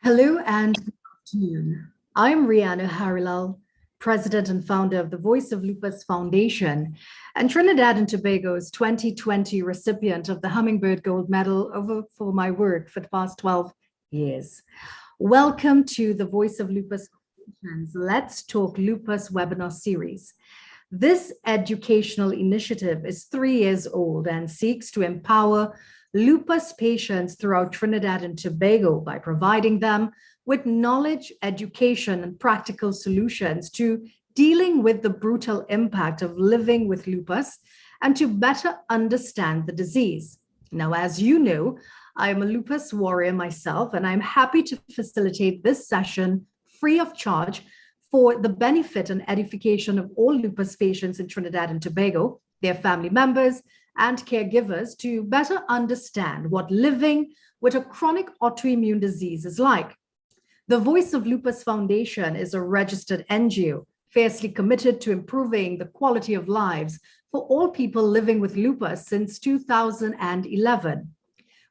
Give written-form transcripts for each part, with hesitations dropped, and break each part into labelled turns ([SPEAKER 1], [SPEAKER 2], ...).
[SPEAKER 1] Hello and good afternoon. I'm Rihanna Harilal, President and founder of the Voice of Lupus Foundation and Trinidad and Tobago's 2020 recipient of the Hummingbird Gold Medal for my work for the past 12 years. Welcome to the Voice of Lupus Foundation's Let's Talk Lupus webinar series. This educational initiative is 3 years old and seeks to empower lupus patients throughout Trinidad and Tobago by providing them with knowledge, education, and practical solutions to dealing with the brutal impact of living with lupus and to better understand the disease. Now, as you know, I am a lupus warrior myself, and I'm happy to facilitate this session free of charge for the benefit and edification of all lupus patients in Trinidad and Tobago, their family members, and caregivers to better understand what living with a chronic autoimmune disease is like. The Voice of Lupus Foundation is a registered NGO fiercely committed to improving the quality of lives for all people living with lupus since 2011.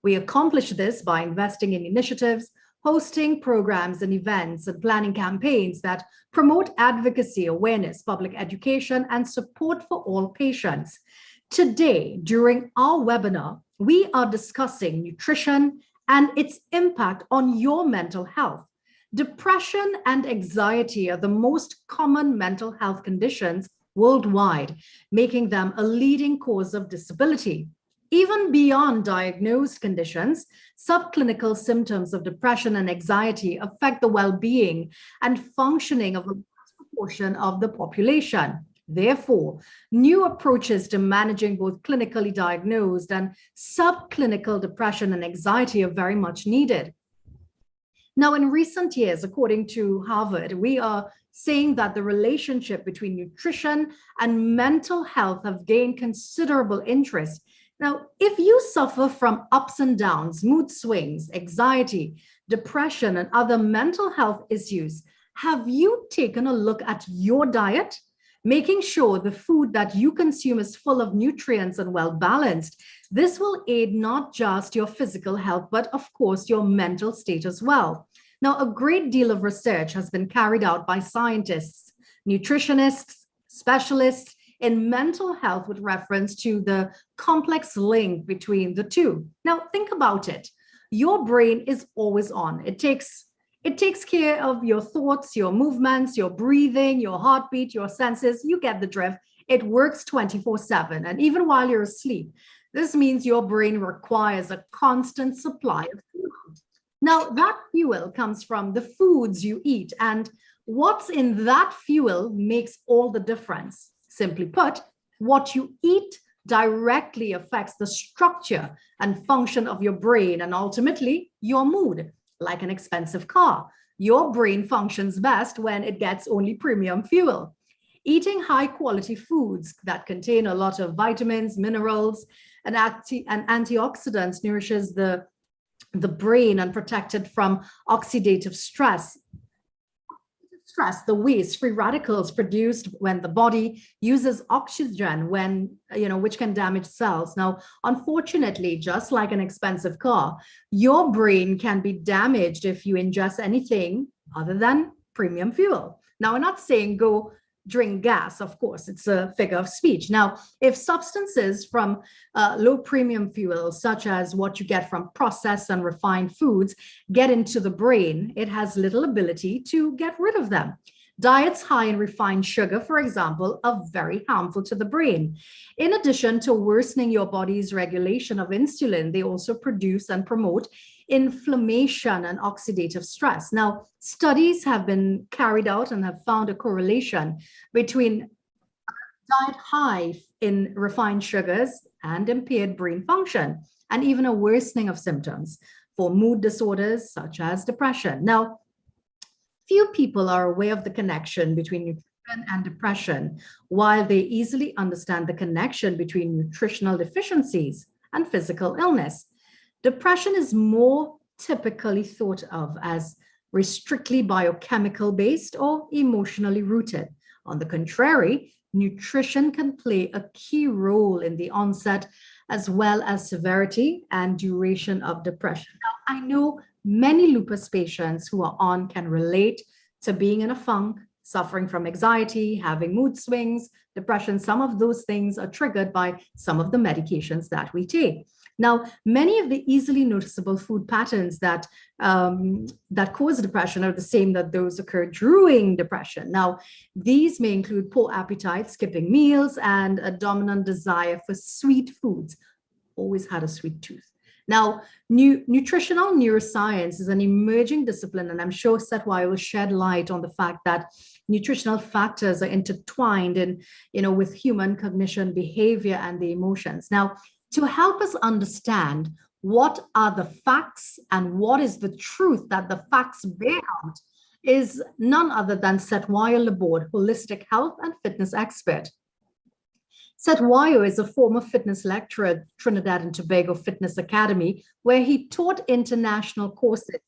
[SPEAKER 1] We accomplish this by investing in initiatives, hosting programs and events, and planning campaigns that promote advocacy, awareness, public education, and support for all patients. Today, during our webinar, we are discussing nutrition and its impact on your mental health. Depression and anxiety are the most common mental health conditions worldwide, making them a leading cause of disability. Even beyond diagnosed conditions, subclinical symptoms of depression and anxiety affect the well-being and functioning of a portion of the population. Therefore, new approaches to managing both clinically diagnosed and subclinical depression and anxiety are very much needed. Now, in recent years, according to Harvard, we are saying that the relationship between nutrition and mental health have gained considerable interest. Now, if you suffer from ups and downs, mood swings, anxiety, depression, and other mental health issues, have you taken a look at your diet? Making sure the food that you consume is full of nutrients and well balanced. This will aid not just your physical health, but of course your mental state as well. Now, a great deal of research has been carried out by scientists, nutritionists, specialists in mental health with reference to the complex link between the two. Now, think about it. Your brain is always on. It takes care of your thoughts, your movements, your breathing, your heartbeat, your senses. You get the drift. It works 24/7. And even while you're asleep, this means your brain requires a constant supply of fuel. Now, that fuel comes from the foods you eat, and what's in that fuel makes all the difference. Simply put, what you eat directly affects the structure and function of your brain and ultimately your mood. Like an expensive car, your brain functions best when it gets only premium fuel. Eating high quality foods that contain a lot of vitamins, minerals, and antioxidants nourishes the brain and protect it from oxidative stress. The waste, free radicals produced when the body uses oxygen which can damage cells. Now, unfortunately, just like an expensive car, your brain can be damaged if you ingest anything other than premium fuel. Now, we're not saying go drink gas, of course, it's a figure of speech. Now, if substances from low premium fuels, such as what you get from processed and refined foods, get into the brain, it has little ability to get rid of them. Diets high in refined sugar, for example, are very harmful to the brain. In addition to worsening your body's regulation of insulin, they also produce and promote inflammation and oxidative stress. Now, studies have been carried out and have found a correlation between diet high in refined sugars and impaired brain function, and even a worsening of symptoms for mood disorders such as depression. Now, few people are aware of the connection between nutrition and depression, while they easily understand the connection between nutritional deficiencies and physical illness. Depression is more typically thought of as strictly biochemical based or emotionally rooted. On the contrary, nutrition can play a key role in the onset as well as severity and duration of depression. Now, I know many lupus patients who are on can relate to being in a funk, suffering from anxiety, having mood swings, depression. Some of those things are triggered by some of the medications that we take. Now, many of the easily noticeable food patterns that that cause depression are the same that those occur during depression. Now, these may include poor appetite, skipping meals, and a dominant desire for sweet foods. Always had a sweet tooth. Now, nutritional neuroscience is an emerging discipline, and I'm sure Setwai will shed light on the fact that nutritional factors are intertwined with human cognition, behavior, and the emotions. Now, to help us understand what are the facts and what is the truth that the facts bear out is none other than Setwayo Laborde, holistic health and fitness expert. Setwayo is a former fitness lecturer at Trinidad and Tobago Fitness Academy, where he taught international courses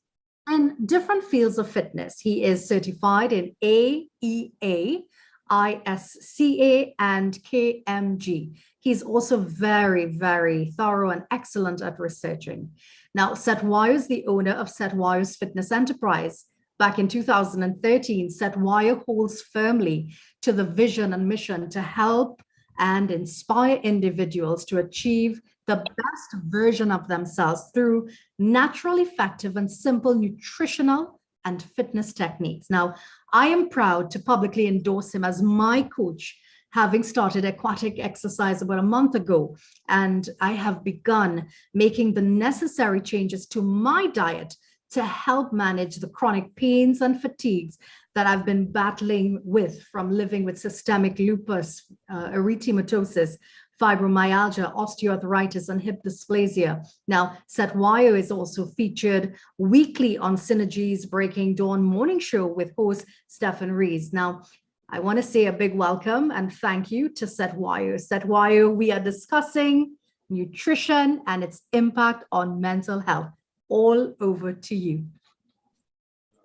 [SPEAKER 1] in different fields of fitness. He is certified in AEA, ISCA, and KMG. He's also very, very thorough and excellent at researching. Now, Setwayo is the owner of Setwayo's Fitness Enterprise. Back in 2013, Setwayo holds firmly to the vision and mission to help and inspire individuals to achieve the best version of themselves through natural, effective, and simple nutritional and fitness techniques. Now, I am proud to publicly endorse him as my coach, having started aquatic exercise about a month ago, and I have begun making the necessary changes to my diet to help manage the chronic pains and fatigues that I've been battling with from living with systemic lupus, erythematosus, fibromyalgia, osteoarthritis, and hip dysplasia. Now, Setwayo is also featured weekly on Synergy's Breaking Dawn morning show with host Stephen Rees. Now, I want to say a big welcome and thank you to Setwayo. Setwayo, we are discussing nutrition and its impact on mental health. All over to you.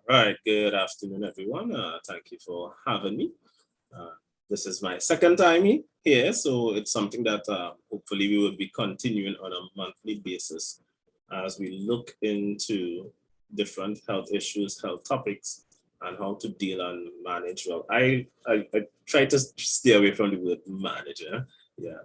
[SPEAKER 2] All right, good afternoon, everyone. Thank you for having me. This is my second time here, so it's something that hopefully we will be continuing on a monthly basis as we look into different health issues, health topics, and how to deal and manage well. I try to stay away from the word manager,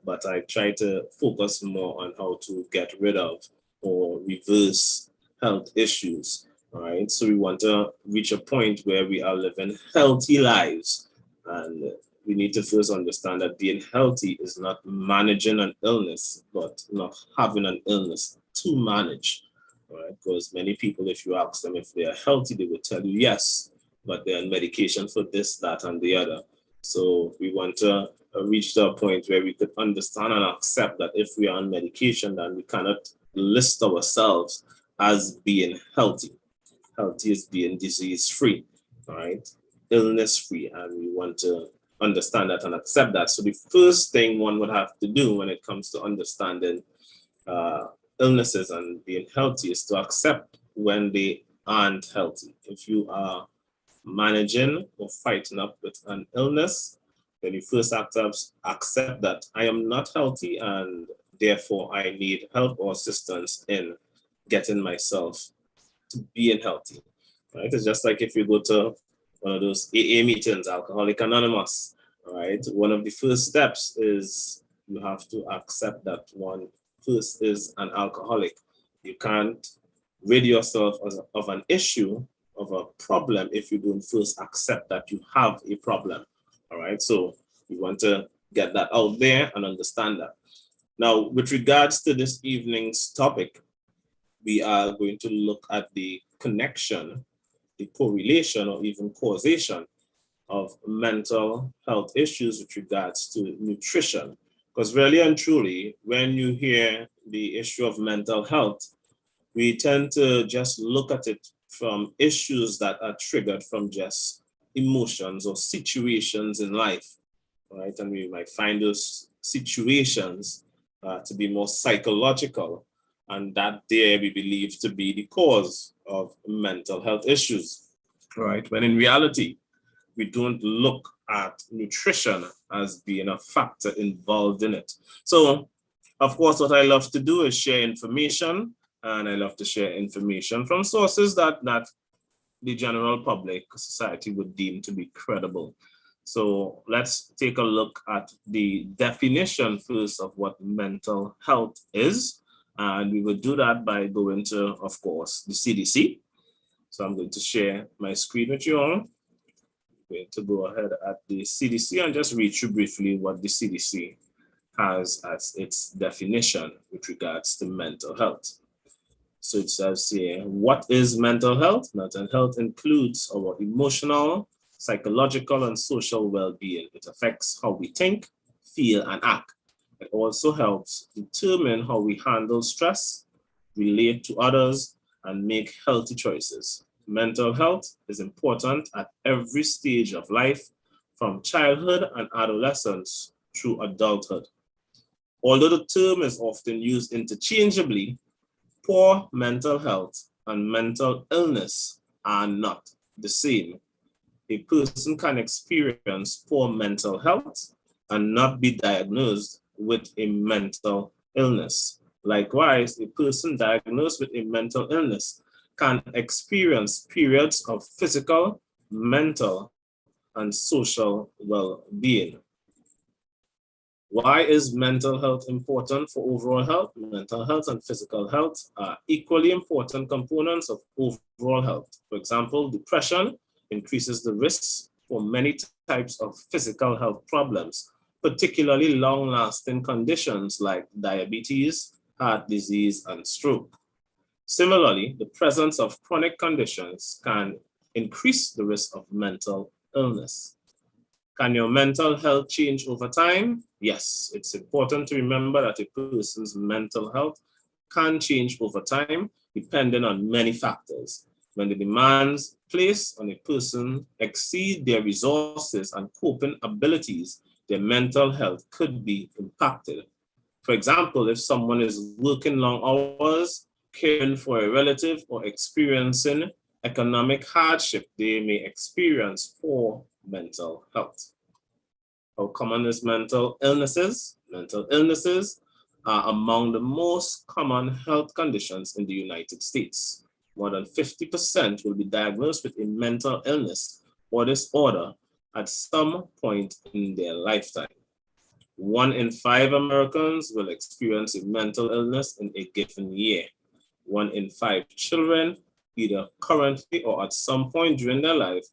[SPEAKER 2] but I try to focus more on how to get rid of or reverse health issues. All right, so we want to reach a point where we are living healthy lives, and we need to first understand that being healthy is not managing an illness, but not having an illness to manage. All right, because many people, if you ask them if they are healthy, they will tell you yes, but they're on medication for this, that, and the other. So we want to reach to a point where we could understand and accept that if we are on medication, then we cannot list ourselves as being healthy. Healthy is being disease-free, all right, illness-free, and we want to understand that and accept that. So the first thing one would have to do when it comes to understanding illnesses and being healthy is to accept when they aren't healthy. If you are managing or fighting up with an illness, then you first have to accept that I am not healthy and therefore I need help or assistance in getting myself to being healthy. Right? It's just like if you go to one of those AA meetings, Alcoholic Anonymous, right? One of the first steps is you have to accept that one first is an alcoholic. You can't rid yourself of an issue, of a problem, if you don't first accept that you have a problem. All right, so we want to get that out there and understand that. Now, with regards to this evening's topic, we are going to look at the connection, the correlation, or even causation of mental health issues with regards to nutrition. Because really and truly, when you hear the issue of mental health, we tend to just look at it from issues that are triggered from just emotions or situations in life, right? And we might find those situations to be more psychological, and that there we believe to be the cause of mental health issues, right? When in reality, we don't look at nutrition as being a factor involved in it. So, of course, what I love to do is share information and I love to share information from sources that the general public society would deem to be credible. So let's take a look at the definition first of what mental health is. And we would do that by going to, of course, the CDC. So I'm going to share my screen with you all. I'm going to go ahead at the CDC and just read through briefly what the CDC has as its definition with regards to mental health. So it says here, what is mental health? Mental health includes our emotional, psychological, and social well-being. It affects how we think, feel, and act. It also helps determine how we handle stress, relate to others, and make healthy choices. Mental health is important at every stage of life, from childhood and adolescence through adulthood. Although the term is often used interchangeably, poor mental health and mental illness are not the same. A person can experience poor mental health and not be diagnosed with a mental illness. Likewise, a person diagnosed with a mental illness can experience periods of physical, mental, and social well-being. Why is mental health important for overall health? Mental health and physical health are equally important components of overall health. For example, depression increases the risks for many types of physical health problems, particularly long-lasting conditions like diabetes, heart disease, and stroke. Similarly, the presence of chronic conditions can increase the risk of mental illness. Can your mental health change over time? Yes, it's important to remember that a person's mental health can change over time depending on many factors. When the demands placed on a person exceed their resources and coping abilities, their mental health could be impacted. For example, if someone is working long hours, caring for a relative, or experiencing economic hardship, they may experience poor mental health. How common is mental illnesses? Mental illnesses are among the most common health conditions in the United States. More than 50% will be diagnosed with a mental illness or disorder at some point in their lifetime. 1 in 5 Americans will experience a mental illness in a given year. 1 in 5 children, either currently or at some point during their life,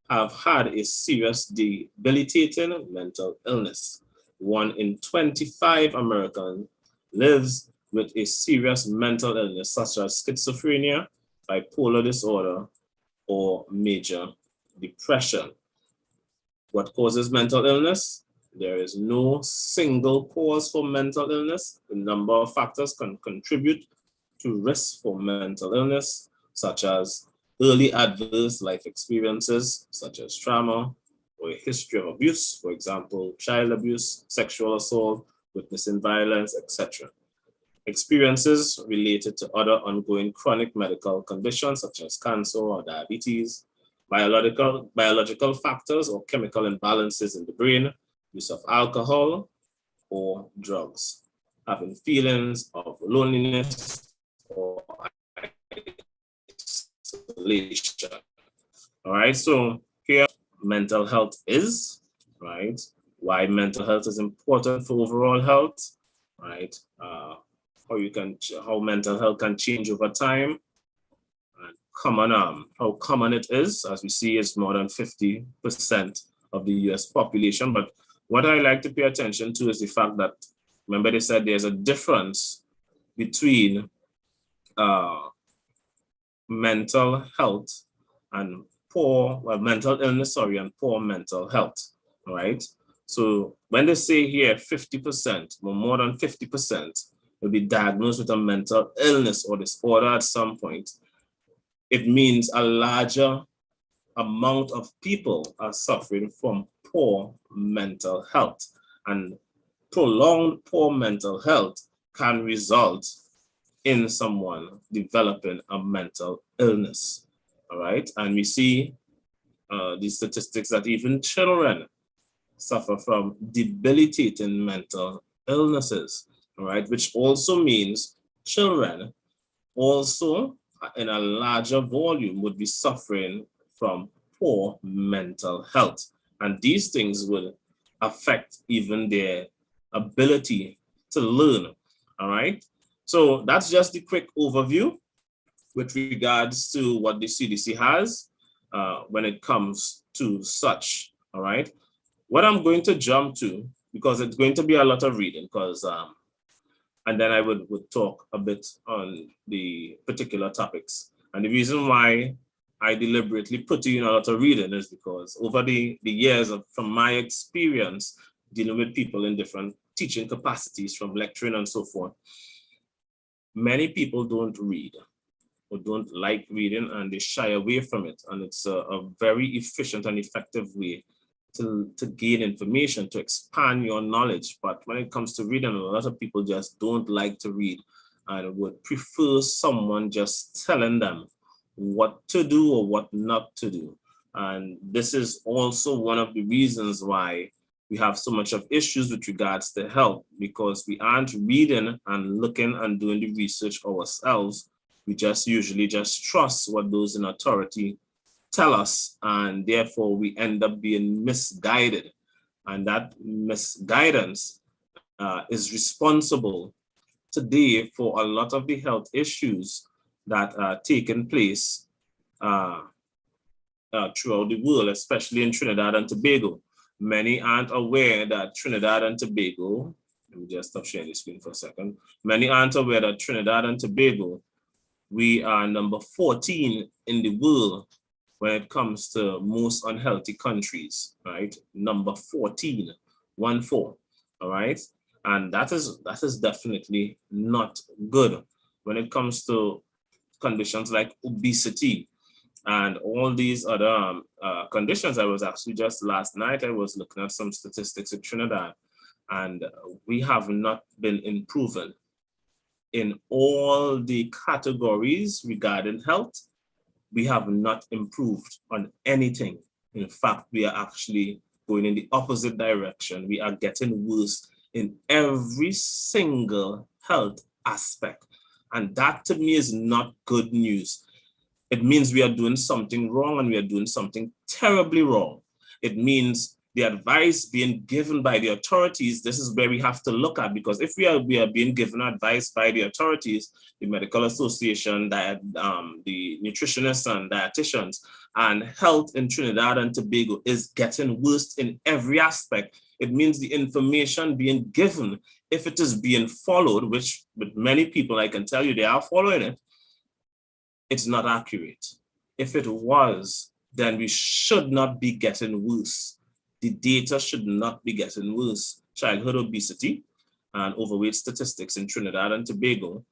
[SPEAKER 2] have had a serious debilitating mental illness. 1 in 25 Americans lives with a serious mental illness such as schizophrenia, bipolar disorder, or major depression. What causes mental illness? There is no single cause for mental illness. A number of factors can contribute to risk for mental illness, such as early adverse life experiences, such as trauma, or a history of abuse, for example, child abuse, sexual assault, witnessing violence, etc. Experiences related to other ongoing chronic medical conditions, such as cancer or diabetes, biological factors or chemical imbalances in the brain, use of alcohol or drugs, having feelings of loneliness or isolation. All right, so here mental health is, right? Why mental health is important for overall health, right? How mental health can change over time, and how common it is, as we see, is more than 50% of the US population. But what I like to pay attention to is the fact that, remember they said there's a difference between mental health and mental illness, and poor mental health, all right? So when they say here 50%, or more than 50% will be diagnosed with a mental illness or disorder at some point, it means a larger amount of people are suffering from poor mental health, and prolonged poor mental health can result in someone developing a mental illness, all right? And we see these statistics that even children suffer from debilitating mental illnesses, all right? Which also means children also in a larger volume would be suffering from poor mental health. And these things will affect even their ability to learn. All right. So that's just the quick overview with regards to what the CDC has when it comes to such. All right. What I'm going to jump to, because it's going to be a lot of reading, because and then I would talk a bit on the particular topics. And the reason why I deliberately put in a lot of reading is because over the years from my experience dealing with people in different teaching capacities, from lecturing and so forth, many people don't read or don't like reading, and they shy away from it. And it's a very efficient and effective way to gain information, to expand your knowledge. But when it comes to reading, a lot of people just don't like to read and would prefer someone just telling them what to do or what not to do. And this is also one of the reasons why we have so much of issues with regards to health, because we aren't reading and looking and doing the research ourselves. We just usually just trust what those in authority tell us, and therefore we end up being misguided. And that misguidance is responsible today for a lot of the health issues that are taking place throughout the world, especially in Trinidad and Tobago. Many aren't aware that Trinidad and Tobago, let me just stop sharing the screen for a second. Many aren't aware that Trinidad and Tobago, we are number 14 in the world when it comes to most unhealthy countries, right? Number 14, 1-4, all right? And that is definitely not good when it comes to conditions like obesity and all these other conditions. I was actually just last night, I was looking at some statistics in Trinidad, and we have not been improving in all the categories regarding health. We have not improved on anything. In fact, we are actually going in the opposite direction. We are getting worse in every single health aspect. And that to me is not good news. It means we are doing something wrong, and we are doing something terribly wrong. It means the advice being given by the authorities, this is where we have to look at, because if we are being given advice by the authorities, the Medical Association, the nutritionists and dietitians, and health in Trinidad and Tobago is getting worse in every aspect, it means the information being given, if it is being followed, which with many people, I can tell you they are following it, it's not accurate. If it was, then we should not be getting worse. The data should not be getting worse. Childhood obesity and overweight statistics in Trinidad and Tobago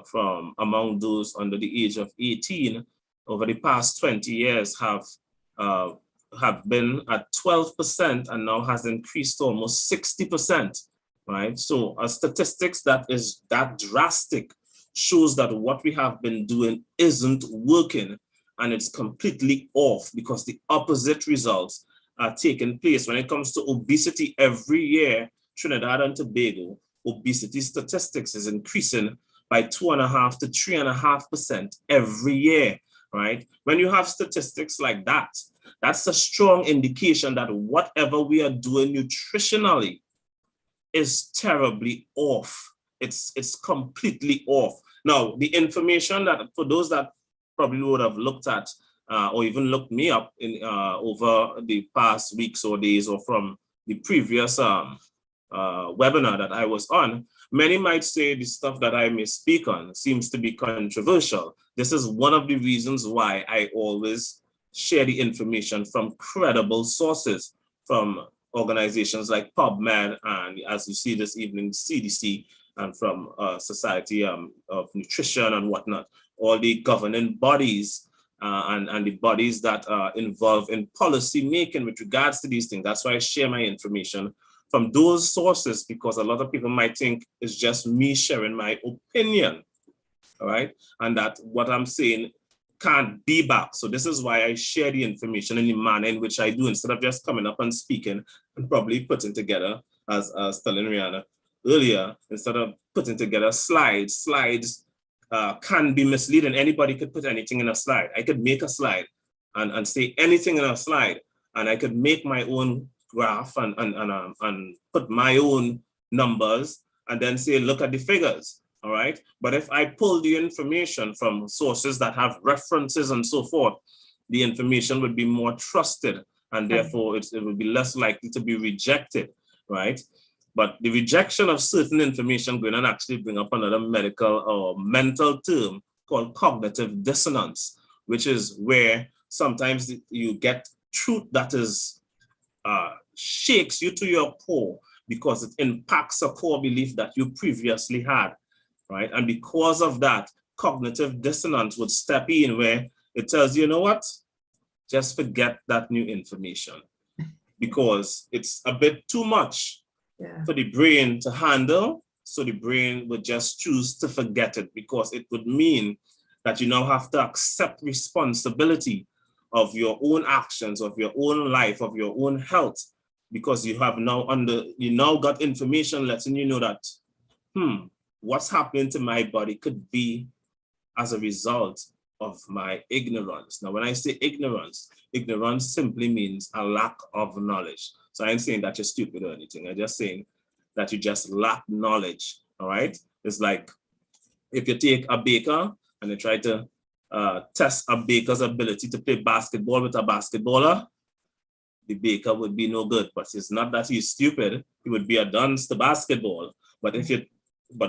[SPEAKER 2] from among those under the age of 18 over the past 20 years have been at 12% and now has increased to almost 60%, right? So statistics that is that drastic shows that what we have been doing isn't working, and it's completely off, because the opposite results are taking place. When it comes to obesity, every year, Trinidad and Tobago, obesity statistics is increasing by 2.5 to 3.5% every year, right? When you have statistics like that, that's a strong indication that whatever we are doing nutritionally is terribly off. It's completely off. Now, the information that, for those that probably would have looked at or even looked me up in over the past weeks or days, or from the previous webinar that I was on, many might say the stuff that I may speak on seems to be controversial. This is one of the reasons why I always share the information from credible sources, from organizations like PubMed, and as you see this evening, CDC, and from Society of Nutrition and whatnot, all the governing bodies and the bodies that are involved in policy making with regards to these things. That's why I share my information from those sources, because a lot of people might think it's just me sharing my opinion, all right? And that what I'm saying can't be back. So this is why I share the information in the manner in which I do, instead of just coming up and speaking and probably putting together, as telling Rihanna earlier, instead of putting together slides can be misleading. Anybody could put anything in a slide. I could make a slide and say anything in a slide, and I could make my own graph and put my own numbers and then say, look at the figures, all right? But if I pull the information from sources that have references and so forth, the information would be more trusted, and therefore it would be less likely to be rejected, right? But the rejection of certain information going to actually bring up another medical or mental term called cognitive dissonance, which is where sometimes you get truth that is shakes you to your core because it impacts a core belief that you previously had, right? And because of that, cognitive dissonance would step in where it tells you, you know what? Just forget that new information because it's a bit too much for the brain to handle. So the brain would just choose to forget it because it would mean that you now have to accept responsibility of your own actions, of your own life, of your own health, because you have now got information letting you know that, what's happening to my body could be as a result of my ignorance. Now, when I say ignorance, ignorance simply means a lack of knowledge. So I ain't saying that you're stupid or anything. I'm just saying that you just lack knowledge, all right? It's like if you take a baker and you try to test a baker's ability to play basketball with a basketballer, the baker would be no good. But it's not that he's stupid. He would be a dunce to basketball. But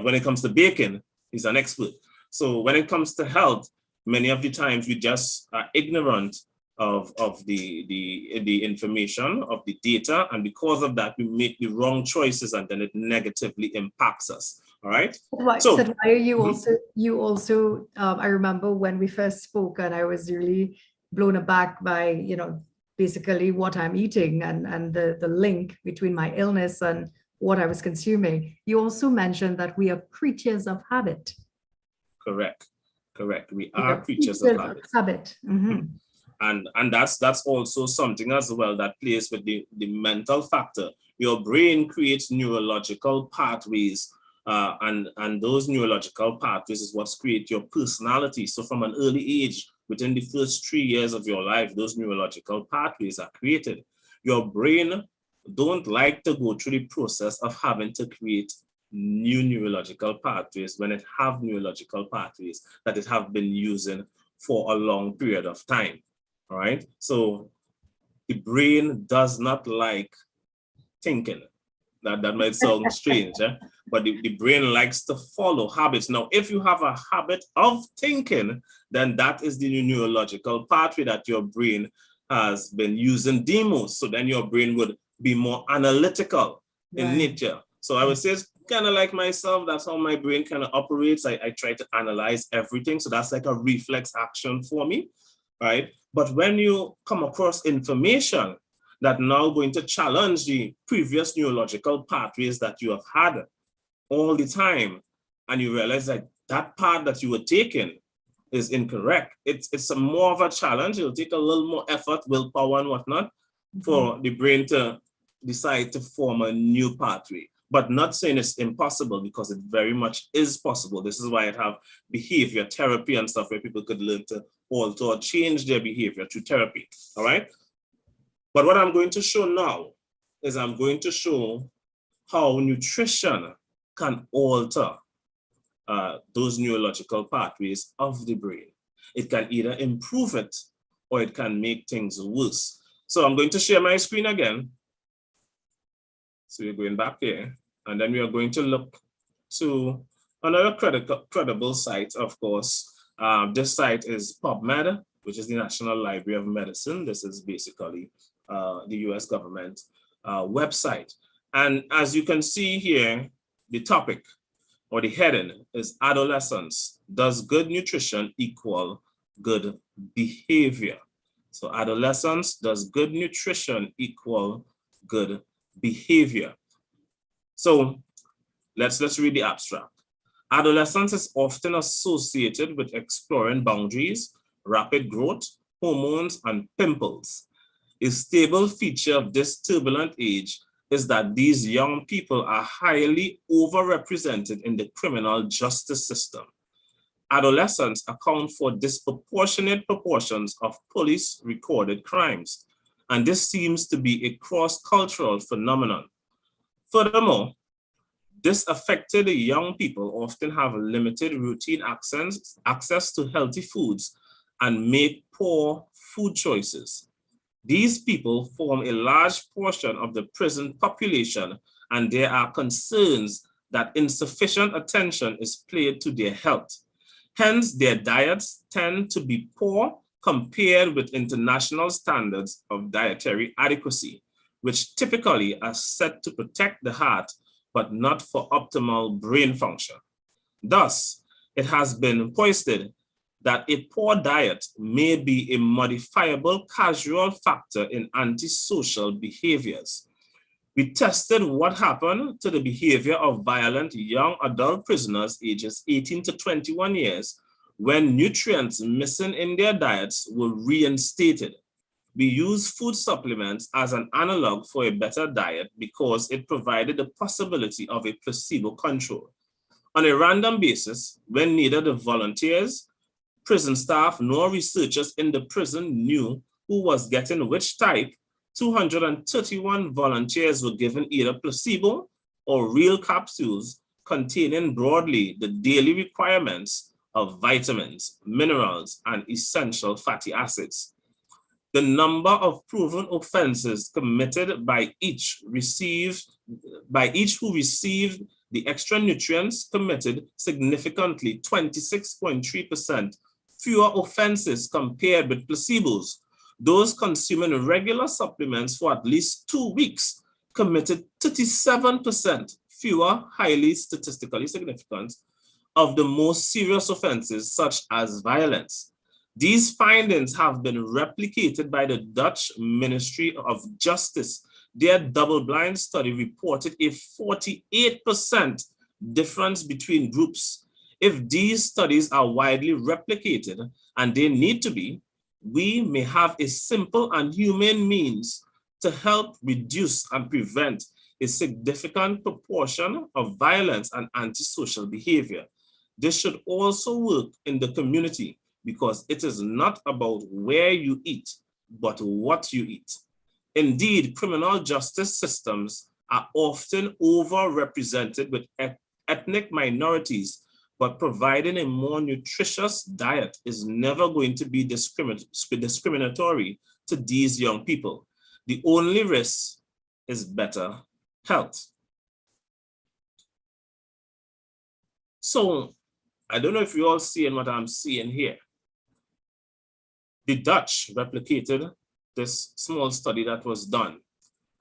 [SPEAKER 2] when it comes to baking, he's an expert. So when it comes to health, many of the times we just are ignorant of the information, of the data, and because of that, we make the wrong choices, and then it negatively impacts us. All right.
[SPEAKER 1] So why are you also? I remember when we first spoke, and I was really blown aback by basically what I'm eating and the link between my illness and what I was consuming. You also mentioned that we are creatures of habit.
[SPEAKER 2] Correct. We are creatures of habit.
[SPEAKER 1] Mm-hmm.
[SPEAKER 2] And that's also something as well that plays with the mental factor. Your brain creates neurological pathways, and those neurological pathways is what create your personality. So from an early age, within the first 3 years of your life, those neurological pathways are created. Your brain don't like to go through the process of having to create new neurological pathways when it have neurological pathways that it have been using for a long period of time. All right. So the brain does not like thinking. That might sound strange, but the brain likes to follow habits. Now, if you have a habit of thinking, then that is the neurological pathway that your brain has been using the most. So then your brain would be more analytical in nature. So I would say it's kind of like myself. That's how my brain kind of operates. I try to analyze everything. So that's like a reflex action for me, right? But when you come across information that now going to challenge the previous neurological pathways that you have had all the time, and you realize that that path that you were taking is incorrect, it's more of a challenge. It'll take a little more effort, willpower and whatnot, for the brain to decide to form a new pathway. But not saying it's impossible, because it very much is possible. This is why I have behavior therapy and stuff where people could learn to alter or change their behavior through therapy, all right? But what I'm going to show now is I'm going to show how nutrition can alter those neurological pathways of the brain. It can either improve it or it can make things worse. So I'm going to share my screen again. So we're going back here, and then we are going to look to another credible site, of course. This site is PubMed, which is the National Library of Medicine. This is basically the US government website. And as you can see here, the topic or the heading is adolescence. Does good nutrition equal good behavior? So adolescence, does good nutrition equal good behavior? So let's read the abstract. Adolescence is often associated with exploring boundaries, rapid growth, hormones, and pimples. A stable feature of this turbulent age is that these young people are highly overrepresented in the criminal justice system. adolescents account for disproportionate proportions of police recorded crimes, and this seems to be a cross-cultural phenomenon. Furthermore, disaffected young people often have limited routine access to healthy foods and make poor food choices. These people form a large portion of the prison population, and there are concerns that insufficient attention is paid to their health. Hence, their diets tend to be poor compared with international standards of dietary adequacy, which typically are set to protect the heart, but not for optimal brain function. Thus, it has been posted that a poor diet may be a modifiable causal factor in antisocial behaviors. We tested what happened to the behavior of violent young adult prisoners ages 18 to 21 years when nutrients missing in their diets were reinstated. We use food supplements as an analog for a better diet because it provided the possibility of a placebo control. On a random basis, when neither the volunteers, prison staff, nor researchers in the prison knew who was getting which type, 231 volunteers were given either placebo or real capsules containing broadly the daily requirements of vitamins, minerals, and essential fatty acids. The number of proven offenses committed by each who received the extra nutrients committed significantly 26.3% fewer offenses compared with placebos. Those consuming regular supplements for at least 2 weeks committed 37% fewer highly statistically significant of the most serious offenses such as violence. These findings have been replicated by the Dutch Ministry of Justice. Their double-blind study reported a 48% difference between groups. If these studies are widely replicated, and they need to be, we may have a simple and humane means to help reduce and prevent a significant proportion of violence and antisocial behavior. This should also work in the community because it is not about where you eat, but what you eat. Indeed, criminal justice systems are often overrepresented with ethnic minorities, but providing a more nutritious diet is never going to be discriminatory to these young people. The only risk is better health. So I don't know if you're all seeing what I'm seeing here. The Dutch replicated this small study that was done,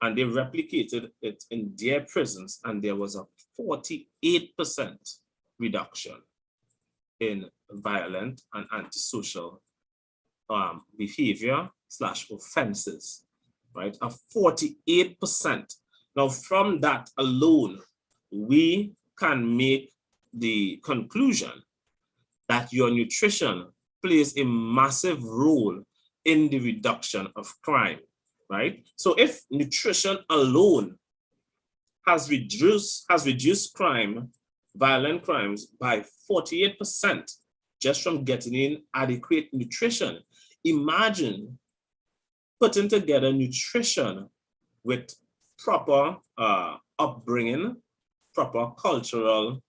[SPEAKER 2] and they replicated it in their prisons, and there was a 48% reduction in violent and antisocial behavior / offenses, right? A 48%. Now, from that alone, we can make the conclusion that your nutrition plays a massive role in the reduction of crime, right? So if nutrition alone has reduced crime, violent crimes by 48% just from getting in adequate nutrition, imagine putting together nutrition with proper upbringing, proper cultural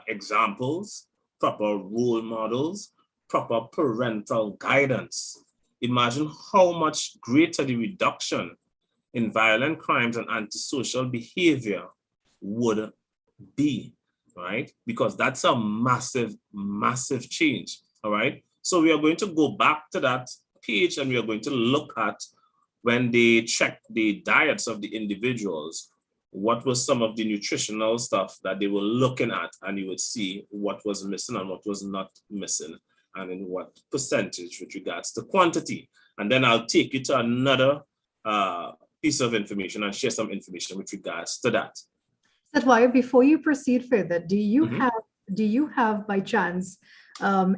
[SPEAKER 2] examples, proper role models, proper parental guidance. Imagine how much greater the reduction in violent crimes and antisocial behavior would be, right? Because that's a massive, massive change, all right? So we are going to go back to that page and we are going to look at when they check the diets of the individuals, what was some of the nutritional stuff that they were looking at, and you would see what was missing and what was not missing, and in what percentage with regards to quantity. And then I'll take you to another piece of information and share some information with regards to that.
[SPEAKER 1] Satwire, before you proceed further, do you have by chance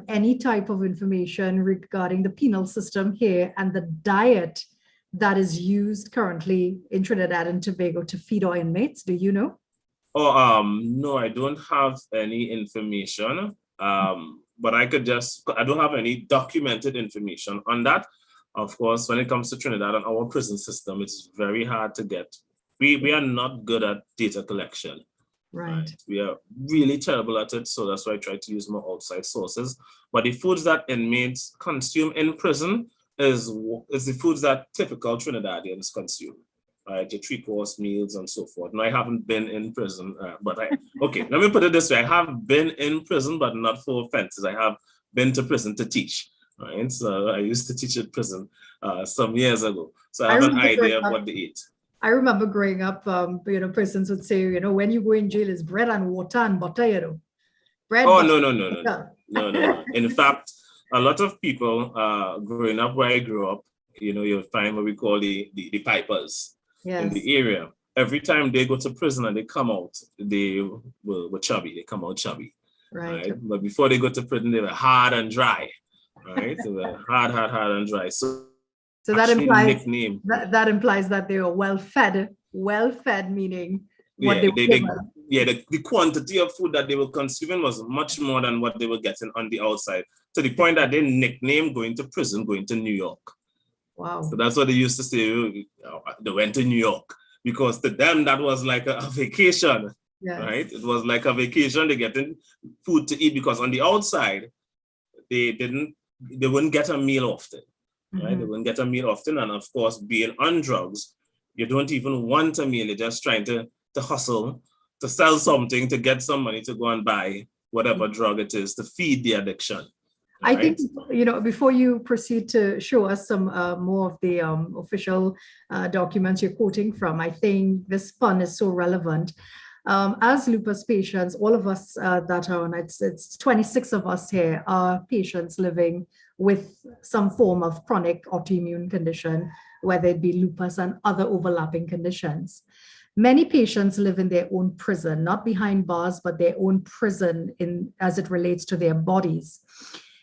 [SPEAKER 1] any type of information regarding the penal system here and the diet that is used currently in Trinidad and Tobago to feed our inmates? Do you know?
[SPEAKER 2] Oh, no, I don't have any information. but I don't have any documented information on that. Of course, when it comes to Trinidad and our prison system, it's very hard to get. We are not good at data collection.
[SPEAKER 1] Right.
[SPEAKER 2] We are really terrible at it. So that's why I try to use more outside sources. But the foods that inmates consume in prison is the foods that typical Trinidadians consume. Right, your 3-course meals and so forth. Now, I haven't been in prison, okay, let me put it this way. I have been in prison, but not for offenses. I have been to prison to teach, right? So I used to teach in prison some years ago. So I have an idea of what they eat.
[SPEAKER 1] I remember growing up, persons would say, when you go in jail, it's bread and water and butter, Bread.
[SPEAKER 2] Oh, no. In fact, a lot of people growing up where I grew up, you'll find what we call the pipers. Yes. In the area. Every time they go to prison and they come out, they were chubby. They come out chubby. Right. But before they go to prison, they were hard and dry. Right. They were hard and dry. So
[SPEAKER 1] that implies that implies that they were well fed, meaning what
[SPEAKER 2] the quantity of food that they were consuming was much more than what they were getting on the outside, to the point that they nicknamed going to prison going to New York.
[SPEAKER 1] Wow.
[SPEAKER 2] So that's what they used to say. They went to New York, because to them that was like a vacation. Yes. Right? It was like a vacation. They getting food to eat, because on the outside they wouldn't get a meal often. Mm-hmm. Right? They wouldn't get a meal often, and of course, being on drugs, you don't even want a meal. You're just trying to hustle, to sell something, to get some money to go and buy whatever drug it is to feed the addiction.
[SPEAKER 1] I think, before you proceed to show us some more of the official documents you're quoting from, I think this pun is so relevant. As lupus patients, all of us that are on, it's 26 of us here, are patients living with some form of chronic autoimmune condition, whether it be lupus and other overlapping conditions. Many patients live in their own prison, not behind bars, but their own prison as it relates to their bodies.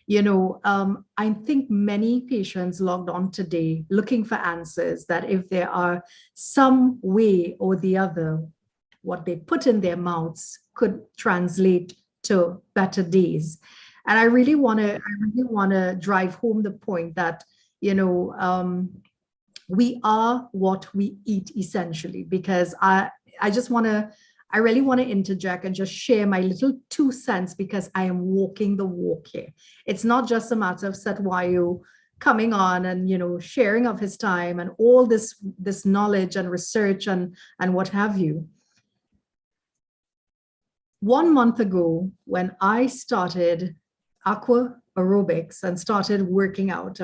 [SPEAKER 1] I think many patients logged on today looking for answers, that if there are some way or the other, what they put in their mouths could translate to better days. And I really want to drive home the point that, we are what we eat, essentially, because I really want to interject and just share my little 2 cents, because I am walking the walk here. It's not just a matter of Setwayo coming on and, sharing of his time and all this knowledge and research and what have you. 1 month ago, when I started aqua aerobics and started working out,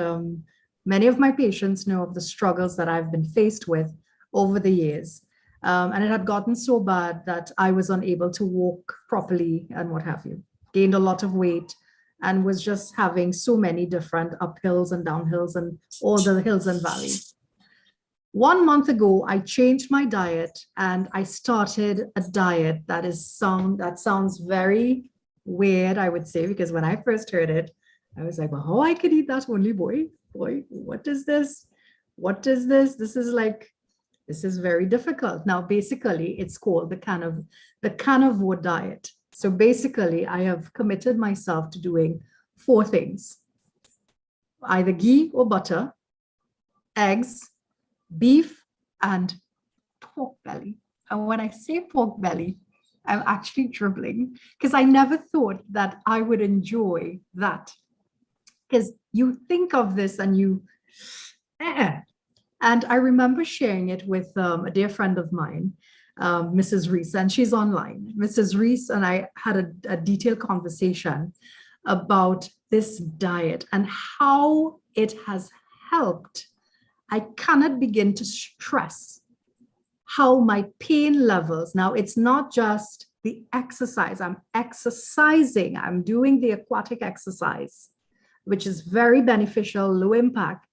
[SPEAKER 1] many of my patients know of the struggles that I've been faced with over the years. And it had gotten so bad that I was unable to walk properly and what have you. Gained a lot of weight and was just having so many different uphills and downhills and all the hills and valleys. 1 month ago, I changed my diet and I started a diet that sounds very weird, I would say, because when I first heard it, I was like, well, how I could eat that only, boy, what is this? What is this? This is very difficult. Now, basically, it's called the carnivore diet. So basically, I have committed myself to doing 4 things: either ghee or butter, eggs, beef, and pork belly. And when I say pork belly, I'm actually dribbling, because I never thought that I would enjoy that. Because you think of this and and I remember sharing it with a dear friend of mine, Mrs. Reese, and she's online. Mrs. Reese and I had a detailed conversation about this diet and how it has helped. I cannot begin to stress how my pain levels, now it's not just the exercise, I'm exercising, I'm doing the aquatic exercise, which is very beneficial, low impact,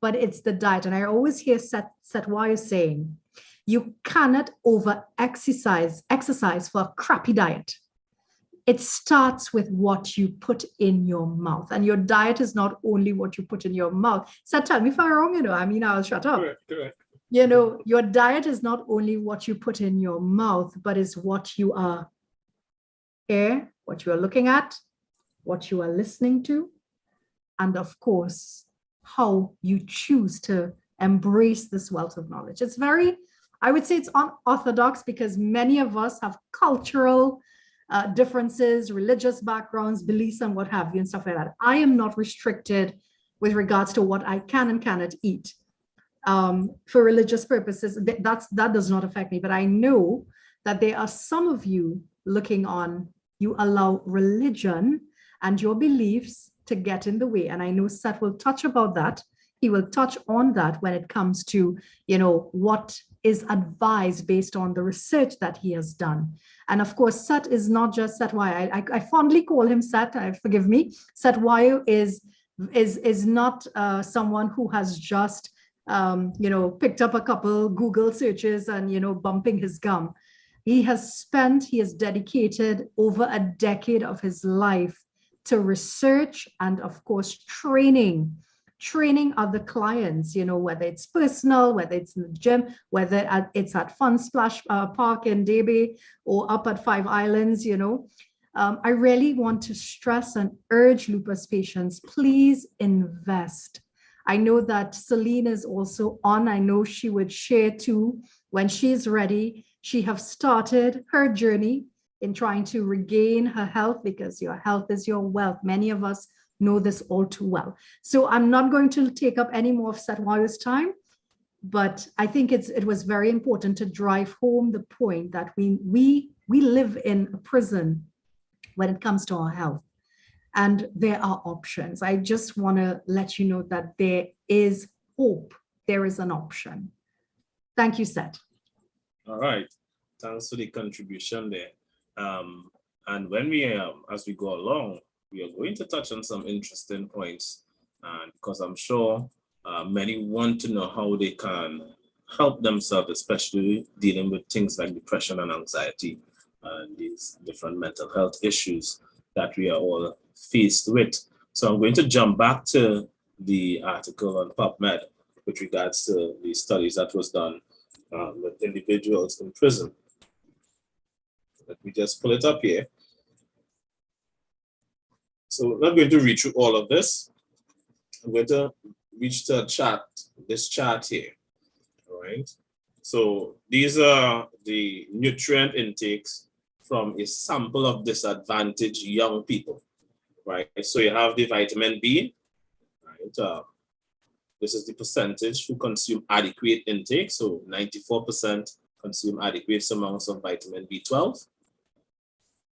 [SPEAKER 1] but it's the diet. And I always hear Setwayo saying, you cannot exercise for a crappy diet. It starts with what you put in your mouth. And your diet is not only what you put in your mouth. So tell me if I'm wrong, I'll shut up.
[SPEAKER 2] Correct.
[SPEAKER 1] Your diet is not only what you put in your mouth, but is what you are what you are looking at, what you are listening to, and of course, how you choose to embrace this wealth of knowledge. It's very, I would say it's unorthodox because many of us have cultural differences, religious backgrounds, beliefs, and what have you, and stuff like that. I am not restricted with regards to what I can and cannot eat. For religious purposes, that does not affect me. But I know that there are some of you looking on, you allow religion and your beliefs to get in the way. And I know Seth will touch about that. He will touch on that when it comes to, what is advised based on the research that he has done. And of course, Seth is not just Seth Wire. I fondly call him Seth, forgive me. Seth Wire is not someone who has just picked up a couple Google searches and, bumping his gum. He has dedicated over a decade of his life to research and, of course, training other clients, whether it's personal, whether it's in the gym, whether it's at Fun Splash Park in Debe or up at Five Islands, I really want to stress and urge lupus patients, please invest. I know that Celine is also on. I know she would share too when she's ready. She has started her journey in trying to regain her health because your health is your wealth. Many of us know this all too well. So I'm not going to take up any more of Seth Wire's time, but I think it was very important to drive home the point that we live in a prison when it comes to our health. And there are options. I just want to let you know that there is hope. There is an option. Thank you, Seth.
[SPEAKER 2] All right. Thanks for the contribution there. And when we, as we go along, we are going to touch on some interesting points, because I'm sure many want to know how they can help themselves, especially dealing with things like depression and anxiety and these different mental health issues that we are all faced with. So I'm going to jump back to the article on PubMed with regards to the studies that was done with individuals in prison. Let me just pull it up here. So we're not going to read through all of this. I'm going to reach to this chart here, all right? So these are the nutrient intakes from a sample of disadvantaged young people, right? So you have the vitamin B, right? This is the percentage who consume adequate intake. So 94% consume adequate amounts of vitamin B12.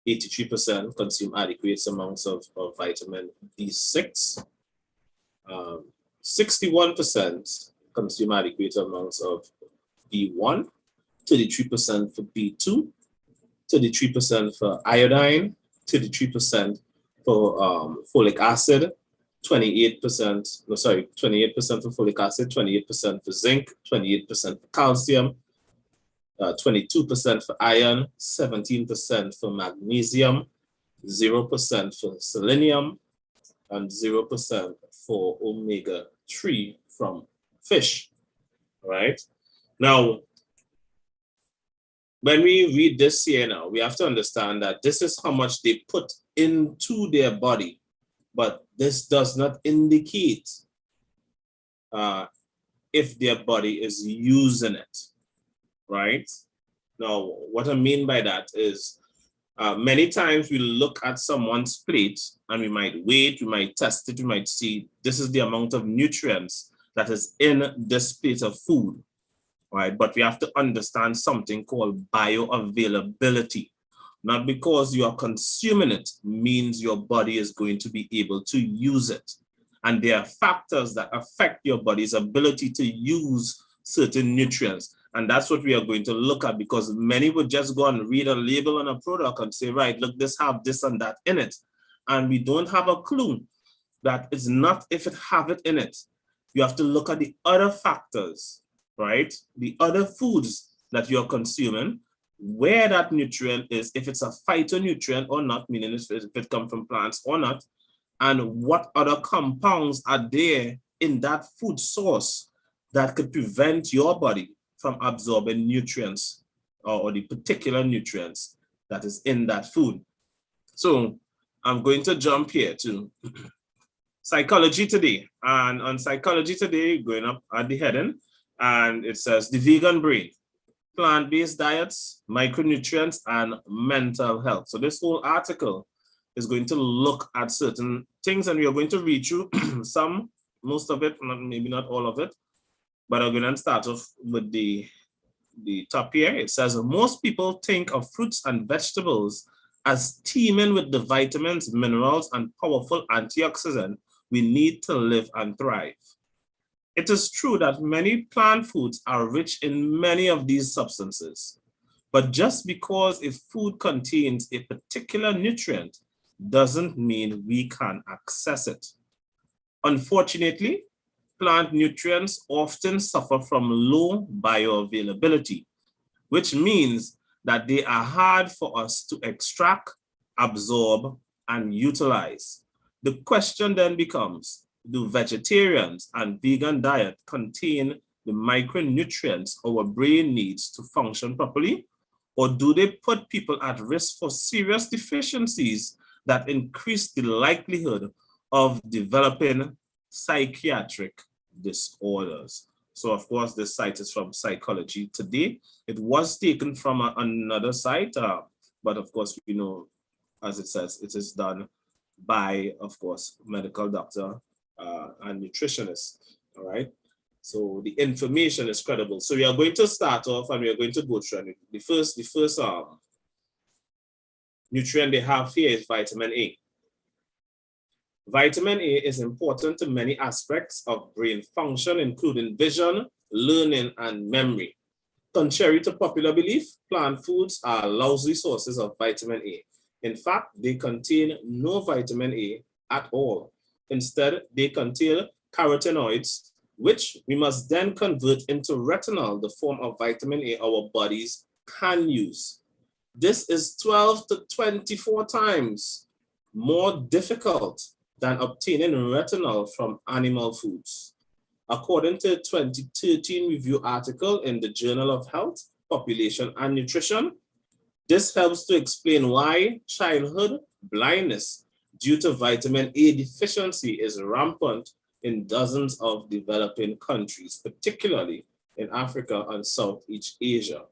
[SPEAKER 2] 83% consume adequate amounts of vitamin B6. 61% consume adequate amounts of B1. 33% for B2. 33% for iodine. 33% for folic acid. 28% for folic acid. 28% for zinc. 28% for calcium. 22% for iron, 17% for magnesium, 0% for selenium, and 0% for omega-3 from fish, all right? Now, when we read this here now, we have to understand that this is how much they put into their body, but this does not indicate if their body is using it. Right? Now, what I mean by that is many times we look at someone's plate and we might weigh, we might test it, we might see this is the amount of nutrients that is in this plate of food, right? But we have to understand something called bioavailability. Not because you are consuming it means your body is going to be able to use it. And there are factors that affect your body's ability to use certain nutrients. And that's what we are going to look at, because many would just go and read a label on a product and say, right, look, this have this and that in it. And we don't have a clue that it's not if it have it in it. You have to look at the other factors, right? The other foods that you're consuming, where that nutrient is, if it's a phytonutrient or not, meaning if it comes from plants or not, and what other compounds are there in that food source that could prevent your body from absorbing nutrients or the particular nutrients that is in that food. So I'm going to jump here to Psychology Today. And on Psychology Today, going up at the heading, and it says the vegan brain, plant-based diets, micronutrients, and mental health. So this whole article is going to look at certain things, and we are going to read through most of it, maybe not all of it, but I'm going to start off with the top here. It says, most people think of fruits and vegetables as teeming with the vitamins, minerals, and powerful antioxidants we need to live and thrive. It is true that many plant foods are rich in many of these substances, but just because a food contains a particular nutrient doesn't mean we can access it. Unfortunately, plant nutrients often suffer from low bioavailability, which means that they are hard for us to extract, absorb, and utilize. The question then becomes, do vegetarians and vegan diet contain the micronutrients our brain needs to function properly? Or do they put people at risk for serious deficiencies that increase the likelihood of developing psychiatric disorders? So of course, this site is from Psychology Today. It was taken from another site, but of course, you know, as it says, it is done by, of course, medical doctor and nutritionist, all right? So the information is credible. So we are going to start off and we are going to go through the first nutrient they have here is vitamin A. Vitamin A is important to many aspects of brain function, including vision, learning, and memory. Contrary to popular belief, plant foods are lousy sources of vitamin A. In fact, they contain no vitamin A at all. Instead, they contain carotenoids, which we must then convert into retinol, the form of vitamin A our bodies can use. This is 12 to 24 times more difficult than obtaining retinol from animal foods. According to a 2013 review article in the Journal of Health, Population and Nutrition, this helps to explain why childhood blindness due to vitamin A deficiency is rampant in dozens of developing countries, particularly in Africa and Southeast Asia.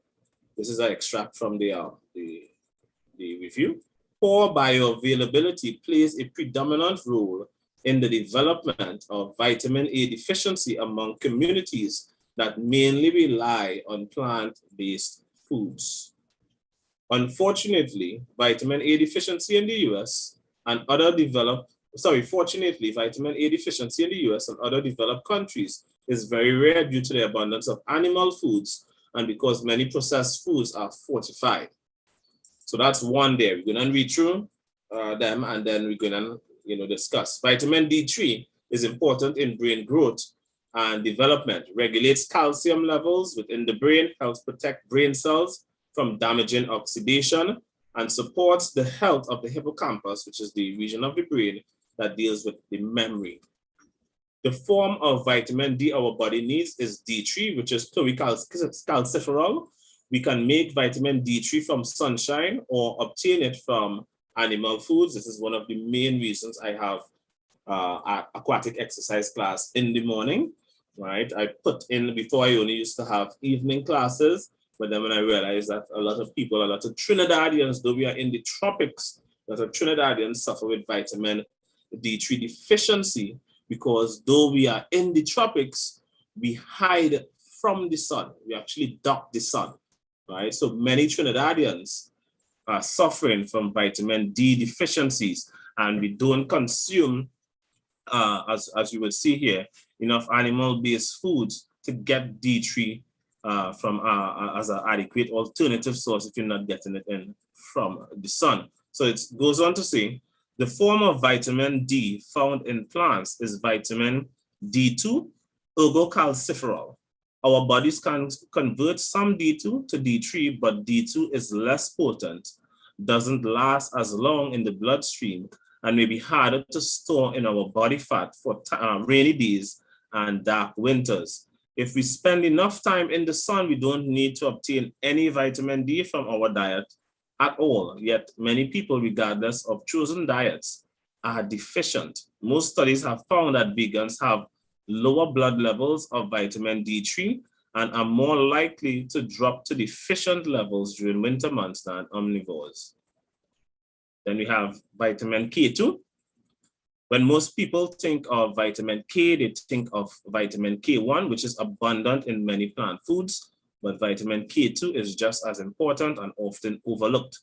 [SPEAKER 2] This is an extract from the review. Poor bioavailability plays a predominant role in the development of vitamin A deficiency among communities that mainly rely on plant-based foods. Unfortunately, vitamin A deficiency in the US and other fortunately, vitamin A deficiency in the US and other developed countries is very rare due to the abundance of animal foods and because many processed foods are fortified. So that's one there. We're going to read through them and then we're going to discuss. Vitamin D3 is important in brain growth and development, regulates calcium levels within the brain, helps protect brain cells from damaging oxidation, and supports the health of the hippocampus, which is the region of the brain that deals with the memory. The form of vitamin D our body needs is D3, which is chlorecalciferol. We can make vitamin D3 from sunshine or obtain it from animal foods. This is one of the main reasons I have aquatic exercise class in the morning, right? I put in, before I only used to have evening classes, but then when I realized that a lot of Trinidadians, though we are in the tropics, a lot of Trinidadians suffer with vitamin D3 deficiency because though we are in the tropics, we hide from the sun. We actually duck the sun, right? So many Trinidadians are suffering from vitamin D deficiencies, and we don't consume, as you will see here, enough animal-based foods to get D3 from as an adequate alternative source if you're not getting it in from the sun. So it goes on to say, the form of vitamin D found in plants is vitamin D2, ergocalciferol. Our bodies can convert some D2 to D3, but D2 is less potent, doesn't last as long in the bloodstream, and may be harder to store in our body fat for rainy days and dark winters. If we spend enough time in the sun, we don't need to obtain any vitamin D from our diet at all, yet many people, regardless of chosen diets, are deficient. Most studies have found that vegans have lower blood levels of vitamin D3 and are more likely to drop to deficient levels during winter months than omnivores. Then we have vitamin K2. When most people think of vitamin K, they think of vitamin K1, which is abundant in many plant foods, but vitamin K2 is just as important and often overlooked.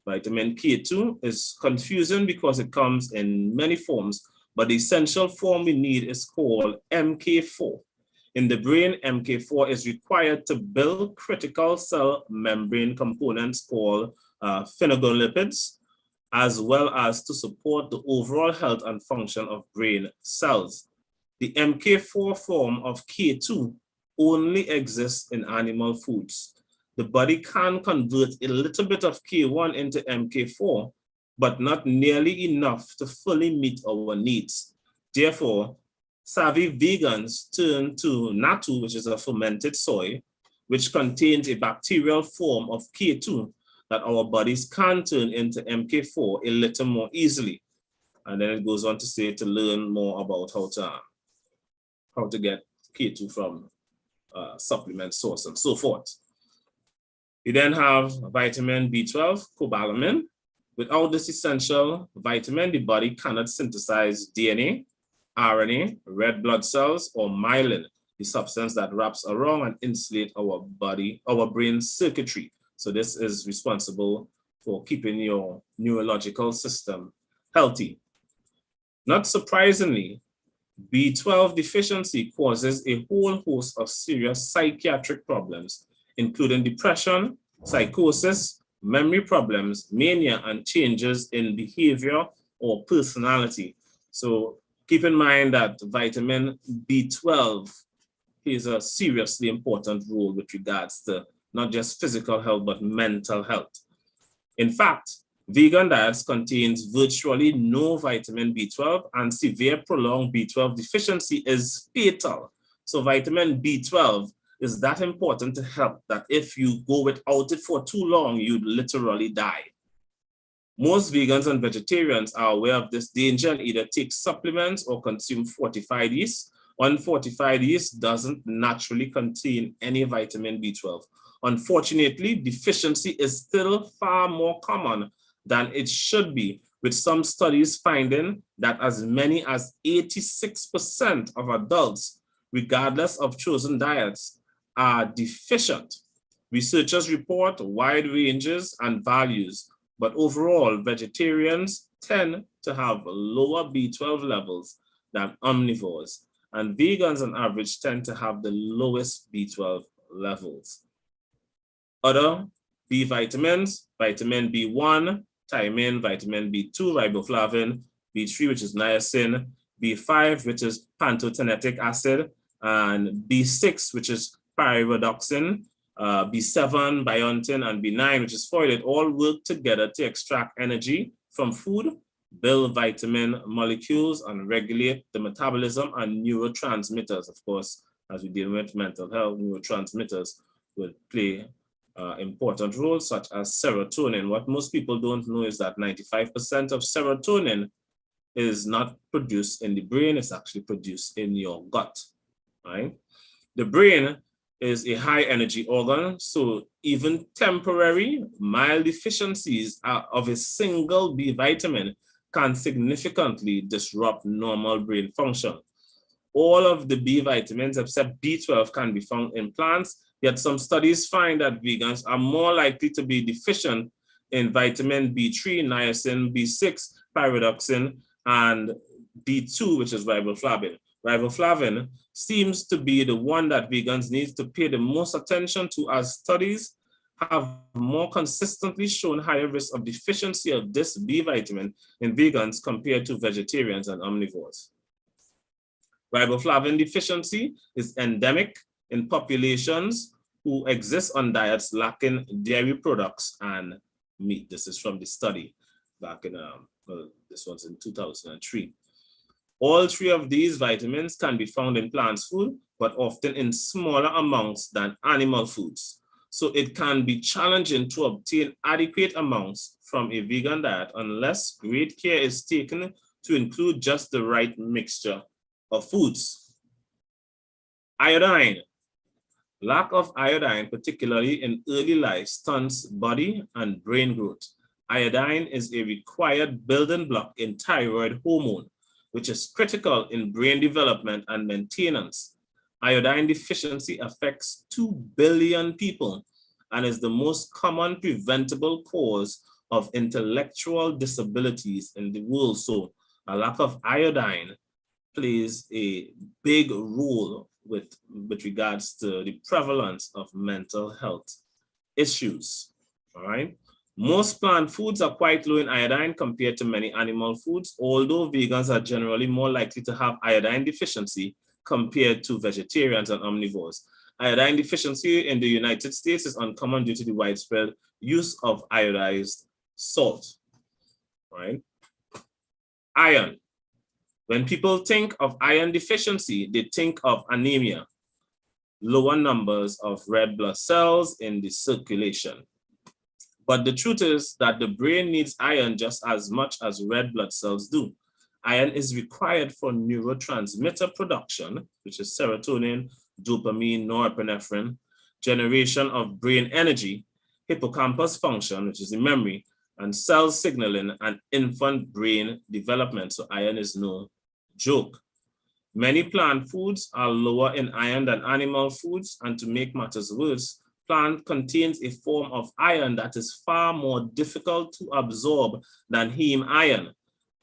[SPEAKER 2] Vitamin K2 is confusing because it comes in many forms, but the essential form we need is called MK4. In the brain, MK4 is required to build critical cell membrane components called phenogolipids, as well as to support the overall health and function of brain cells. The MK4 form of K2 only exists in animal foods. The body can convert a little bit of K1 into MK4, but not nearly enough to fully meet our needs. Therefore, savvy vegans turn to natto, which is a fermented soy, which contains a bacterial form of K2 that our bodies can turn into MK4 a little more easily. And then it goes on to say to learn more about how to get K2 from supplement source and so forth. You then have vitamin B12, cobalamin. Without this essential vitamin, the body cannot synthesize DNA, RNA, red blood cells, or myelin, the substance that wraps around and insulates our brain circuitry. So this is responsible for keeping your neurological system healthy. Not surprisingly, B12 deficiency causes a whole host of serious psychiatric problems, including depression, psychosis, memory problems, mania, and changes in behavior or personality. So keep in mind that vitamin B12 plays a seriously important role with regards to not just physical health, but mental health. In fact, vegan diets contains virtually no vitamin B12, and severe prolonged B12 deficiency is fatal. So vitamin B12 is that important to health that if you go without it for too long, you'd literally die. Most vegans and vegetarians are aware of this danger and either take supplements or consume fortified yeast. Unfortified yeast doesn't naturally contain any vitamin B12. Unfortunately, deficiency is still far more common than it should be, with some studies finding that as many as 86% of adults, regardless of chosen diets, are deficient. Researchers report wide ranges and values, but overall, vegetarians tend to have lower B12 levels than omnivores, and vegans on average tend to have the lowest B12 levels. Other B vitamins, vitamin B1, thiamine, vitamin B2, riboflavin, B3, which is niacin, B5, which is pantothenic acid, and B6, which is pyridoxine, B7, biotin, and B9, which is folate, all work together to extract energy from food, build vitamin molecules, and regulate the metabolism and neurotransmitters. Of course, as we deal with mental health, neurotransmitters will play important roles such as serotonin. What most people don't know is that 95% of serotonin is not produced in the brain, it's actually produced in your gut, right? The brain is a high energy organ, so even temporary mild deficiencies of a single B vitamin can significantly disrupt normal brain function. All of the B vitamins except B12 can be found in plants, yet some studies find that vegans are more likely to be deficient in vitamin B3, niacin, B6, pyridoxine, and B2, which is riboflavin. Riboflavin seems to be the one that vegans need to pay the most attention to, as studies have more consistently shown higher risk of deficiency of this B vitamin in vegans compared to vegetarians and omnivores. Riboflavin deficiency is endemic in populations who exist on diets lacking dairy products and meat. This is from the study back in, this was in 2003. All three of these vitamins can be found in plant food, but often in smaller amounts than animal foods. So it can be challenging to obtain adequate amounts from a vegan diet unless great care is taken to include just the right mixture of foods. Iodine. Lack of iodine, particularly in early life, stunts body and brain growth. Iodine is a required building block in thyroid hormone, which is critical in brain development and maintenance. Iodine deficiency affects 2 billion people and is the most common preventable cause of intellectual disabilities in the world. So a lack of iodine plays a big role with regards to the prevalence of mental health issues, all right? Most plant foods are quite low in iodine compared to many animal foods, although vegans are generally more likely to have iodine deficiency compared to vegetarians and omnivores. Iodine deficiency in the United States is uncommon due to the widespread use of iodized salt, right? Iron. When people think of iron deficiency, they think of anemia, lower numbers of red blood cells in the circulation. But the truth is that the brain needs iron just as much as red blood cells do. Iron is required for neurotransmitter production, which is serotonin, dopamine, norepinephrine, generation of brain energy, hippocampus function, which is the memory, and cell signaling and infant brain development. So iron is no joke. Many plant foods are lower in iron than animal foods, and to make matters worse, plant contains a form of iron that is far more difficult to absorb than heme iron,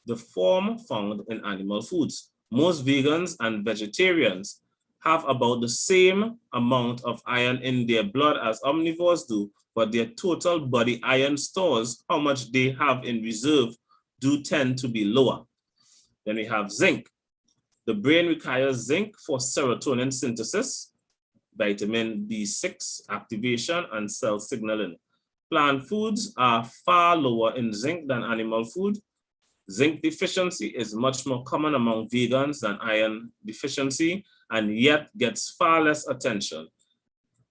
[SPEAKER 2] the form found in animal foods. Most vegans and vegetarians have about the same amount of iron in their blood as omnivores do, but their total body iron stores, how much they have in reserve, do tend to be lower. Then we have zinc. The brain requires zinc for serotonin synthesis, vitamin B6 activation, and cell signaling. Plant foods are far lower in zinc than animal food. Zinc deficiency is much more common among vegans than iron deficiency, and yet gets far less attention.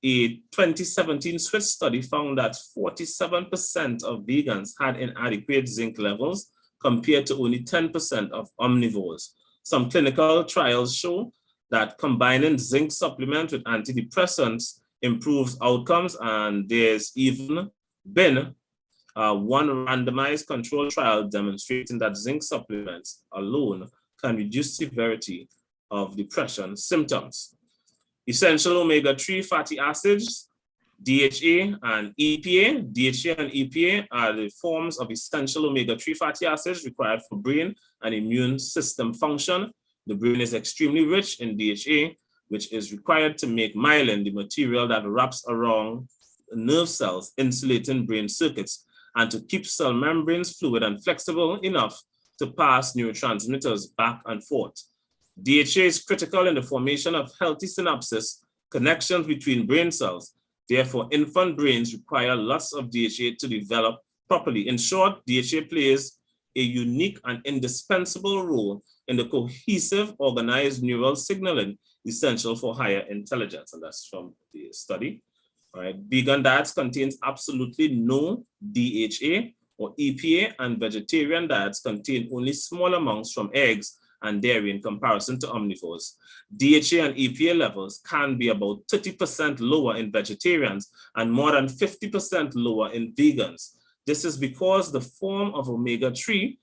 [SPEAKER 2] A 2017 Swiss study found that 47% of vegans had inadequate zinc levels compared to only 10% of omnivores. Some clinical trials show that combining zinc supplement with antidepressants improves outcomes, and there's even been one randomized control trial demonstrating that zinc supplements alone can reduce severity of depression symptoms. Essential omega-3 fatty acids, DHA and EPA. DHA and EPA are the forms of essential omega-3 fatty acids required for brain and immune system function. The brain is extremely rich in DHA, which is required to make myelin, the material that wraps around nerve cells, insulating brain circuits, and to keep cell membranes fluid and flexible enough to pass neurotransmitters back and forth. DHA is critical in the formation of healthy synapses, connections between brain cells. Therefore, infant brains require lots of DHA to develop properly. In short, DHA plays a unique and indispensable role in the cohesive, organized neural signaling essential for higher intelligence. And that's from the study. All right. Vegan diets contains absolutely no DHA or EPA, and vegetarian diets contain only small amounts from eggs and dairy in comparison to omnivores. DHA and EPA levels can be about 30% lower in vegetarians and more than 50% lower in vegans. This is because the form of omega-3,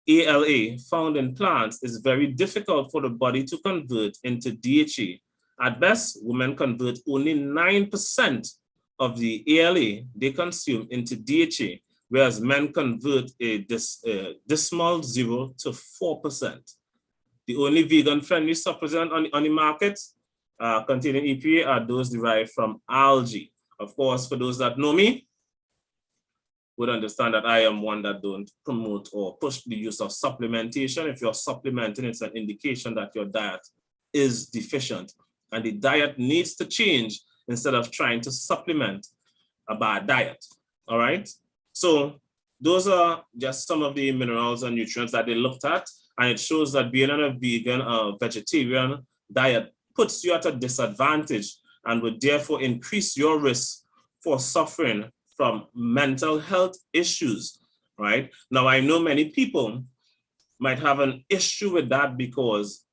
[SPEAKER 2] ALA, found in plants is very difficult for the body to convert into DHA. At best, women convert only 9% of the ALA they consume into DHA, whereas men convert a dismal 0 to 4%. The only vegan-friendly supplement on the market containing EPA are those derived from algae. Of course, for those that know me, would understand that I am one that don't promote or push the use of supplementation. If you're supplementing, it's an indication that your diet is deficient, and the diet needs to change instead of trying to supplement a bad diet. All right. So those are just some of the minerals and nutrients that they looked at. And it shows that being on a vegan or vegetarian diet puts you at a disadvantage and would therefore increase your risk for suffering from mental health issues, right? Now, I know many people might have an issue with that because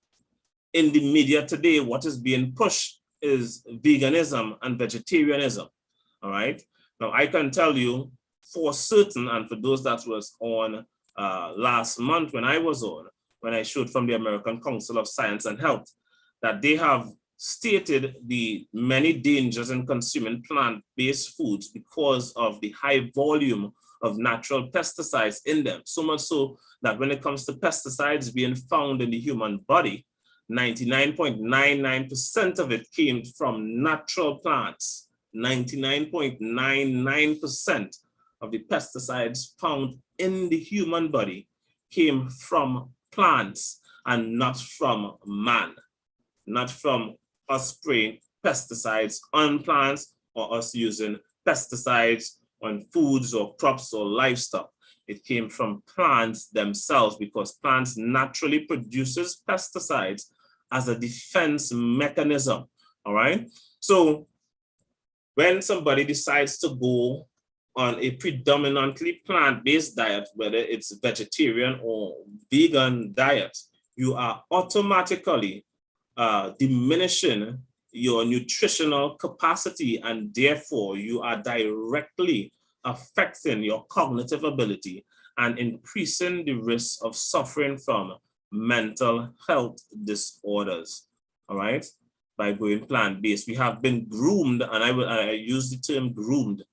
[SPEAKER 2] in the media today, what is being pushed is veganism and vegetarianism, all right? Now, I can tell you for certain, and for those that was on last month when I was on, when I showed from the American Council of Science and Health, that they have stated the many dangers in consuming plant-based foods because of the high volume of natural pesticides in them. So much so that when it comes to pesticides being found in the human body, 99.99% of it came from natural plants. 99.99% of the pesticides found in the human body came from plants and not from man, not from us spraying pesticides on plants or us using pesticides on foods or crops or livestock. It came from plants themselves because plants naturally produces pesticides as a defense mechanism, all right? So when somebody decides to go on a predominantly plant-based diet, whether it's vegetarian or vegan diet, you are automatically diminishing your nutritional capacity, and therefore you are directly affecting your cognitive ability and increasing the risk of suffering from mental health disorders, all right? By going plant-based. We have been groomed, and I use the term groomed,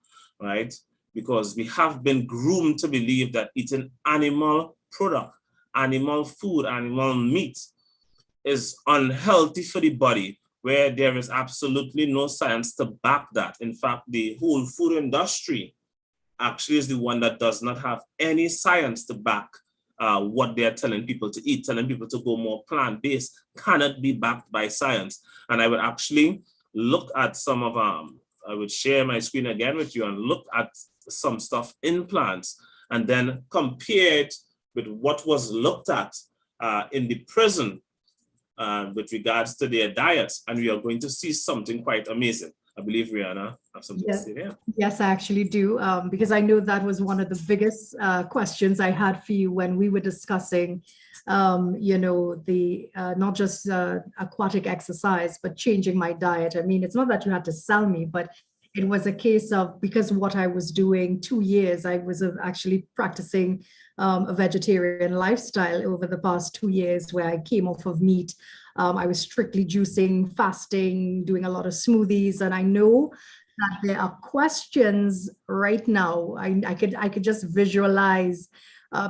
[SPEAKER 2] right? Because we have been groomed to believe that eating animal product, animal food, animal meat is unhealthy for the body, where there is absolutely no science to back that. In fact, the whole food industry actually is the one that does not have any science to back what they're telling people to eat. Telling people to go more plant-based cannot be backed by science. And I would actually look at some of, I would share my screen again with you and look at some stuff in plants and then compare it with what was looked at in the prison with regards to their diets. And we are going to see something quite amazing. I believe Rihanna have something to say there.
[SPEAKER 1] Yes, I actually do, because I know that was one of the biggest questions I had for you when we were discussing, you know, the not just aquatic exercise, but changing my diet. I mean, it's not that you had to sell me, but it was a case of, because what I was doing 2 years, I was actually practicing a vegetarian lifestyle over the past 2 years, where I came off of meat. I was strictly juicing, fasting, doing a lot of smoothies. And I know that there are questions right now. I could just visualize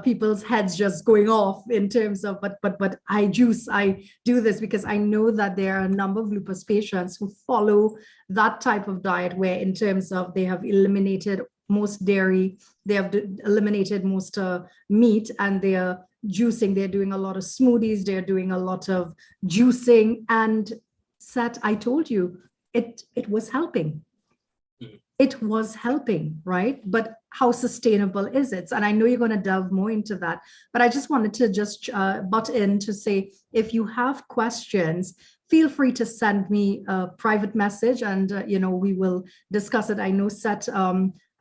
[SPEAKER 1] people's heads just going off in terms of, but I do this because I know that there are a number of lupus patients who follow that type of diet, where in terms of they have eliminated most dairy, they have eliminated most meat, and they are juicing. They're doing a lot of smoothies, they're doing a lot of juicing, and I told you, it was helping. It was helping, right? But how sustainable is it? And I know you're going to delve more into that, but I just wanted to just butt in to say, if you have questions, feel free to send me a private message, and you know, we will discuss it. I know Seth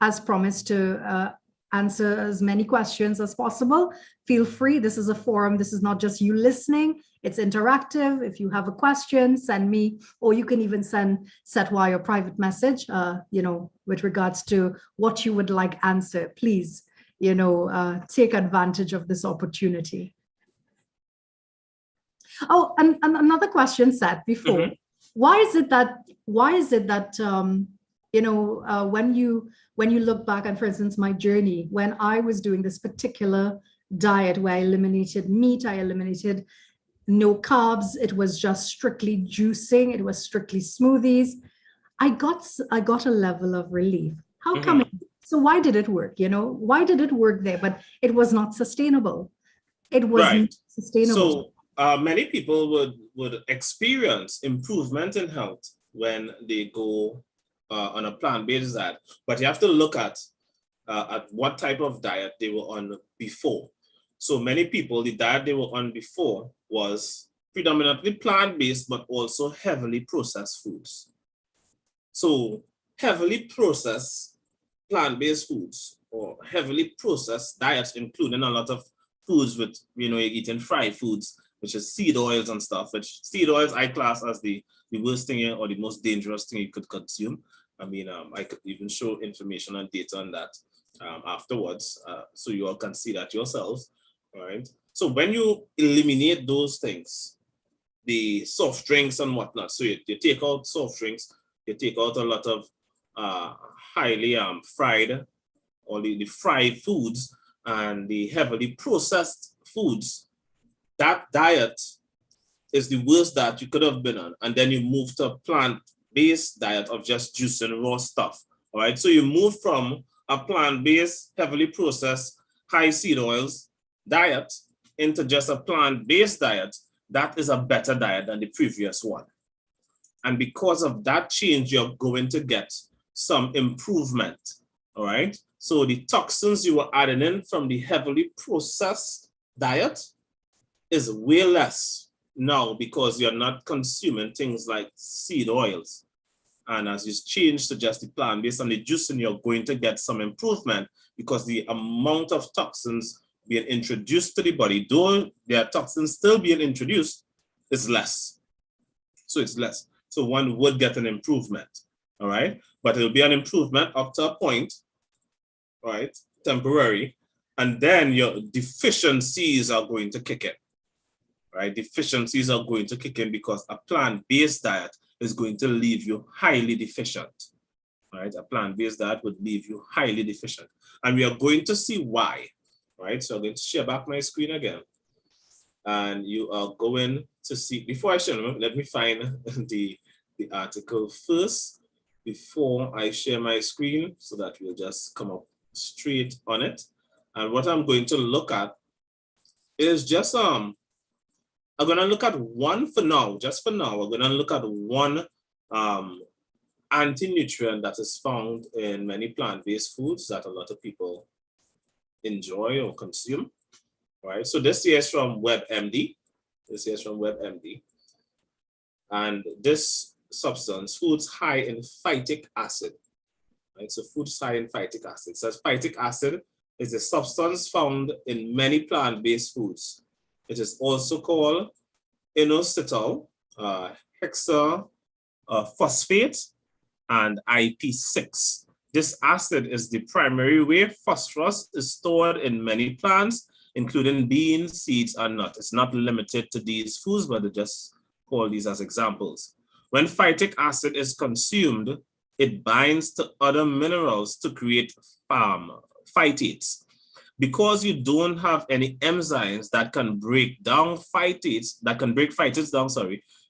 [SPEAKER 1] has promised to answer as many questions as possible. Feel free. This is a forum. This is not just you listening. It's interactive. If you have a question, send me, or you can even send Setwa your private message, you know, with regards to what you would like answered. Please, you know, take advantage of this opportunity. Oh, and another question, Seth, before. Mm-hmm. Why is it that you know, when you look back, and for instance, my journey, when I was doing this particular diet where I eliminated meat, I eliminated no carbs, it was just strictly juicing, it was strictly smoothies, I got a level of relief. How come? So why did it work? You know, why did it work there? But it was not sustainable. It wasn't sustainable.
[SPEAKER 2] So many people would experience improvement in health when they go on a plant-based diet, but you have to look at what type of diet they were on before. So many people, the diet they were on before was predominantly plant-based, but also heavily processed foods. So heavily processed plant-based foods or heavily processed diets, including a lot of foods with, you're eating fried foods, which is seed oils and stuff, which seed oils I class as the worst thing or the most dangerous thing you could consume. I mean, I could even show information and data on that afterwards, so you all can see that yourselves, all right? So when you eliminate those things, the soft drinks and whatnot, so you take out soft drinks, you take out a lot of highly fried or the fried foods and the heavily processed foods, that diet is the worst that you could have been on. And then you move to a plant-based diet of just juice and raw stuff, all right? So you move from a plant-based, heavily processed, high seed oils diet into just a plant-based diet. That is a better diet than the previous one. And because of that change, you're going to get some improvement, all right? So the toxins you were adding in from the heavily processed diet is way less now because you're not consuming things like seed oils. And as you change to just the plant-based and the juicing, you're going to get some improvement because the amount of toxins being introduced to the body, though there are toxins still being introduced, is less. So it's less. So one would get an improvement, all right? But it'll be an improvement up to a point, right? Temporary. And then your deficiencies are going to kick in, right? Deficiencies are going to kick in because a plant-based diet is going to leave you highly deficient, right? A plant-based diet would leave you highly deficient. And we are going to see why, right? So I'm going to share back my screen again. And you are going to see, before I share them, let me find the article first before I share my screen so that we'll just come up straight on it. And what I'm going to look at is just, I'm going to look at one for now, just for now, we're going to look at one anti-nutrient that is found in many plant-based foods that a lot of people enjoy or consume, right? So this here is from WebMD. This here is from WebMD. And this substance, foods high in phytic acid, right? So foods high in phytic acid. So phytic acid is a substance found in many plant-based foods. It is also called inositol, hexaphosphate, and IP6. This acid is the primary way phosphorus is stored in many plants, including beans, seeds, and nuts. It's not limited to these foods, but they just call these as examples. When phytic acid is consumed, it binds to other minerals to create phytates. Because you don't have any enzymes that can break down phytates,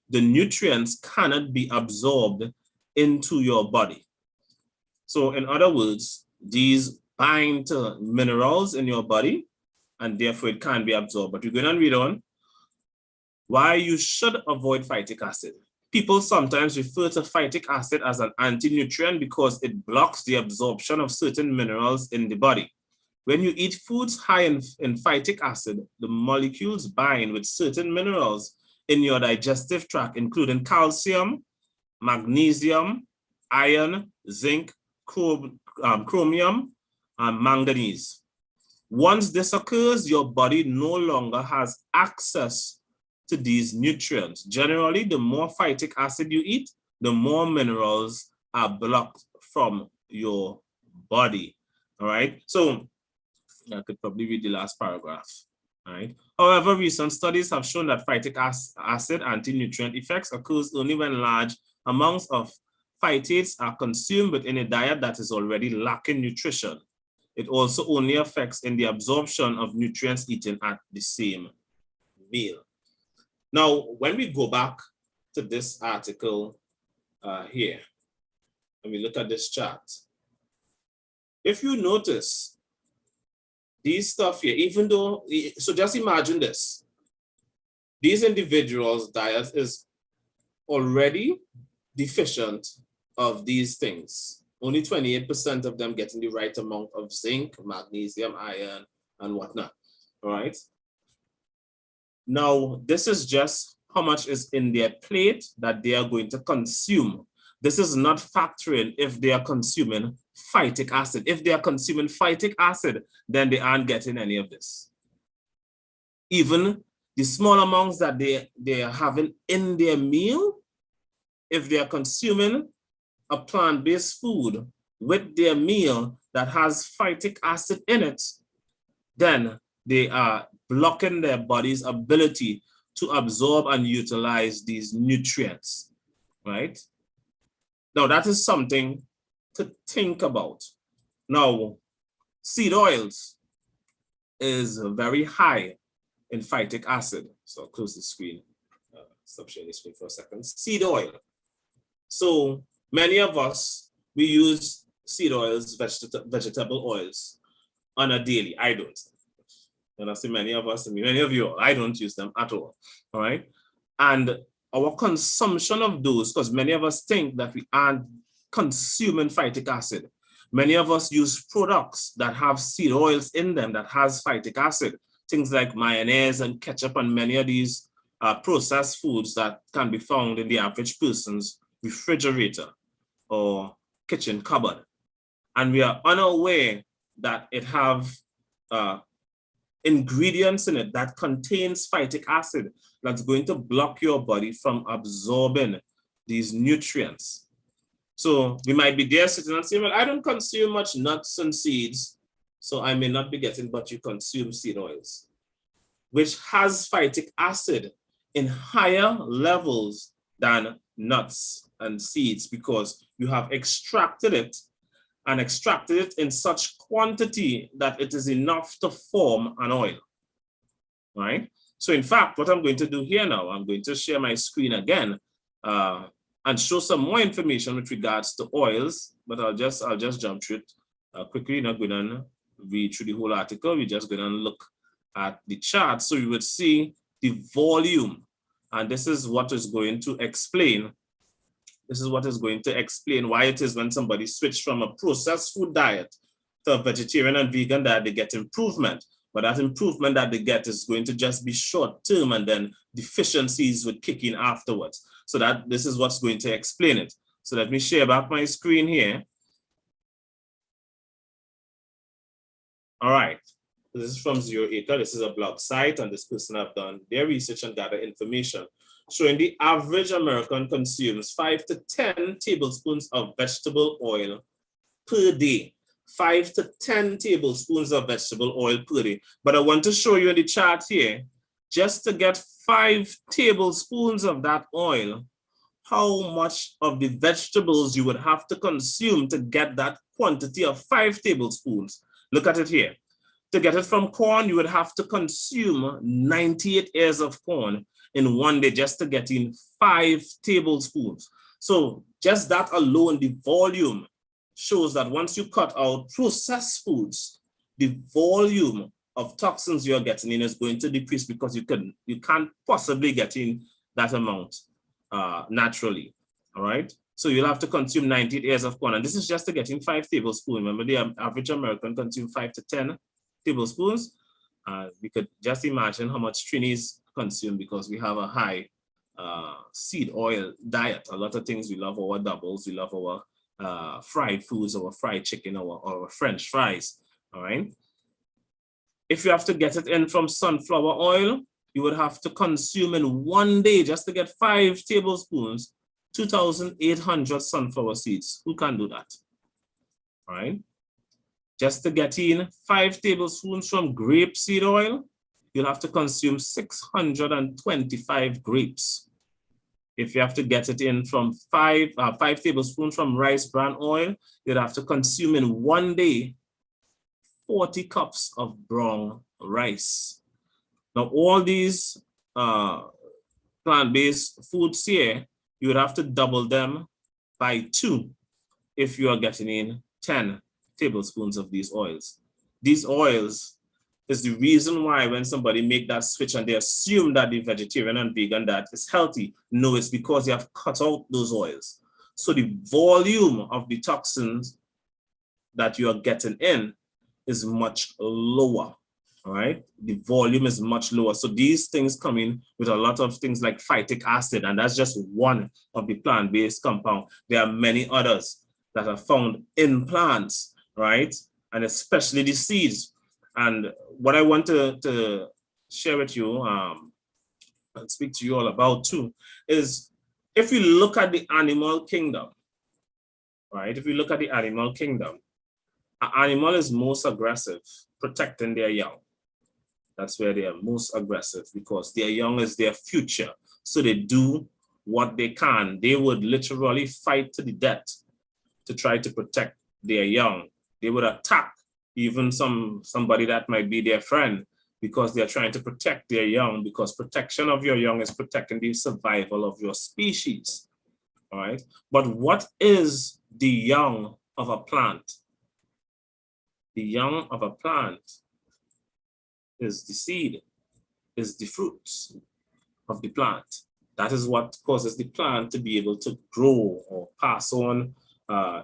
[SPEAKER 2] the nutrients cannot be absorbed into your body. So in other words, these bind to minerals in your body and therefore it can't be absorbed. But we're going to read on why you should avoid phytic acid. People sometimes refer to phytic acid as an anti-nutrient because it blocks the absorption of certain minerals in the body. When you eat foods high in phytic acid, the molecules bind with certain minerals in your digestive tract, including calcium, magnesium, iron, zinc, chromium, and manganese. Once this occurs, your body no longer has access to these nutrients. Generally, the more phytic acid you eat, the more minerals are blocked from your body. All right, so I could probably read the last paragraph. All right. However, recent studies have shown that phytic acid anti-nutrient effects occurs only when large amounts of phytates are consumed within a diet that is already lacking nutrition. It also only affects in the absorption of nutrients eaten at the same meal. Now, when we go back to this article here, and we look at this chart, if you notice, these stuff here, even though, so just imagine this. These individuals' diet is already deficient of these things. Only 28% of them getting the right amount of zinc, magnesium, iron, and whatnot, all right? Now, this is just how much is in their plate that they are going to consume. this is not factoring if they are consuming phytic acid. If they are consuming phytic acid, then they aren't getting any of this. Even the small amounts that they are having in their meal, if they are consuming a plant-based food with their meal that has phytic acid in it, then they are blocking their body's ability to absorb and utilize these nutrients, right? Now, that is something to think about. Now, seed oils is very high in phytic acid. So I'll close the screen, stop sharing the screen for a second. Seed oil. So many of us, we use seed oils, vegetable oils on a daily. I don't. And I say many of us, many of you, I don't use them at all right? And our consumption of those, because many of us think that we aren't consuming phytic acid. Many of us use products that have seed oils in them that has phytic acid, things like mayonnaise and ketchup and many of these processed foods that can be found in the average person's refrigerator or kitchen cupboard. And we are unaware that it have ingredients in it that contains phytic acid that's going to block your body from absorbing these nutrients. So we might be there sitting and saying, well, I don't consume much nuts and seeds, so I may not be getting, but you consume seed oils, which has phytic acid in higher levels than nuts and seeds because you have extracted it and extracted it in such quantity that it is enough to form an oil, right? So in fact, what I'm going to do here now, I'm going to share my screen again and show some more information with regards to oils, but I'll just jump through it quickly, not going to read through the whole article. We're just going to look at the chart. So you would see the volume, and this is what is going to explain. This is what is going to explain why it is when somebody switched from a processed food diet to a vegetarian and vegan diet, they get improvement. But that improvement that they get is going to just be short term, and then deficiencies would kick in afterwards. So that this is what's going to explain it. So let me share back my screen here. All right. This is from Zero Acre. This is a blog site, and this person have done their research and gathered information showing the average American consumes 5 to 10 tablespoons of vegetable oil per day. 5 to 10 tablespoons of vegetable oil per day. But I want to show you in the chart here, just to get 5 tablespoons of that oil, how much of the vegetables you would have to consume to get that quantity of 5 tablespoons. Look at it here. To get it from corn, you would have to consume 98 ears of corn in one day just to get in 5 tablespoons. So just that alone, the volume shows that once you cut out processed foods, the volume of toxins you're getting in is going to decrease because you can't possibly get in that amount naturally. All right. So you'll have to consume 98 ears of corn, and this is just to get in 5 tablespoons. Remember, the average American consumes 5 to 10 tablespoons. We could just imagine how much Trinis consume because we have a high seed oil diet. A lot of things, we love our doubles, we love our fried foods, our fried chicken, our French fries. All right. If you have to get it in from sunflower oil, you would have to consume in one day just to get 5 tablespoons, 2,800 sunflower seeds. Who can do that? All right. Just to get in 5 tablespoons from grapeseed oil, you'll have to consume 625 grapes. If you have to get it in from 5 tablespoons from rice bran oil, you'd have to consume in one day 40 cups of brown rice. Now, all these plant-based foods here, you would have to double them by 2 if you are getting in 10 tablespoons of these oils. These oils is the reason why when somebody make that switch and they assume that the vegetarian and vegan diet is healthy, no, it's because they have cut out those oils. So the volume of the toxins that you are getting in is much lower. all right, the volume is much lower. So these things come in with a lot of things like phytic acid, and that's just one of the plant-based compound. There are many others that are found in plants, right? And especially the seeds. And what I want to share with you and speak to you all about too is if you look at the animal kingdom, right? If you look at the animal kingdom, an animal is most aggressive protecting their young. That's where they are most aggressive because their young is their future. So they do what they can. They would literally fight to the death to try to protect their young. They would attack even somebody that might be their friend because they're trying to protect their young, because protection of your young is protecting the survival of your species, all right? But what is the young of a plant? The young of a plant is the seed, is the fruits of the plant. That is what causes the plant to be able to grow or pass on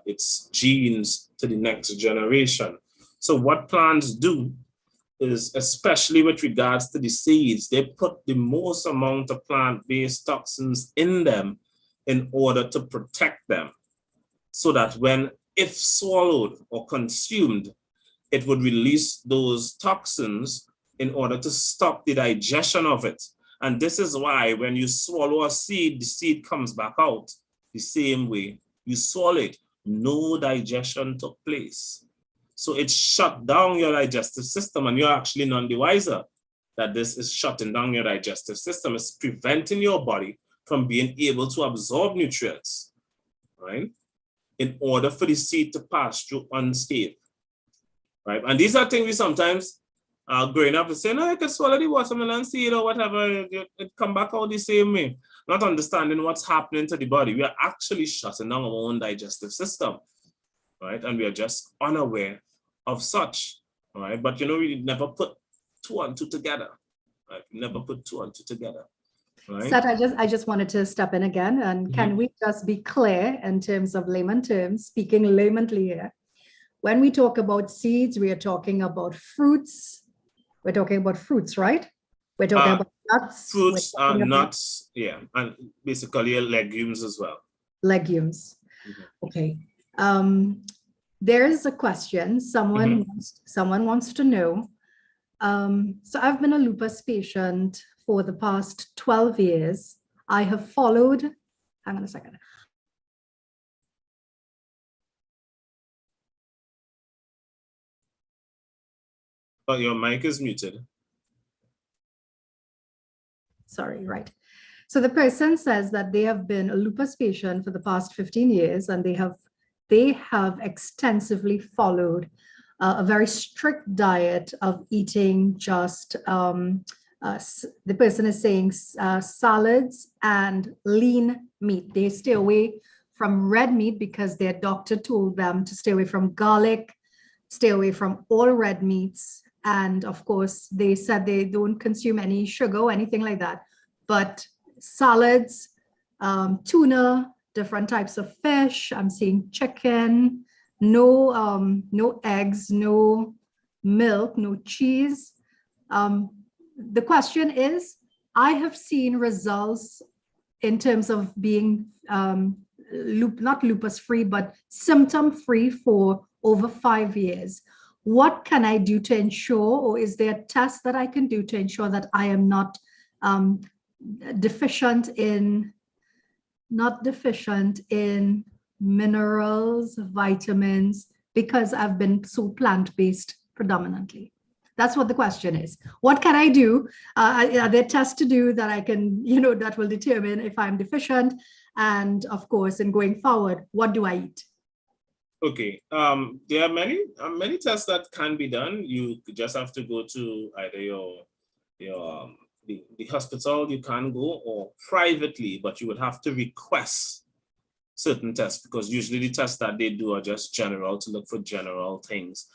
[SPEAKER 2] its genes to the next generation. So what plants do is, especially with regards to the seeds, they put the most amount of plant-based toxins in them in order to protect them, so that when, if swallowed or consumed, it would release those toxins in order to stop the digestion of it. And this is why when you swallow a seed, the seed comes back out the same way you swallow it. No digestion took place. So it shut down your digestive system, and you're actually none the wiser that this is shutting down your digestive system. It's preventing your body from being able to absorb nutrients, right? In order for the seed to pass through unscathed, right? And these are things we sometimes growing up and say, no, you can swallow the watermelon seed or whatever, it come back out the same way. Not understanding what's happening to the body. We are actually shutting down our own digestive system, right? And we are just unaware of such, right? But we never put two and two together, right? We never put two and two together, right?
[SPEAKER 1] Seth, I just wanted to step in again, and can we just be clear in terms of layman terms, speaking laymanly here? When we talk about seeds, we are talking about fruits. We're talking about fruits, right? We're talking about nuts.
[SPEAKER 2] Fruits, nuts, yeah, and basically legumes as well.
[SPEAKER 1] Legumes. Okay. There is a question. Someone wants to know. So I've been a lupus patient for the past 12 years. I have followed, hang on a second.
[SPEAKER 2] But your mic is muted.
[SPEAKER 1] Sorry, right. So the person says that they have been a lupus patient for the past 15 years, and they have extensively followed a very strict diet of eating just, the person is saying salads and lean meat. They stay away from red meat because their doctor told them to stay away from garlic, stay away from all red meats. And of course, they said they don't consume any sugar or anything like that. But salads, tuna, different types of fish, I'm seeing chicken, no eggs, no milk, no cheese. The question is, I have seen results in terms of being not lupus free, but symptom free for over 5 years. What can I do to ensure, or is there a test that I can do to ensure that I am not deficient in minerals, vitamins, because I've been so plant-based predominantly? That's what the question is. What can I do? Are there tests to do that I can, that will determine if I'm deficient? And of course, in going forward, what do I eat?
[SPEAKER 2] Okay, there are many tests that can be done. You just have to go to either the hospital you can go, or privately, but you would have to request certain tests, because usually the tests that they do are just general, to look for general things.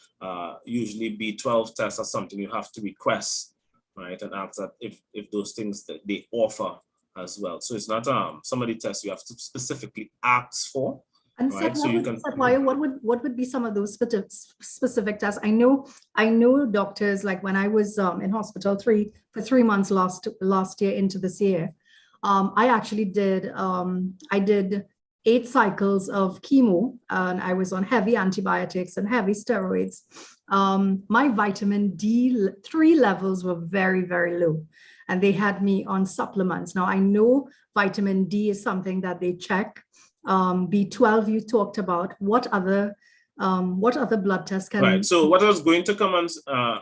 [SPEAKER 2] Usually B12 tests are something you have to request, right? And ask that if those things that they offer as well. So it's not some of the tests you have to specifically ask for,
[SPEAKER 1] And
[SPEAKER 2] right?
[SPEAKER 1] Seth,
[SPEAKER 2] So you can.
[SPEAKER 1] what would be some of those specific tests? I know doctors, like when I was in hospital for 3 months last year into this year, I actually did I did 8 cycles of chemo, and I was on heavy antibiotics and heavy steroids. My vitamin D3 levels were very, very low, and they had me on supplements. Now I know vitamin D is something that they check. B12 you talked about. What other blood tests can?
[SPEAKER 2] Right. So what I was going to come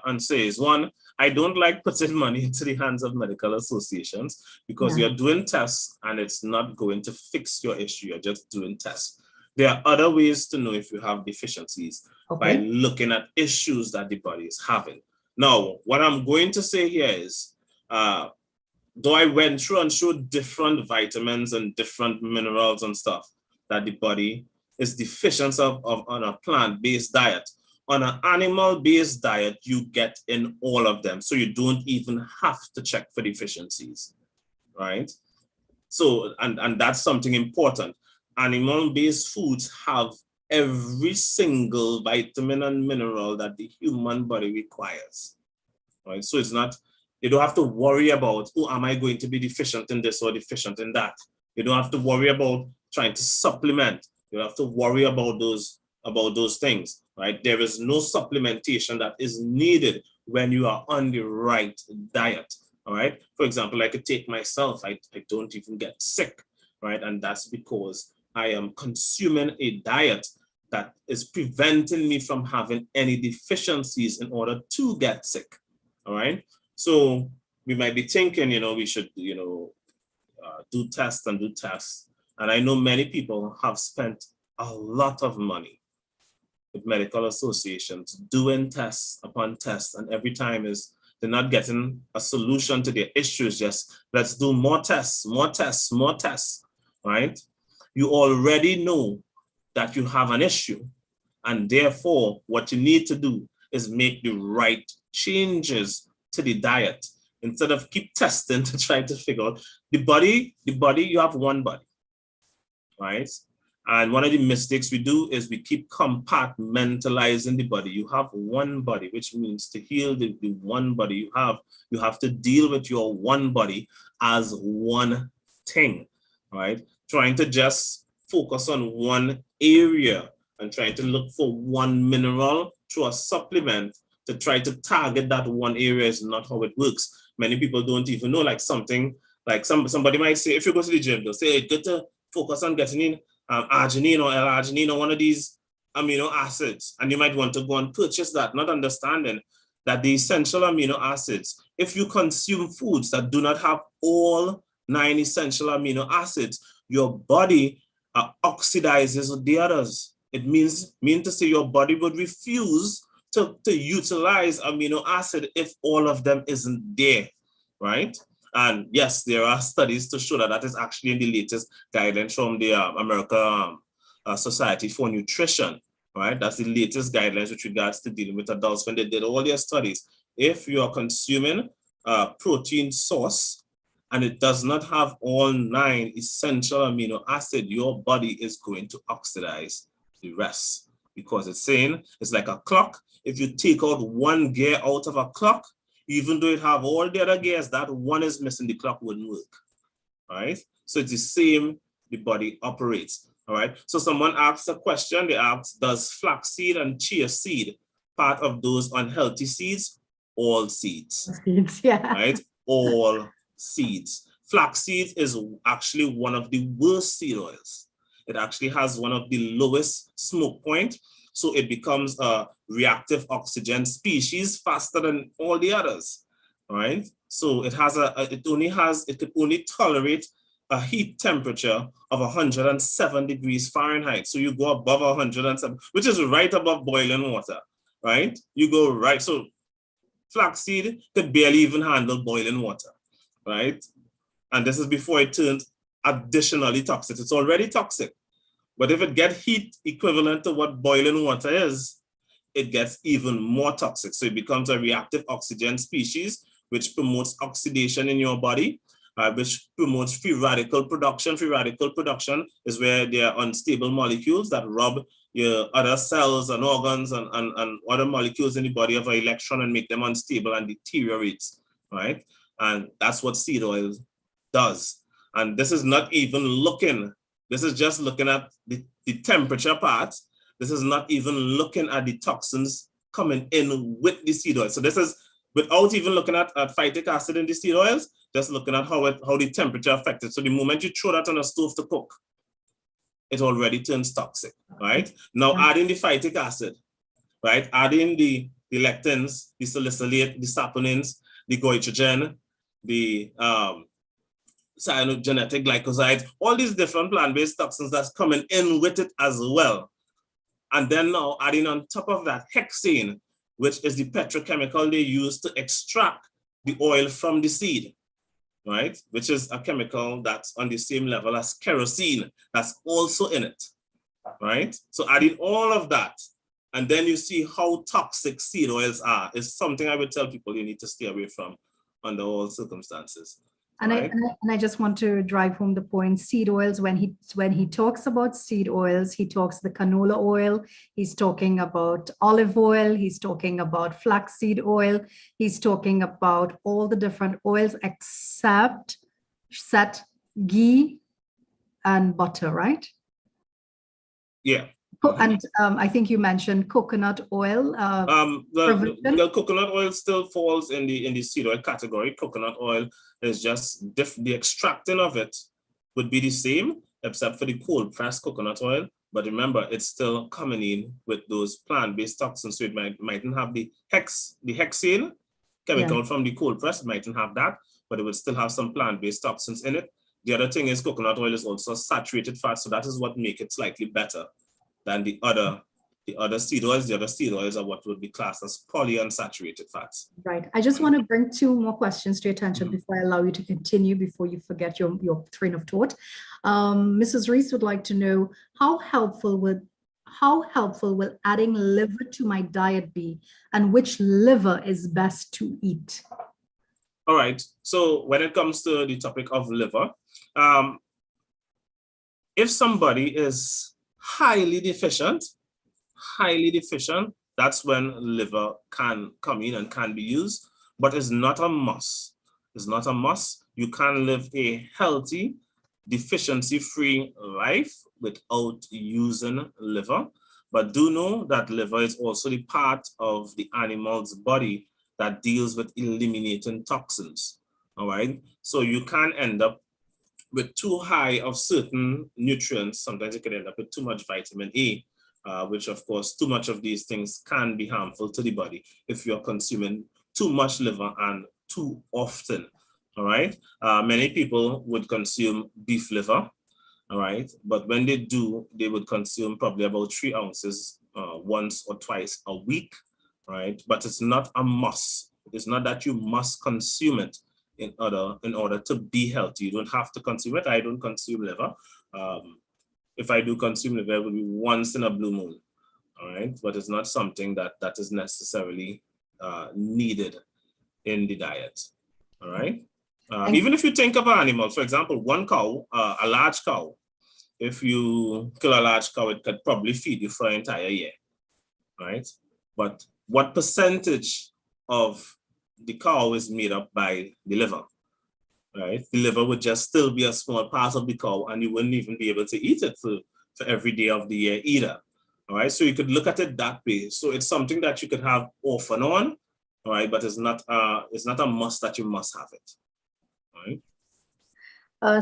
[SPEAKER 2] and say is, one, I don't like putting money into the hands of medical associations, because
[SPEAKER 1] Yeah.
[SPEAKER 2] you're doing tests and it's not going to fix your issue. You're just doing tests. There are other ways to know if you have deficiencies by
[SPEAKER 1] Okay.
[SPEAKER 2] looking at issues that the body is having. Now, what I'm going to say here is, though I went through and showed different vitamins and different minerals and stuff that the body is deficient of on a plant-based diet, on an animal-based diet, you get in all of them. So you don't even have to check for deficiencies, right? So, and that's something important. Animal-based foods have every single vitamin and mineral that the human body requires, right? So it's not, you don't have to worry about, oh, am I going to be deficient in this or deficient in that? You don't have to worry about trying to supplement. You don't have to worry about those things, right? There is no supplementation that is needed when you are on the right diet, all right? For example, I could take myself, I don't even get sick, right? And that's because I am consuming a diet that is preventing me from having any deficiencies in order to get sick, all right? So we might be thinking, we should, do tests and do tests. And I know many people have spent a lot of money with medical associations doing tests upon tests. And every time they're not getting a solution to their issues. Just let's do more tests, right? You already know that you have an issue. And therefore, what you need to do is make the right changes to the diet instead of keep testing to try to figure out the body, you have one body, right? And one of the mistakes we do is we keep compartmentalizing the body. You have one body, which means to heal the one body you have to deal with your one body as one thing, right? Trying to just focus on one area and trying to look for one mineral through a supplement to try to target that one area is not how it works. Many people don't even know, like something like somebody might say, if you go to the gym, they'll say, hey, get to focus on getting in arginine or L-arginine or one of these amino acids. And you might want to go and purchase that, not understanding that the essential amino acids, if you consume foods that do not have all 9 essential amino acids, your body oxidizes the others. It means to say your body would refuse to utilize amino acid if all of them isn't there, right? And yes, there are studies to show that is actually in the latest guidelines from the American Society for Nutrition, right? That's the latest guidelines with regards to dealing with adults when they did all their studies. If you are consuming a protein source and it does not have all 9 essential amino acids, your body is going to oxidize the rest, because it's saying it's like a clock. If you take out one gear out of a clock, even though it have all the other gears, that one is missing, the clock wouldn't work, all right? So it's the same the body operates, all right? So someone asked a question, they asked, does flaxseed and chia seed part of those unhealthy seeds? All seeds,
[SPEAKER 1] Yeah.
[SPEAKER 2] right? All seeds. Flaxseed is actually one of the worst seed oils. It actually has one of the lowest smoke point, so it becomes a reactive oxygen species faster than all the others, right? So it has it could only tolerate a heat temperature of 107 degrees Fahrenheit. So you go above 107, which is right above boiling water, right? You go right, so flaxseed could barely even handle boiling water, right? And this is before it turns additionally toxic. It's already toxic. But if it gets heat equivalent to what boiling water is, it gets even more toxic. So it becomes a reactive oxygen species, which promotes oxidation in your body. which promotes free radical production. Free radical production is where they are unstable molecules that rob your other cells and organs and other molecules in the body of an electron and make them unstable and deteriorates, right? And that's what seed oil does. And this is not even looking, this is just looking at the temperature part. This is not even looking at the toxins coming in with the seed oil. So this is without even looking at phytic acid in the seed oils, just looking at how the temperature affected. So the moment you throw that on a stove to cook, it already turns toxic, right? Now adding the phytic acid, right? Adding the lectins, the salicylate, the saponins, the goitrogen, the cyanogenetic glycosides, all these different plant-based toxins that's coming in with it as well. And then now adding on top of that hexane, which is the petrochemical they use to extract the oil from the seed, right? Which is a chemical that's on the same level as kerosene, that's also in it, right? So adding all of that, and then you see how toxic seed oils are, is something I would tell people you need to stay away from under all circumstances.
[SPEAKER 1] And,
[SPEAKER 2] right?
[SPEAKER 1] I just want to drive home the point, seed oils, when he talks about seed oils, he talks the canola oil, he's talking about olive oil, he's talking about flaxseed oil, he's talking about all the different oils except ghee and butter, right?
[SPEAKER 2] Yeah.
[SPEAKER 1] And I think you mentioned coconut oil.
[SPEAKER 2] The coconut oil still falls in the seed oil category. Coconut oil is just the extracting of it would be the same, except for the cold pressed coconut oil. But remember, it's still coming in with those plant-based toxins. So it mightn't have the hexane chemical from the cold press, it mightn't have that, but it would still have some plant-based toxins in it. The other thing is coconut oil is also saturated fat, so that is what makes it slightly better than the other seed oils. The other seed oils are what would be classed as polyunsaturated fats.
[SPEAKER 1] Right. I just want to bring two more questions to your attention before I allow you to continue, before you forget your train of thought. Mrs. Reese would like to know how helpful will adding liver to my diet be, and which liver is best to eat?
[SPEAKER 2] All right. So when it comes to the topic of liver, if somebody is highly deficient, that's when liver can come in and can be used, but it's not a must. It's not a must. You can live a healthy, deficiency-free life without using liver, but do know that liver is also the part of the animal's body that deals with eliminating toxins, all right? So you can end up with too high of certain nutrients. Sometimes you can end up with too much vitamin A, which of course, too much of these things can be harmful to the body if you're consuming too much liver and too often, all right? Many people would consume beef liver, all right? But when they do, they would consume probably about 3 ounces once or twice a week, right? But it's not a must. It's not that you must consume it in order to be healthy. You don't have to consume it. I don't consume liver. If I do consume liver, it will be once in a blue moon, all right? But it's not something that is necessarily needed in the diet, all right? Even if you think of an animal, for example, one cow, a large cow, if you kill a large cow, it could probably feed you for an entire year, right? But what percentage of the cow is made up by the liver, right? The liver would just still be a small part of the cow, and you wouldn't even be able to eat it for every day of the year either, all right? So you could look at it that way. So it's something that you could have off and on, all right? But it's not a must that you must have it, all right?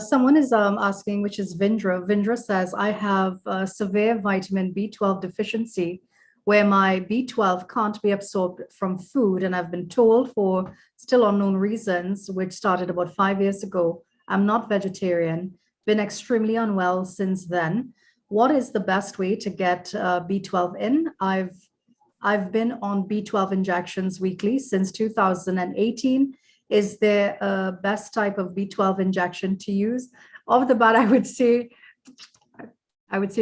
[SPEAKER 1] Someone is asking, which is Vindra. Vindra says, I have severe vitamin B12 deficiency, where my B12 can't be absorbed from food. And I've been told, for still unknown reasons, which started about 5 years ago, I'm not vegetarian, been extremely unwell since then. What is the best way to get B12 in? I've been on B12 injections weekly since 2018. Is there a best type of B12 injection to use? Off the bat, I would say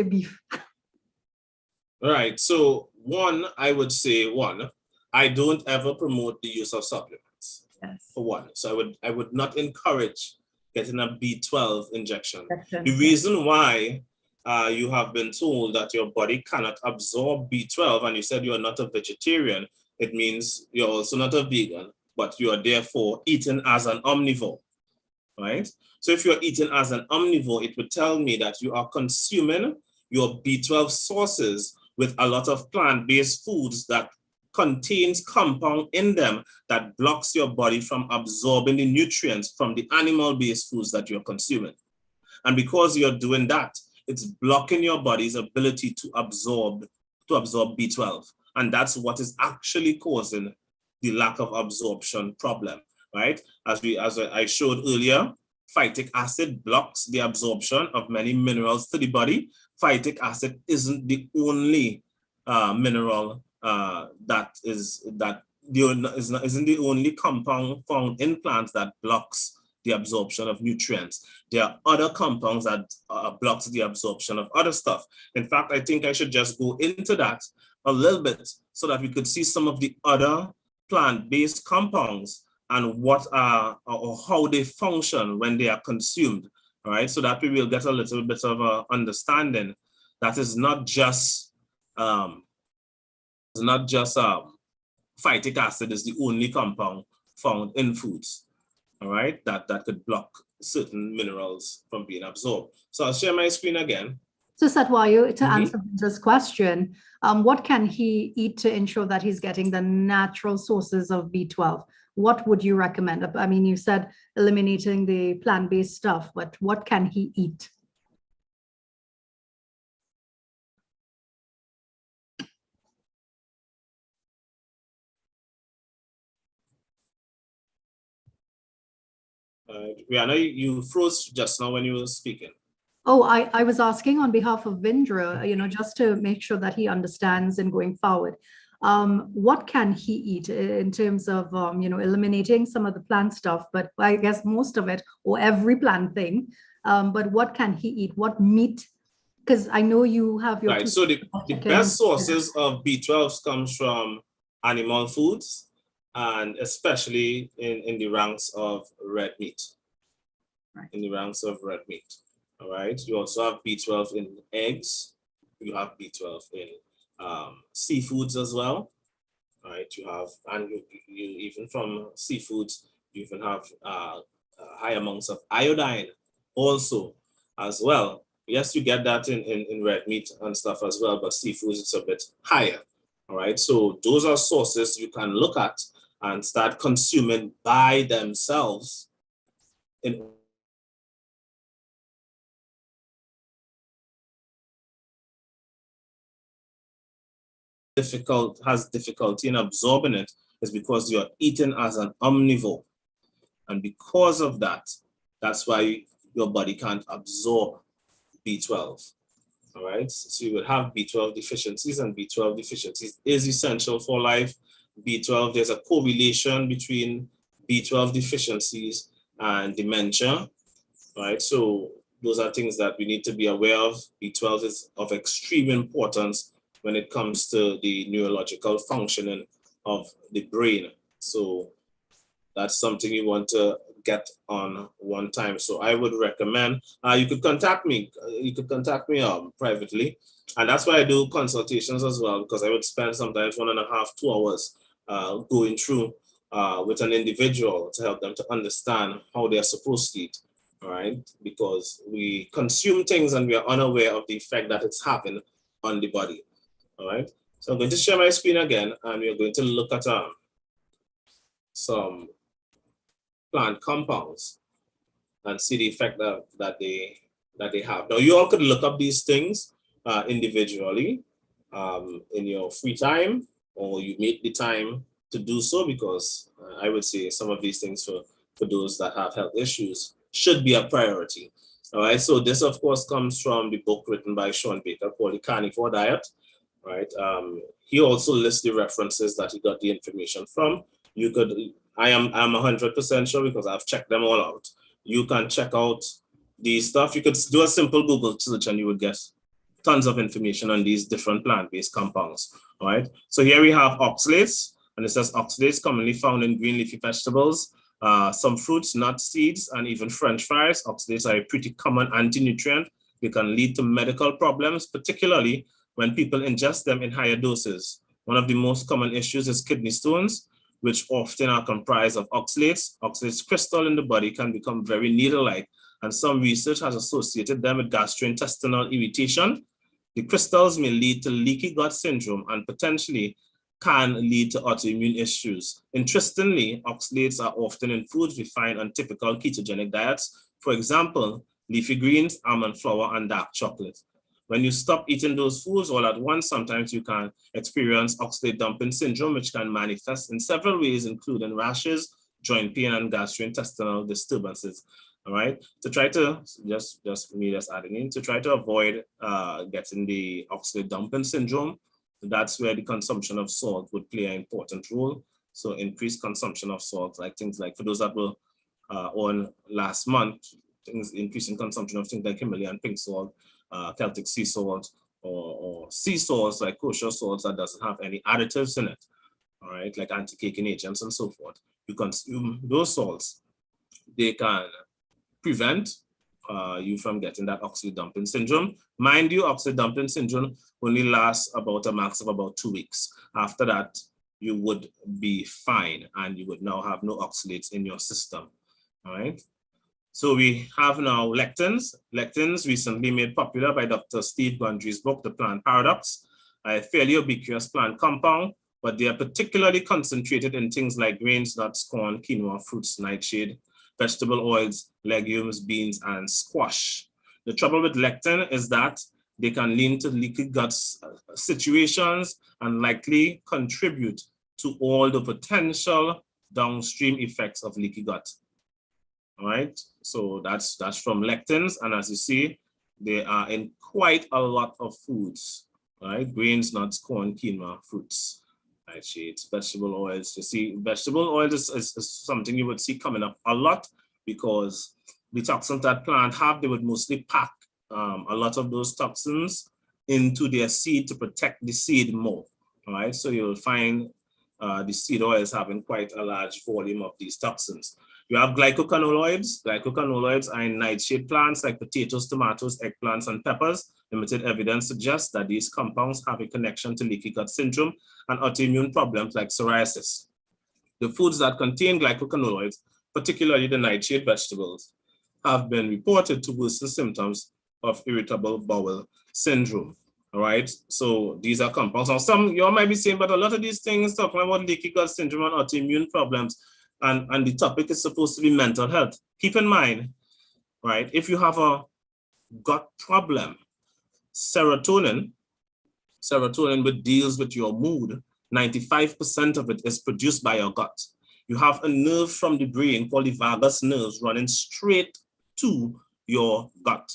[SPEAKER 1] beef.
[SPEAKER 2] All right, so I would say I don't ever promote the use of supplements.
[SPEAKER 1] Yes.
[SPEAKER 2] For one. So I would not encourage getting a B12 injection.
[SPEAKER 1] Injection,
[SPEAKER 2] The
[SPEAKER 1] yeah.
[SPEAKER 2] reason why you have been told that your body cannot absorb B12, and you said you are not a vegetarian, it means you're also not a vegan, but you are therefore eating as an omnivore, right? So if you're eating as an omnivore, it would tell me that you are consuming your B12 sources with a lot of plant-based foods that contains compound in them that blocks your body from absorbing the nutrients from the animal-based foods that you're consuming. And because you're doing that, it's blocking your body's ability to absorb B12. And that's what is actually causing the lack of absorption problem, right? As I showed earlier, phytic acid blocks the absorption of many minerals to the body. Phytic acid isn't the only mineral isn't the only compound found in plants that blocks the absorption of nutrients. There are other compounds that blocks the absorption of other stuff. In fact, I think I should just go into that a little bit so that we could see some of the other plant-based compounds and what are or how they function when they are consumed. All right, so that we will get a little bit of an understanding that is not just phytic acid is the only compound found in foods. All right, that could block certain minerals from being absorbed. So I'll share my screen again.
[SPEAKER 1] So Satwayo, to answer this question, what can he eat to ensure that he's getting the natural sources of B12? What would you recommend? I mean, you said eliminating the plant-based stuff, but what can he eat?
[SPEAKER 2] Rihanna, you froze just now when you were speaking.
[SPEAKER 1] Oh, I was asking on behalf of Vindra, just to make sure that he understands and going forward. What can he eat in terms of, eliminating some of the plant stuff, but I guess most of it or every plant thing. But what can he eat? What meat? Because I know you have your—
[SPEAKER 2] Right, so the best sources of B12 comes from animal foods, and especially in the ranks of red meat.
[SPEAKER 1] Right.
[SPEAKER 2] In the ranks of red meat. All right. You also have B12 in eggs. You have B12 in seafoods as well. All right. You have, and you even from seafoods, you even have high amounts of iodine also as well. Yes, you get that in red meat and stuff as well, but seafoods, it's a bit higher. All right. So those are sources you can look at and start consuming by themselves in has difficulty in absorbing it is because you're eating as an omnivore. And because of that, that's why your body can't absorb B12. All right, so you would have B12 deficiencies, and B12 deficiencies is essential for life. B12, there's a correlation between B12 deficiencies and dementia, right? So those are things that we need to be aware of. B12 is of extreme importance when it comes to the neurological functioning of the brain. So that's something you want to get on one time. So I would recommend, you could contact me. You could contact me privately. And that's why I do consultations as well, because I would spend sometimes 1.5 to 2 hours going through with an individual to help them to understand how they're supposed to eat, right? Because we consume things and we are unaware of the effect that it's having on the body, all right? So I'm going to share my screen again, and we're going to look at some plant compounds and see the effect that they have. Now, you all could look up these things individually in your free time, or you make the time to do so, because I would say some of these things for those that have health issues should be a priority. All right, so this of course comes from the book written by Shawn Baker called The Carnivore Diet, right? He also lists the references that he got the information from. You could, I'm 100% sure because I've checked them all out. You can check out the stuff. You could do a simple Google search and you would get tons of information on these different plant-based compounds. All right. So here we have oxalates, and it says oxalates commonly found in green leafy vegetables Some fruits, nuts, seeds, and even French fries, oxalates are a pretty common anti-nutrient. They can lead to medical problems, particularly when people ingest them in higher doses. One of the most common issues is kidney stones, which often are comprised of oxalates. Oxalates crystal in the body can become very needle-like, and some research has associated them with gastrointestinal irritation. The crystals may lead to leaky gut syndrome and potentially can lead to autoimmune issues. Interestingly, oxalates are often in foods we find on typical ketogenic diets. For example, leafy greens, almond flour, and dark chocolate. When you stop eating those foods all at once, sometimes you can experience oxalate dumping syndrome, which can manifest in several ways, including rashes, joint pain, and gastrointestinal disturbances. All right, to try to just adding in, to try to avoid getting the oxalate dumping syndrome, that's where the consumption of salt would play an important role. So increased consumption of salt, like things like, for those that were on last month, increasing consumption of things like Himalayan pink salt, Celtic sea salt, or sea salts like kosher salts that doesn't have any additives in it, all right, like anti-caking agents and so forth. You consume those salts, they can prevent you from getting that oxalate dumping syndrome. Mind you, oxalate dumping syndrome only lasts about a max of about 2 weeks. After that, you would be fine and you would now have no oxalates in your system, all right? So we have now lectins. Lectins recently made popular by Dr. Steve Gundry's book, The Plant Paradox, a fairly ubiquitous plant compound, but they are particularly concentrated in things like grains, nuts, corn, quinoa, fruits, nightshade, vegetable oils, legumes, beans, and squash. The trouble with lectin is that they can lead to leaky gut situations and likely contribute to all the potential downstream effects of leaky gut. All right, so that's from lectins, and as you see, they are in quite a lot of foods, right? Grains, nuts, corn, quinoa, fruits, nightshades, vegetable oils. You see, vegetable oils is something you would see coming up a lot because the toxins that plant have, they would mostly pack a lot of those toxins into their seed to protect the seed more. All right, so you'll find the seed oils having quite a large volume of these toxins. You have glycocanoids. Glycocanoids are in nightshade plants like potatoes, tomatoes, eggplants, and peppers. Limited evidence suggests that these compounds have a connection to leaky gut syndrome and autoimmune problems like psoriasis. The foods that contain glycocanoids, particularly the nightshade vegetables, have been reported to worsen symptoms of irritable bowel syndrome. All right, so these are compounds. Now, some you all might be saying, but a lot of these things talking about leaky gut syndrome and autoimmune problems, and the topic is supposed to be mental health. Keep in mind, right, if you have a gut problem, serotonin, which deals with your mood, 95% of it is produced by your gut. You have a nerve from the brain called the vagus nerves running straight to your gut,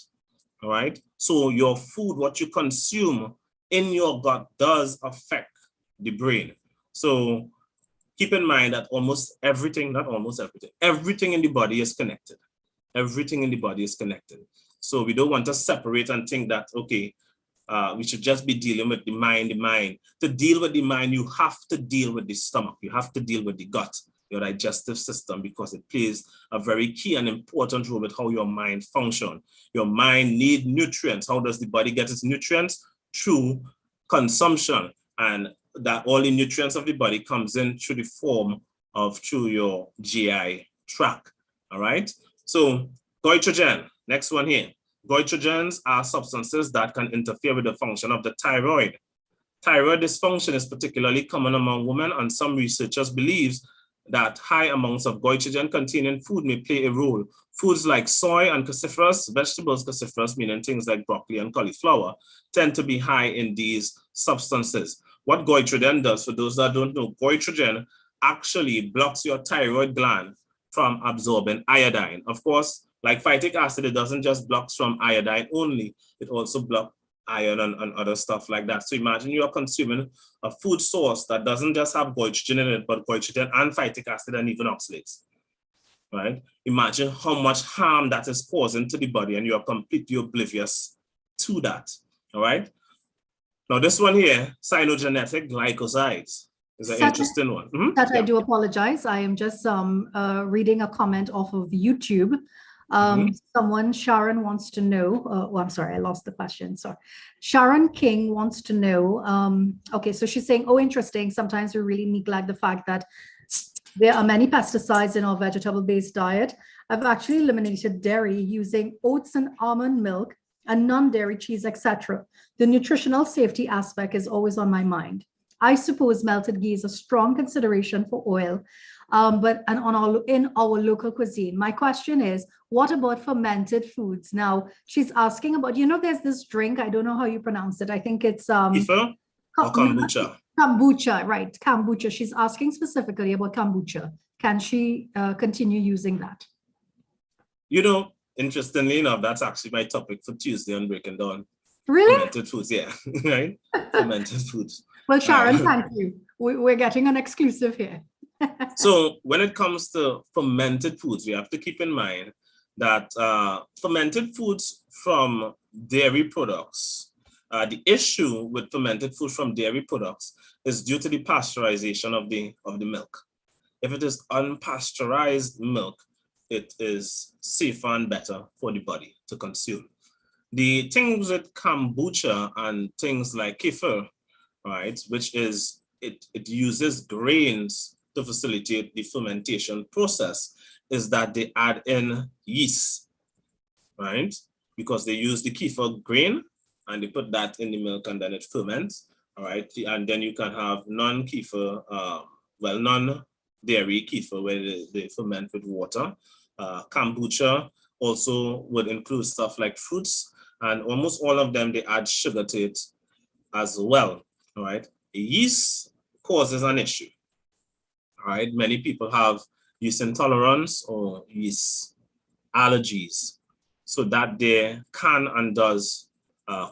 [SPEAKER 2] all right? So your food, what you consume in your gut does affect the brain. So keep in mind that almost everything, not almost everything, everything in the body is connected. Everything in the body is connected. So we don't want to separate and think that, okay, we should just be dealing with the mind. To deal with the mind, you have to deal with the stomach. You have to deal with the gut, your digestive system, because it plays a very key and important role with how your mind functions. Your mind needs nutrients. How does the body get its nutrients? Through consumption. And that all the nutrients of the body comes in through the form of through your GI tract, all right? So goitrogen, next one here. Goitrogens are substances that can interfere with the function of the thyroid. Thyroid dysfunction is particularly common among women, and some researchers believe that high amounts of goitrogen containing food may play a role. Foods like soy and cruciferous vegetables, cruciferous meaning things like broccoli and cauliflower, tend to be high in these substances. What goitrogen does, for those that don't know, goitrogen actually blocks your thyroid gland from absorbing iodine. Of course, like phytic acid, it doesn't just block from iodine only, it also blocks iron and other stuff like that. So imagine you are consuming a food source that doesn't just have goitrogen in it, but goitrogen and phytic acid and even oxalates, right? Imagine how much harm that is causing to the body, and you are completely oblivious to that, all right? Now this one here, cyanogenetic glycosides. It's an
[SPEAKER 1] Seth,
[SPEAKER 2] interesting one. Mhm.
[SPEAKER 1] Seth, I
[SPEAKER 2] Yeah.
[SPEAKER 1] do apologize. I am just reading a comment off of YouTube. Someone, Sharon, wants to know. Oh, I'm sorry, I lost the question. Sorry. Sharon King wants to know. Okay, so she's saying, oh, interesting. Sometimes we really neglect the fact that there are many pesticides in our vegetable-based diet. I've actually eliminated dairy using oats and almond milk and non-dairy cheese, etc. The nutritional safety aspect is always on my mind. I suppose melted ghee is a strong consideration for oil, but in our local cuisine. My question is, what about fermented foods? Now, she's asking about, there's this drink, I don't know how you pronounce it. I think it's
[SPEAKER 2] Kefir or kombucha?
[SPEAKER 1] Kombucha, right? Kombucha. She's asking specifically about kombucha. Can she continue using that?
[SPEAKER 2] Interestingly enough, that's actually my topic for Tuesday on Breaking Down.
[SPEAKER 1] Really?
[SPEAKER 2] Fermented foods, yeah, right? Fermented foods.
[SPEAKER 1] Well, Sharon, thank you. We're getting an exclusive here.
[SPEAKER 2] So when it comes to fermented foods, we have to keep in mind that fermented foods from dairy products, the issue with fermented food from dairy products is due to the pasteurization of the milk. If it is unpasteurized milk, it is safer and better for the body to consume. The things with kombucha and things like kefir, right, which is, it uses grains to facilitate the fermentation process, is that they add in yeast, right? Because they use the kefir grain and they put that in the milk and then it ferments, all right? And then you can have non-kefir, non-dairy kefir where they ferment with water. Kombucha also would include stuff like fruits, and almost all of them, they add sugar to it as well, all right? Yeast causes an issue, all right? Many people have yeast intolerance or yeast allergies, so that there can and does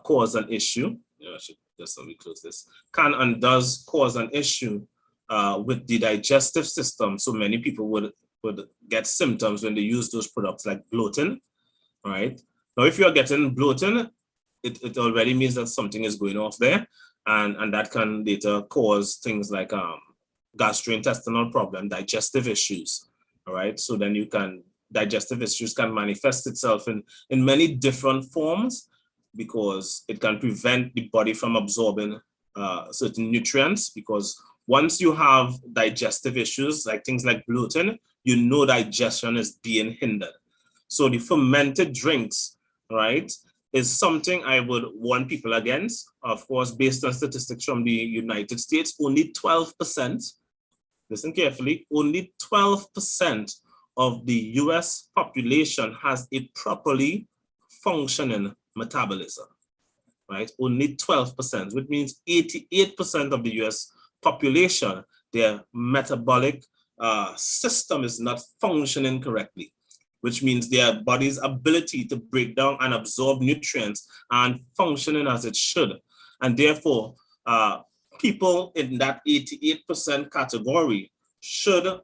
[SPEAKER 2] cause an issue. I should just let me close this. Can and does cause an issue with the digestive system. So many people would get symptoms when they use those products like bloating, right? Now, if you're getting bloating, it already means that something is going off there, and that can later cause things like gastrointestinal problem, digestive issues, all right? So then digestive issues can manifest itself in many different forms, because it can prevent the body from absorbing certain nutrients, because once you have digestive issues, like things like bloating, digestion is being hindered. So the fermented drinks, right, is something I would warn people against. Of course, based on statistics from the United States, only 12%, listen carefully, only 12% of the US population has a properly functioning metabolism, right? Only 12%, which means 88% of the US population, their metabolic system is not functioning correctly, which means their body's ability to break down and absorb nutrients and functioning as it should. And therefore, people in that 88% category should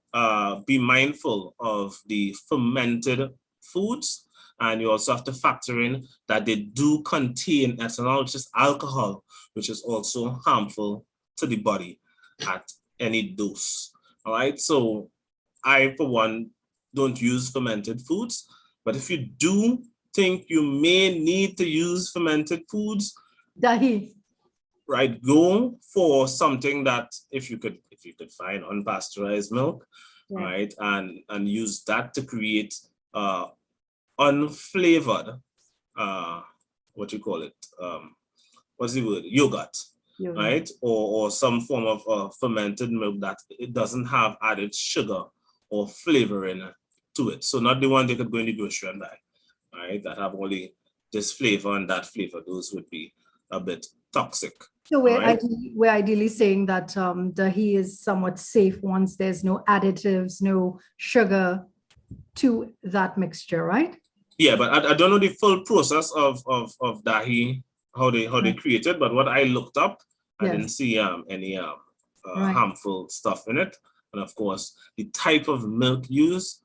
[SPEAKER 2] be mindful of the fermented foods. And you also have to factor in that they do contain ethanol, which is alcohol, which is also harmful to the body at any dose. All right, so I, for one, don't use fermented foods, but if you do think you may need to use fermented foods,
[SPEAKER 1] Dahi,
[SPEAKER 2] right, go for something that if you could find unpasteurized milk, yeah, right, and use that to create unflavored what you call it, what's the word, yogurt, right, or some form of fermented milk that it doesn't have added sugar or flavoring to it. So not the one they could go in the grocery and buy, right, that have only this flavor and that flavor. Those would be a bit toxic.
[SPEAKER 1] So we're ideally saying that dahi is somewhat safe once there's no additives, no sugar to that mixture, right?
[SPEAKER 2] Yeah, but I don't know the full process of dahi, how they create it, but what I looked up, I didn't see any harmful stuff in it. And of course, the type of milk used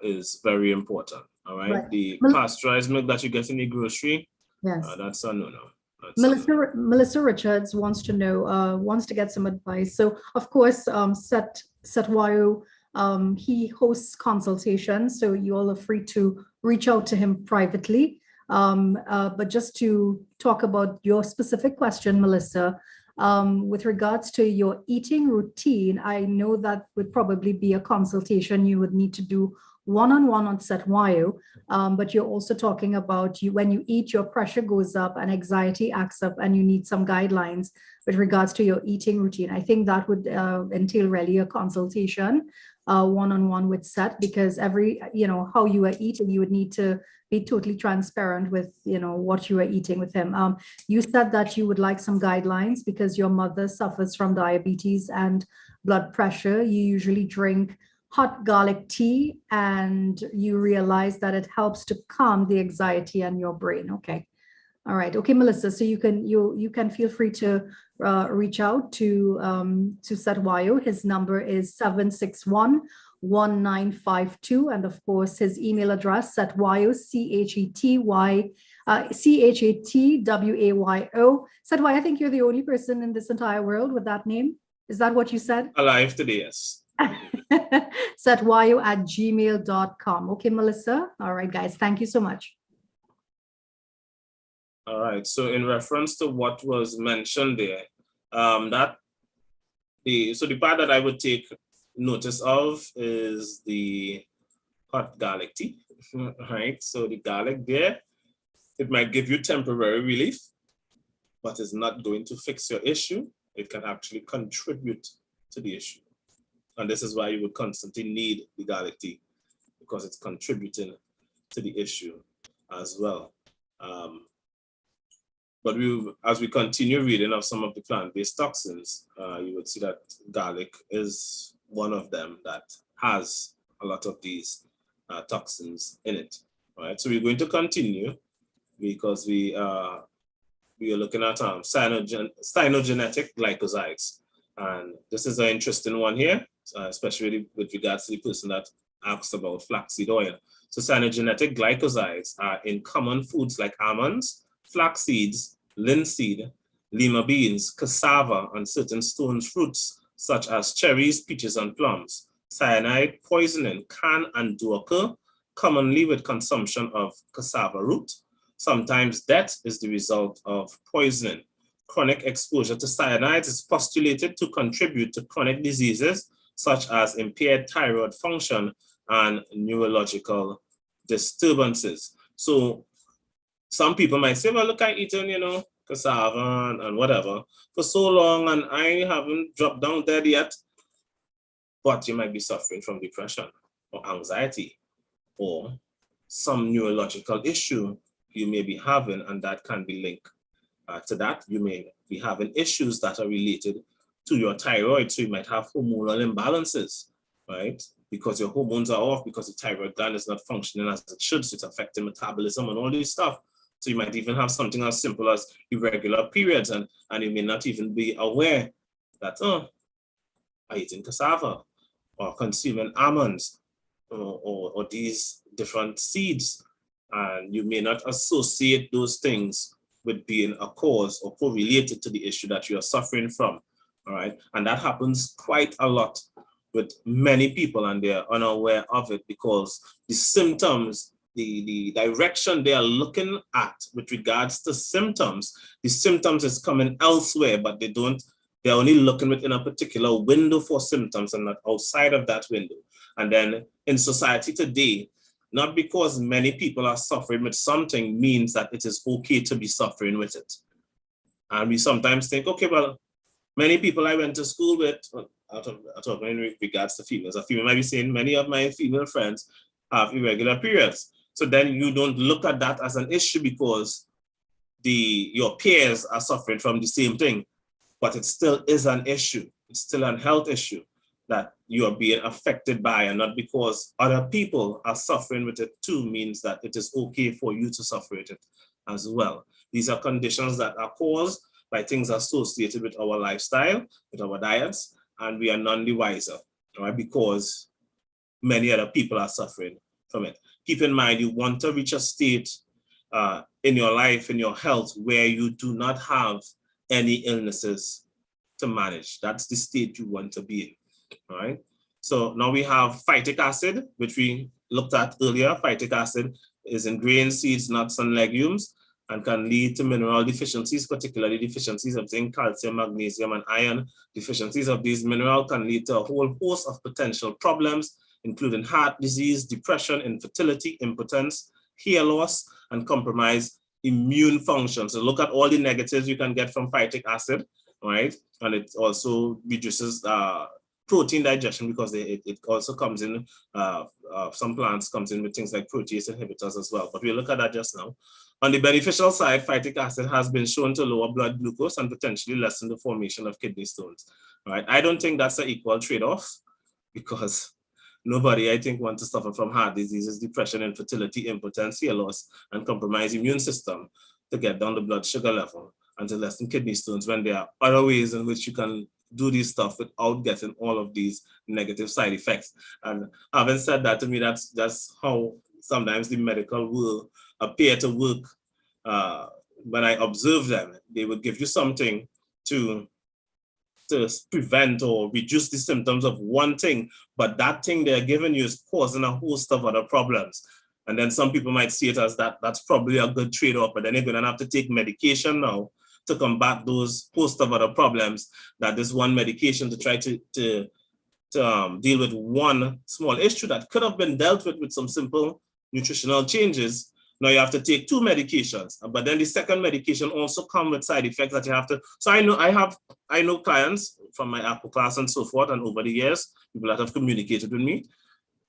[SPEAKER 2] is very important. All right, the pasteurized milk that you get in the grocery, that's a no-no.
[SPEAKER 1] Melissa Richards wants to know, wants to get some advice. So of course, Setwayo, he hosts consultations, so you all are free to reach out to him privately. But just to talk about your specific question, Melissa, with regards to your eating routine, I know that would probably be a consultation you would need to do one-on-one on Setwayo, but you're also talking about when you eat, your pressure goes up and anxiety acts up, and you need some guidelines with regards to your eating routine. I think that would entail really a consultation one-on-one with Set, because how you are eating, you would need to be totally transparent with what you are eating with him. You said that you would like some guidelines because your mother suffers from diabetes and blood pressure. You usually drink hot garlic tea, and you realize that it helps to calm the anxiety in your brain. Okay. All right. Okay, Melissa. So you can feel free to reach out to Setwayo. His number is 761-1952, and of course his email address, Setwayo, CHETWAYO. Setwayo, I think you're the only person in this entire world with that name. Is that what you said?
[SPEAKER 2] Alive today, yes.
[SPEAKER 1] Setwayo@gmail.com. Okay, Melissa. All right, guys. Thank you so much.
[SPEAKER 2] All right. So in reference to what was mentioned there, the part that I would take notice of is the hot garlic tea, right? So the garlic there, it might give you temporary relief, but it's not going to fix your issue. It can actually contribute to the issue. And this is why you would constantly need the garlic tea, because it's contributing to the issue as well. But as we continue reading of some of the plant-based toxins, you would see that garlic is one of them that has a lot of these toxins in it. All right, so we're going to continue because we are looking at cyanogenetic glycosides. And this is an interesting one here, especially with regards to the person that asked about flaxseed oil. So cyanogenetic glycosides are in common foods like almonds, flax seeds, linseed, lima beans, cassava, and certain stone fruits such as cherries, peaches, and plums. Cyanide poisoning can and do occur, commonly with consumption of cassava root. Sometimes death is the result of poisoning. Chronic exposure to cyanides is postulated to contribute to chronic diseases such as impaired thyroid function and neurological disturbances. So some people might say, well, look, I eaten, cassava and whatever for so long, and I haven't dropped down dead yet. But you might be suffering from depression or anxiety or some neurological issue you may be having, and that can be linked to that. You may be having issues that are related to your thyroid. So you might have hormonal imbalances, right? Because your hormones are off, because the thyroid gland is not functioning as it should. So it's affecting metabolism and all this stuff. So you might even have something as simple as irregular periods, and you may not even be aware that, I'm eating cassava or consuming almonds or these different seeds. And you may not associate those things with being a cause or correlated to the issue that you are suffering from, all right? And that happens quite a lot with many people, and they're unaware of it because the symptoms, the direction they are looking at with regards to symptoms, the symptoms is coming elsewhere, but they're only looking within a particular window for symptoms and not outside of that window. And then in society today, not because many people are suffering with something means that it is okay to be suffering with it. And we sometimes think, okay, well, many people I went to school with, in regards to females, a female might be saying many of my female friends have irregular periods. So then you don't look at that as an issue because your peers are suffering from the same thing, but it still is an issue. It's still a health issue that you are being affected by, and not because other people are suffering with it too means that it is okay for you to suffer with it as well. These are conditions that are caused by things associated with our lifestyle, with our diets, and we are none the wiser, right? Because many other people are suffering from it. Keep in mind, you want to reach a state in your life, in your health, where you do not have any illnesses to manage. That's the state you want to be in, all right? So now we have phytic acid, which we looked at earlier. Phytic acid is in grains, seeds, nuts, and legumes, and can lead to mineral deficiencies, particularly deficiencies of zinc, calcium, magnesium, and iron. Deficiencies of these minerals can lead to a whole host of potential problems, including heart disease, depression, infertility, impotence, hair loss, and compromised immune function. So look at all the negatives you can get from phytic acid, right? And it also reduces protein digestion, because it also comes in, some plants comes in with things like protease inhibitors as well. But we'll look at that just now. On the beneficial side, phytic acid has been shown to lower blood glucose and potentially lessen the formation of kidney stones, right? I don't think that's an equal trade-off, because nobody, I think, wants to suffer from heart diseases, depression, infertility, impotence, hair loss, and compromised immune system to get down the blood sugar level and to lessen kidney stones, when there are other ways in which you can do this stuff without getting all of these negative side effects. And having said that, to me, that's how sometimes the medical will appear to work. When I observe them, they would give you something to prevent or reduce the symptoms of one thing, but that thing they're giving you is causing a host of other problems. And then some people might see it as that's probably a good trade-off, but then you're going to have to take medication now to combat those host of other problems, that this one medication to try to deal with one small issue that could have been dealt with some simple nutritional changes. Now you have to take two medications, but then the second medication also comes with side effects that you have to. So I know clients from my Apple class and so forth, and over the years, people that have communicated with me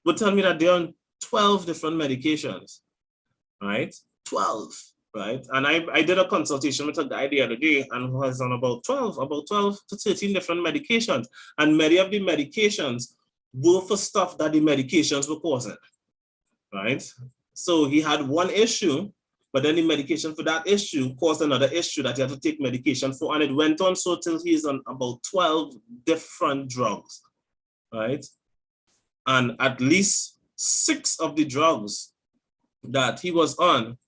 [SPEAKER 2] would tell me that they're on 12 different medications, right? 12, right? And I did a consultation with a guy the other day and who was on about 12 to 13 different medications. And many of the medications were for stuff that the medications were causing, right? So he had one issue, but then the medication for that issue caused another issue that he had to take medication for. And it went on so till he's on about 12 different drugs, right? And at least 6 of the drugs that he was on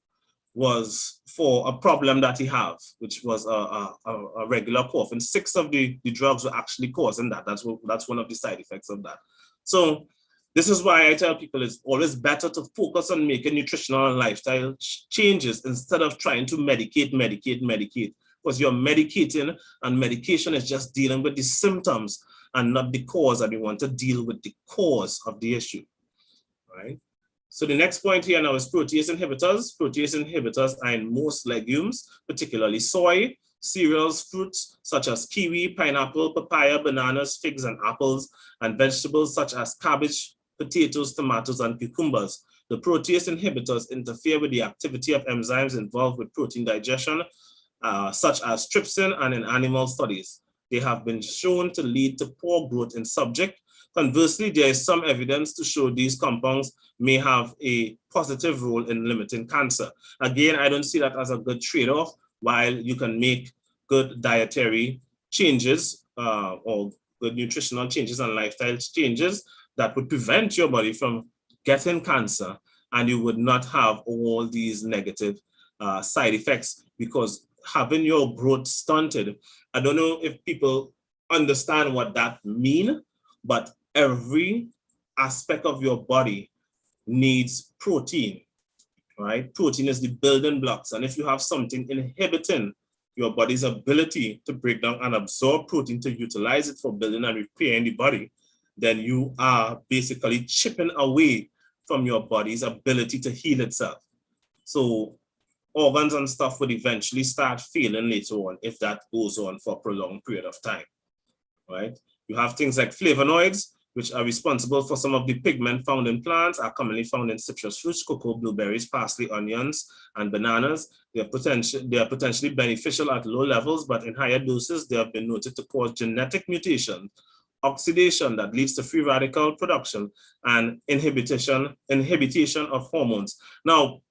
[SPEAKER 2] was for a problem that he had, which was a regular cough. And 6 of the drugs were actually causing that. That's one of the side effects of that. So this is why I tell people it's always better to focus on making nutritional and lifestyle changes instead of trying to medicate. Because you're medicating, and medication is just dealing with the symptoms and not the cause, and you want to deal with the cause of the issue, right? So the next point here now is protease inhibitors. Protease inhibitors are in most legumes, particularly soy, cereals, fruits such as kiwi, pineapple, papaya, bananas, figs, and apples, and vegetables such as cabbage, potatoes, tomatoes, and cucumbers. The protease inhibitors interfere with the activity of enzymes involved with protein digestion, such as trypsin, and in animal studies, they have been shown to lead to poor growth in subject. Conversely, there is some evidence to show these compounds may have a positive role in limiting cancer. Again, I don't see that as a good trade-off, while you can make good dietary changes or good nutritional changes and lifestyle changes that would prevent your body from getting cancer, and you would not have all these negative side effects, because having your growth stunted, I don't know if people understand what that means, but every aspect of your body needs protein, right? Protein is the building blocks. And if you have something inhibiting your body's ability to break down and absorb protein to utilize it for building and repairing the body, then you are basically chipping away from your body's ability to heal itself. So organs and stuff would eventually start failing later on if that goes on for a prolonged period of time, right? You have things like flavonoids, which are responsible for some of the pigment found in plants, are commonly found in citrus fruits, cocoa, blueberries, parsley, onions, and bananas. They are potentially beneficial at low levels, but in higher doses, they have been noted to cause genetic mutation, oxidation that leads to free radical production, and inhibition of hormones. Now,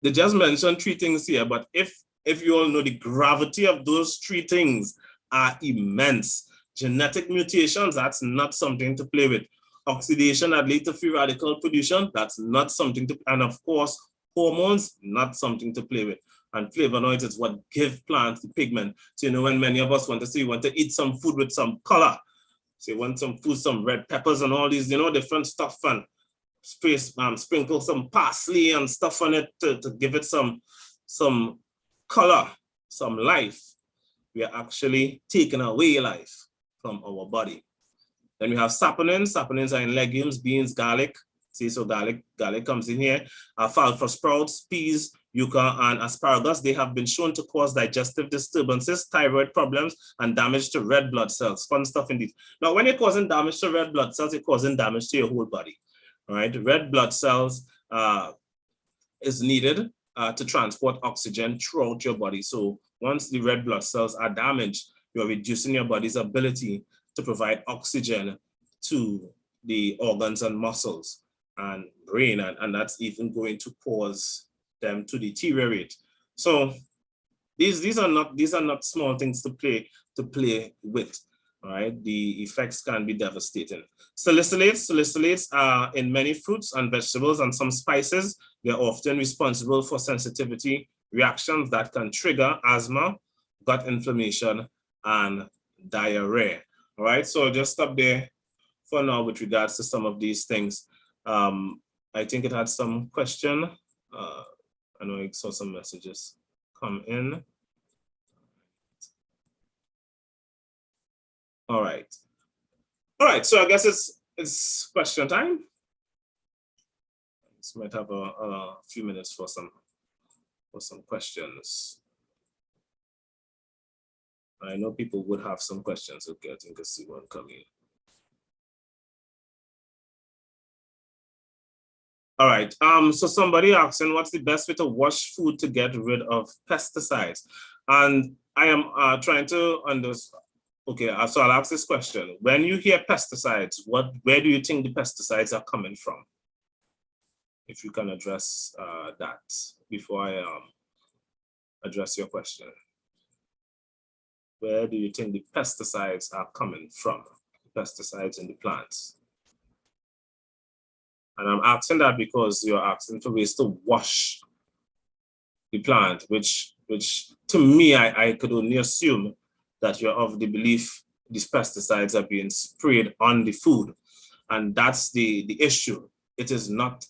[SPEAKER 2] they just mentioned 3 things here, but if you all know, the gravity of those 3 things are immense. Genetic mutations, that's not something to play with. Oxidation that leads to free radical production, that's not something to, and of course, Hormones, not something to play with. And flavonoids is what give plants the pigment. So, you know, when many of us want to say, want to eat some food with some color, so you want some food, some red peppers and all these, you know, different stuff, and sprinkle some parsley and stuff on it to give it some color, some life. We are actually taking away life from our body. Then we have saponins. Saponins are in legumes, beans, garlic. See, so garlic comes in here. Alfalfa sprouts, peas, yucca, and asparagus. They have been shown to cause digestive disturbances, thyroid problems, and damage to red blood cells. Fun stuff indeed. Now, when you're causing damage to red blood cells, you're causing damage to your whole body. All right, red blood cells is needed to transport oxygen throughout your body. So once the red blood cells are damaged, you're reducing your body's ability to provide oxygen to the organs and muscles and brain, and that's even going to cause them to deteriorate. So these are not small things to play with. All right, the effects can be devastating. Salicylates are in many fruits and vegetables and some spices. They're often responsible for sensitivity reactions that can trigger asthma, gut inflammation, and diarrhea. All right, so I'll just stop there for now with regards to some of these things. I think it had some question. I know I saw some messages come in. All right, so I guess it's question time. So might have a few minutes for some questions. I know people would have some questions. Okay, I think I see one coming. All right, so somebody asking what's the best way to wash food to get rid of pesticides? And I am trying to understand. Okay, so I'll ask this question. When you hear pesticides, where do you think the pesticides are coming from? If you can address that before I address your question. Where do you think the pesticides are coming from? Pesticides in the plants. And I'm asking that because you're asking for ways to wash the plant, which to me, I could only assume that you're of the belief these pesticides are being sprayed on the food. And that's the issue. It is not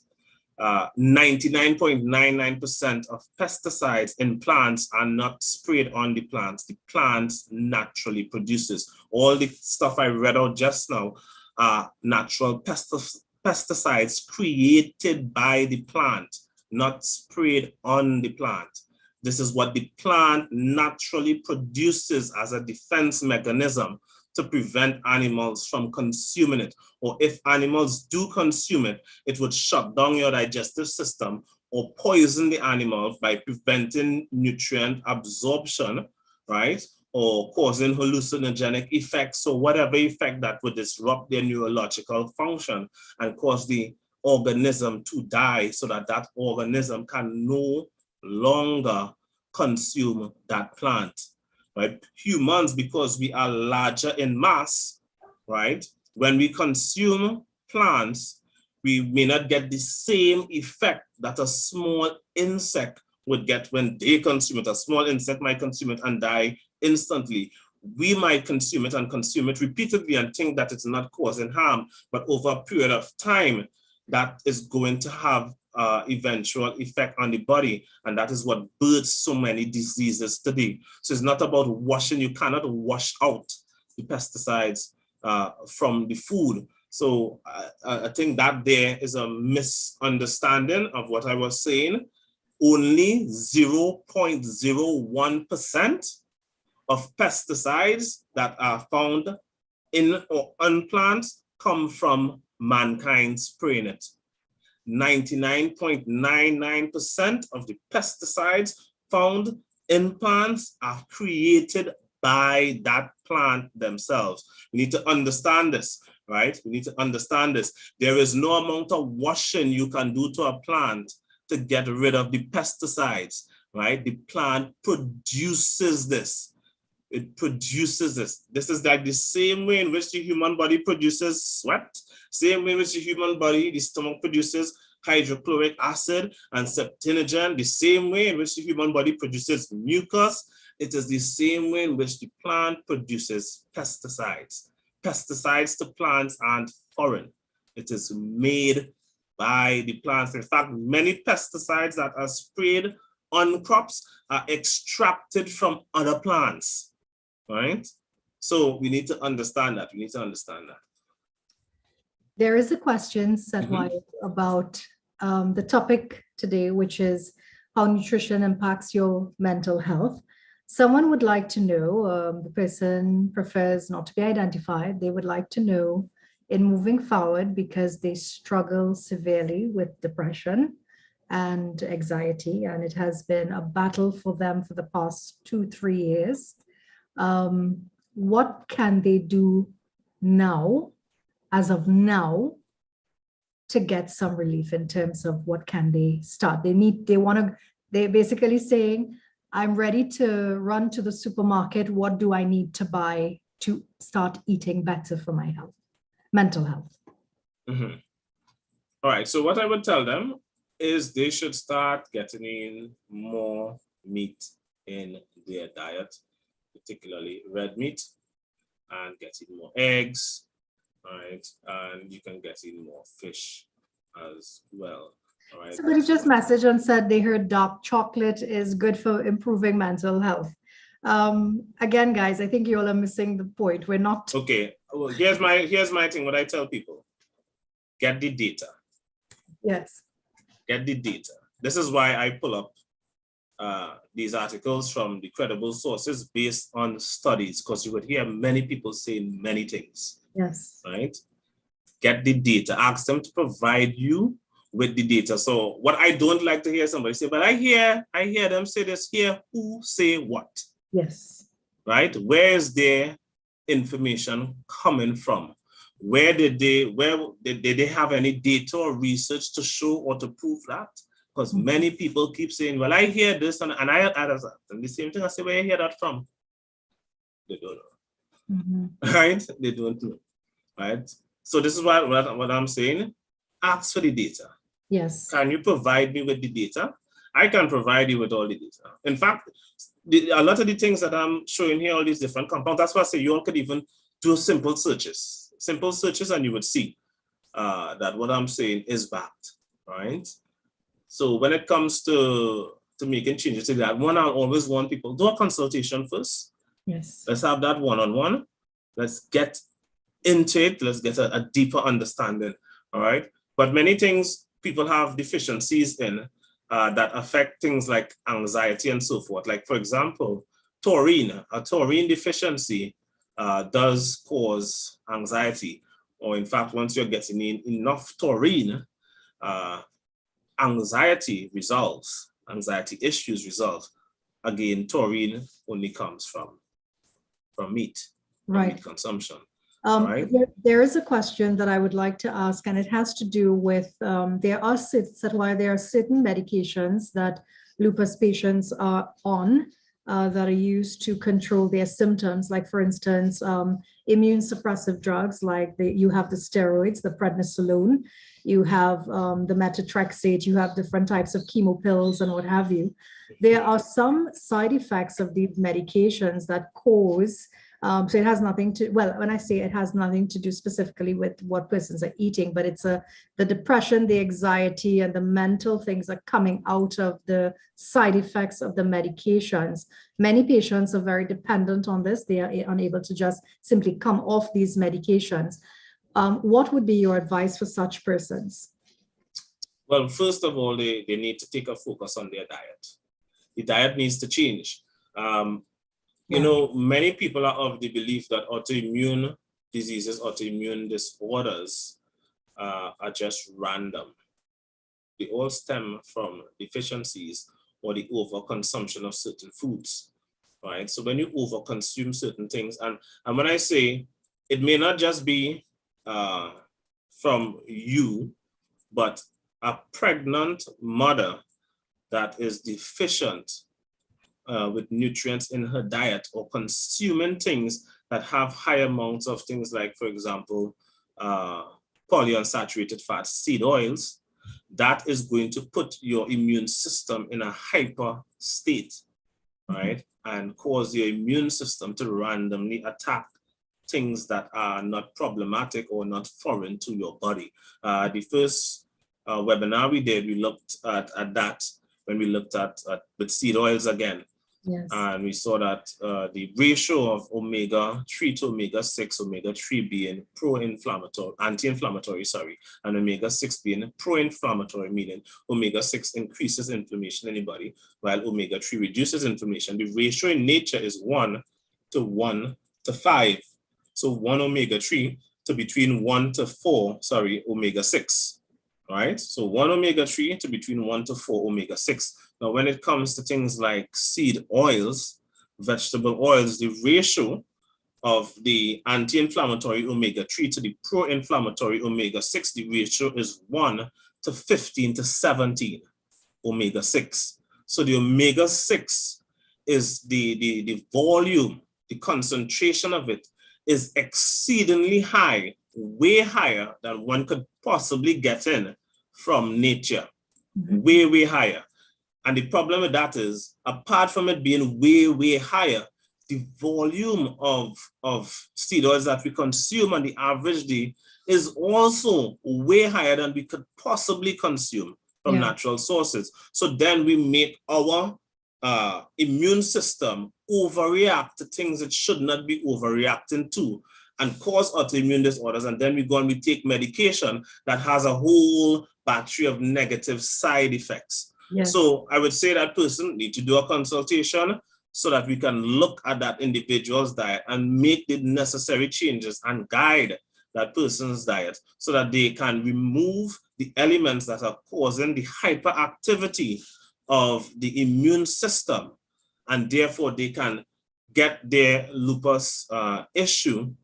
[SPEAKER 2] 99.99% of pesticides in plants are not sprayed on the plants. The plants naturally produces. All the stuff I read out just now are natural pesticides created by the plant, not sprayed on the plant. This is what the plant naturally produces as a defense mechanism to prevent animals from consuming it. Or if animals do consume it, it would shut down your digestive system or poison the animal by preventing nutrient absorption, right? Or causing hallucinogenic effects or whatever effect that would disrupt their neurological function and cause the organism to die so that that organism can no longer consume that plant, right? Humans, because we are larger in mass, right? When we consume plants, we may not get the same effect that a small insect would get when they consume it. A small insect might consume it and die instantly. We might consume it and consume it repeatedly and think that it's not causing harm, but over a period of time, that is going to have eventual effect on the body, and that is what births so many diseases today. So it's not about washing. You cannot wash out the pesticides from the food. So I think that there is a misunderstanding of what I was saying. Only 0.01% of pesticides that are found in or on plants come from mankind spraying it. 99.99% of the pesticides found in plants are created by that plant themselves. We need to understand this, right? We need to understand this. There is no amount of washing you can do to a plant to get rid of the pesticides, right? The plant produces this. It produces this. This is like the same way in which the human body produces sweat, same way in which the human body, the stomach produces hydrochloric acid and septinogen, the same way in which the human body produces mucus, it is the same way in which the plant produces pesticides. Pesticides to plants aren't foreign. It is made by the plants. In fact, many pesticides that are sprayed on crops are extracted from other plants, right? So we need to understand that. We need to understand that.
[SPEAKER 1] There is a question, Setwai, about the topic today, which is how nutrition impacts your mental health. Someone would like to know, the person prefers not to be identified. They would like to know, in moving forward, because they struggle severely with depression and anxiety, and it has been a battle for them for the past 2-3 years. What can they do now, as of now, to get some relief in terms of what can they start? They're basically saying, I'm ready to run to the supermarket. What do I need to buy to start eating better for my health, mental health?
[SPEAKER 2] Mm-hmm. All right, so what I would tell them is they should start getting in more meat in their diet, particularly red meat, and getting more eggs, right? And you can get in more fish as well. All right.
[SPEAKER 1] Somebody just messaged and said they heard dark chocolate is good for improving mental health. Again, guys, I think you all are missing the point. We're not.
[SPEAKER 2] Okay. Well, here's my thing. What I tell people: get the data.
[SPEAKER 1] Yes.
[SPEAKER 2] Get the data. This is why I pull up these articles from the credible sources based on studies, because you would hear many people saying many things.
[SPEAKER 1] Yes.
[SPEAKER 2] Right? Get the data. Ask them to provide you with the data. So what I don't like to hear somebody say, but I hear them say this here, who say what?
[SPEAKER 1] Yes.
[SPEAKER 2] Right? Where is their information coming from? Where did they have any data or research to show or to prove that? Because many people keep saying, well, I hear this and I add that. And the same thing I say, where you hear that from? They don't know.
[SPEAKER 1] Mm-hmm.
[SPEAKER 2] Right? They don't know. Right? So this is what I'm saying. Ask for the data.
[SPEAKER 1] Yes.
[SPEAKER 2] Can you provide me with the data? I can provide you with all the data. In fact, a lot of the things that I'm showing here, all these different compounds, that's why I say you all could even do simple searches, and you would see that what I'm saying is backed, right? So when it comes to making changes to that, I always want people, do a consultation first.
[SPEAKER 1] Yes.
[SPEAKER 2] Let's have that one-on-one. Let's get into it. Let's get a deeper understanding, all right? But many things people have deficiencies in that affect things like anxiety and so forth. Like, for example, taurine. A taurine deficiency does cause anxiety. Or in fact, once you're getting in enough taurine, anxiety resolves, anxiety issues resolve. Again, taurine only comes from meat,
[SPEAKER 1] right.
[SPEAKER 2] Meat consumption.
[SPEAKER 1] Right. There is a question that I would like to ask, and it has to do with there are certain medications that lupus patients are on that are used to control their symptoms. Like, for instance, immune suppressive drugs, like you have the steroids, the prednisolone, you have the methotrexate, you have different types of chemo pills and what have you. There are some side effects of these medications that cause so it has nothing to, well, when I say it has nothing to do specifically with what persons are eating, but it's the depression, the anxiety, and the mental things are coming out of the side effects of the medications. Many patients are very dependent on this. They are unable to just simply come off these medications. What would be your advice for such persons?
[SPEAKER 2] Well, first of all, they need to take a focus on their diet. The diet needs to change. You know, many people are of the belief that autoimmune diseases, autoimmune disorders are just random. They all stem from deficiencies or the overconsumption of certain foods, right? So when you overconsume certain things, and when I say it may not just be from you, but a pregnant mother that is deficient with nutrients in her diet, or consuming things that have high amounts of things like, for example, polyunsaturated fats, seed oils, that is going to put your immune system in a hyper state, right? And cause your immune system to randomly attack things that are not problematic or not foreign to your body. The first webinar we did, we looked at that when we looked at with seed oils again.
[SPEAKER 1] Yes.
[SPEAKER 2] And we saw that the ratio of omega-3 to omega-6, omega-3 being pro-inflammatory, anti-inflammatory, sorry, and omega-6 being pro-inflammatory, meaning omega-6 increases inflammation in the body, while omega-3 reduces inflammation. The ratio in nature is 1 to 1 to 5. So 1 omega-3 to between 1 to 4, sorry, omega-6. Right? So 1 omega-3 to between 1 to 4 omega-6. Now, when it comes to things like seed oils, vegetable oils, the ratio of the anti-inflammatory omega-3 to the pro-inflammatory omega-6, the ratio is 1 to 15 to 17 omega-6. So the omega-6 is the volume, the concentration of it is exceedingly high, way higher than one could possibly get in from nature, way, way higher. And the problem with that is, apart from it being way, way higher, the volume of seed oils that we consume on the average day is also way higher than we could possibly consume from natural sources. So then we make our immune system overreact to things it should not be overreacting to and cause autoimmune disorders. And then we go and we take medication that has a whole battery of negative side effects. Yes. So I would say that person need to do a consultation so that we can look at that individual's diet and make the necessary changes and guide that person's diet so that they can remove the elements that are causing the hyperactivity of the immune system, and therefore they can get their lupus issue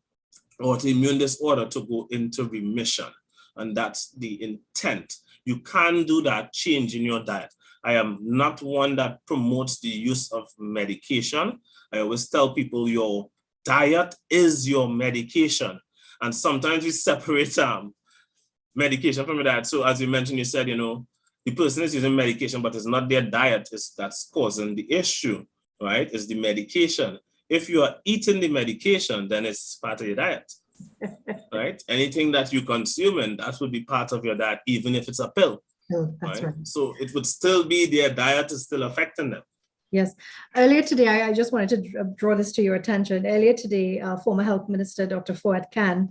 [SPEAKER 2] or the immune disorder to go into remission. And that's the intent. You can do that change in your diet. I am not one that promotes the use of medication. I always tell people your diet is your medication. And sometimes we separate medication from your diet. So as you mentioned, you said, the person is using medication, but it's not their diet that's causing the issue, right? It's the medication. If you are eating the medication, then it's part of your diet, right? Anything that you consume, and that would be part of your diet, even if it's a pill.
[SPEAKER 1] Oh, that's right.
[SPEAKER 2] So it would still be their diet is still affecting them.
[SPEAKER 1] Yes. Earlier today, I just wanted to draw this to your attention. Earlier today, former Health Minister Dr. Fouad Khan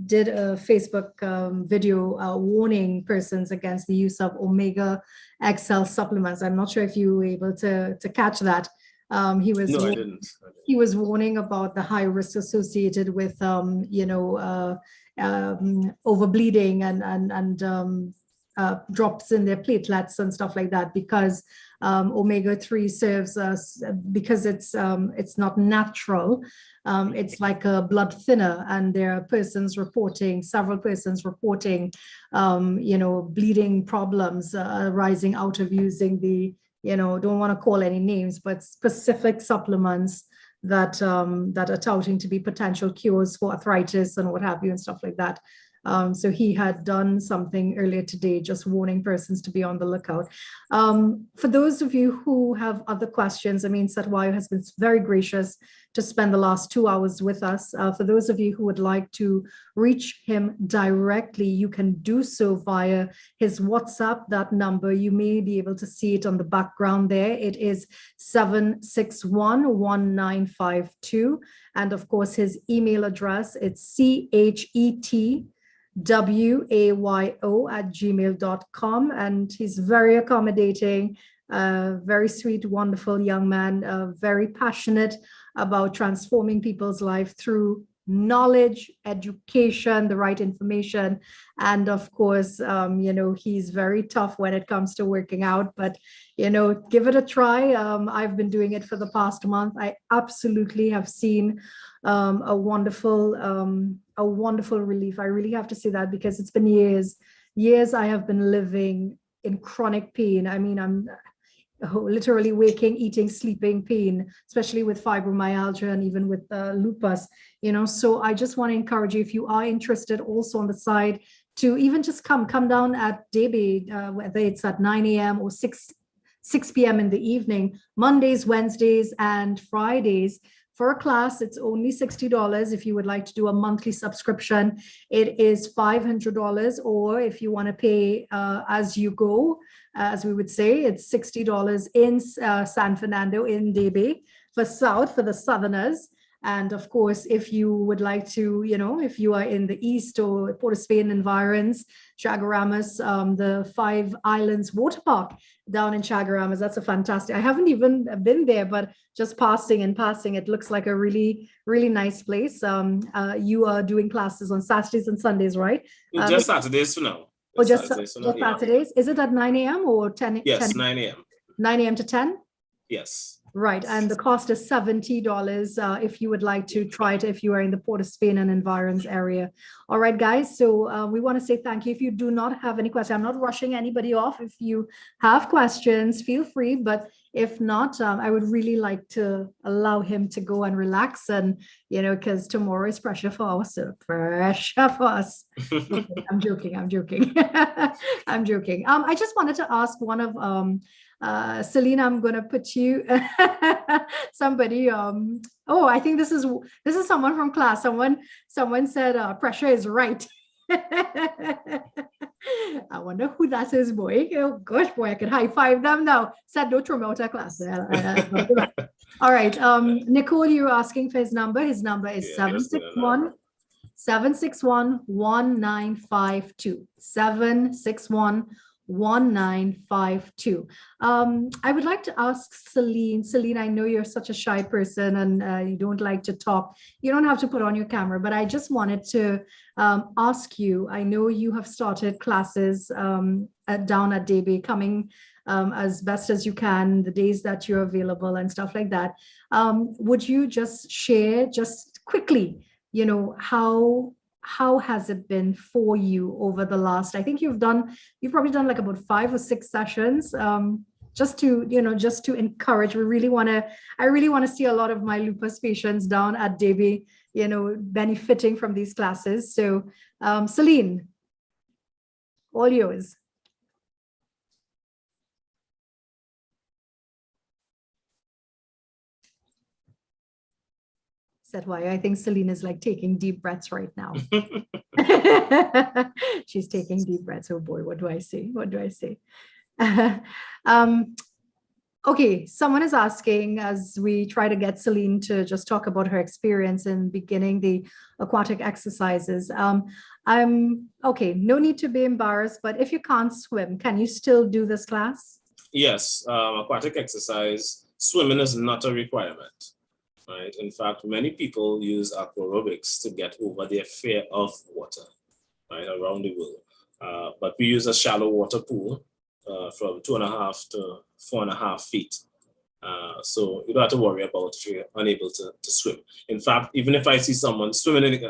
[SPEAKER 1] did a Facebook video warning persons against the use of Omega XL supplements. I'm not sure if you were able to catch that. He was
[SPEAKER 2] no, I didn't.
[SPEAKER 1] He was warning about the high risk associated with overbleeding and drops in their platelets and stuff like that, because omega-3 serves us, because it's not natural. It's like a blood thinner, and there are several persons reporting, bleeding problems arising out of using the, don't want to call any names, but specific supplements that are touting to be potential cures for arthritis and what have you and stuff like that. So he had done something earlier today, just warning persons to be on the lookout. For those of you who have other questions, Satwayo has been very gracious to spend the last 2 hours with us. For those of you who would like to reach him directly, you can do so via his WhatsApp. That number, you may be able to see it on the background there. It is 761-1952. And of course, his email address, it's chetwayo@gmail.com. And he's very accommodating, very sweet, wonderful young man, very passionate about transforming people's life through knowledge, education, the right information. And of course, he's very tough when it comes to working out, but, give it a try. I've been doing it for the past month. I absolutely have seen a wonderful relief. I really have to say that, because it's been years I have been living in chronic pain. I'm literally waking, eating, sleeping pain, especially with fibromyalgia and even with lupus, so I just want to encourage you, if you are interested also on the side, to even just come down at Debe, whether it's at 9 a.m. or 6 p.m. in the evening, Mondays, Wednesdays, and Fridays. For a class, it's only $60. If you would like to do a monthly subscription, it is $500. Or if you want to pay as you go, as we would say, it's $60 in San Fernando, in Debe, for the Southerners. And of course, if you would like to, if you are in the East or Port of Spain environs, Chaguaramas, the Five Islands Water Park down in Chaguaramas, that's a fantastic. I haven't even been there, but just passing, it looks like a really, really nice place. You are doing classes on Saturdays and Sundays, right?
[SPEAKER 2] Just Saturdays for now.
[SPEAKER 1] Oh, just Saturdays. Is it at 9 a.m. or 10?
[SPEAKER 2] Yes,
[SPEAKER 1] 10?
[SPEAKER 2] 9 a.m.
[SPEAKER 1] 9 a.m. to 10?
[SPEAKER 2] Yes.
[SPEAKER 1] Right, and the cost is $70 if you would like to try it, if you are in the Port of Spain and environs area. All right, guys, so we want to say thank you. If you do not have any questions, I'm not rushing anybody off. If you have questions, feel free, but if not, I would really like to allow him to go and relax, and, because tomorrow is pressure for us, so pressure for us. Okay, I'm joking. I'm joking. I just wanted to ask one of Selena, I'm gonna put you somebody. I think this is someone from class. Someone said pressure is right. I wonder who that is, boy. Oh gosh, boy, I could high five them now. Said don't throw me out of class. All right. Nicole, you're asking for his number. His number is 761-1952. 761-1952. I would like to ask Celine. Celine, I know you're such a shy person and you don't like to talk. You don't have to put on your camera, but I just wanted to ask you, I know you have started classes down at Debe, coming as best as you can, the days that you're available and stuff like that. Would you just share just quickly, how has it been for you over the last, I think you've probably done like about 5 or 6 sessions, just to encourage. I really want to see a lot of my lupus patients down at Debe, benefiting from these classes. So Celine, all yours. Said why I think Celine is like taking deep breaths right now. She's taking deep breaths. Oh boy, what do I say? Okay, someone is asking, as we try to get Celine to just talk about her experience in beginning the aquatic exercises. Okay, no need to be embarrassed, but if you can't swim, can you still do this class?
[SPEAKER 2] Yes, aquatic exercise, swimming is not a requirement. Right. In fact, many people use aquarobics to get over their fear of water, right, around the world. But we use a shallow water pool from 2.5 to 4.5 feet. So you don't have to worry about if you're unable to swim. In fact, even if I see someone swimming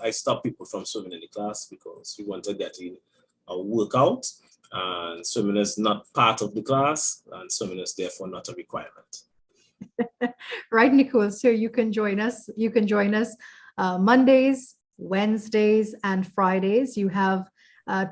[SPEAKER 2] I stop people from swimming in the class because we want to get in a workout, and swimming is not part of the class, and swimming is therefore not a requirement.
[SPEAKER 1] Right, Nicole. So you can join us. Mondays, Wednesdays, and Fridays. You have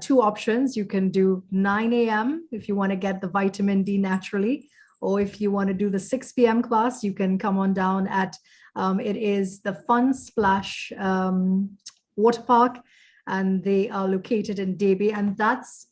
[SPEAKER 1] 2 options. You can do 9 a.m. if you want to get the vitamin D naturally, or if you want to do the 6 p.m. class, you can come on down at it is the Fun Splash Water Park, and they are located in Debe, and that's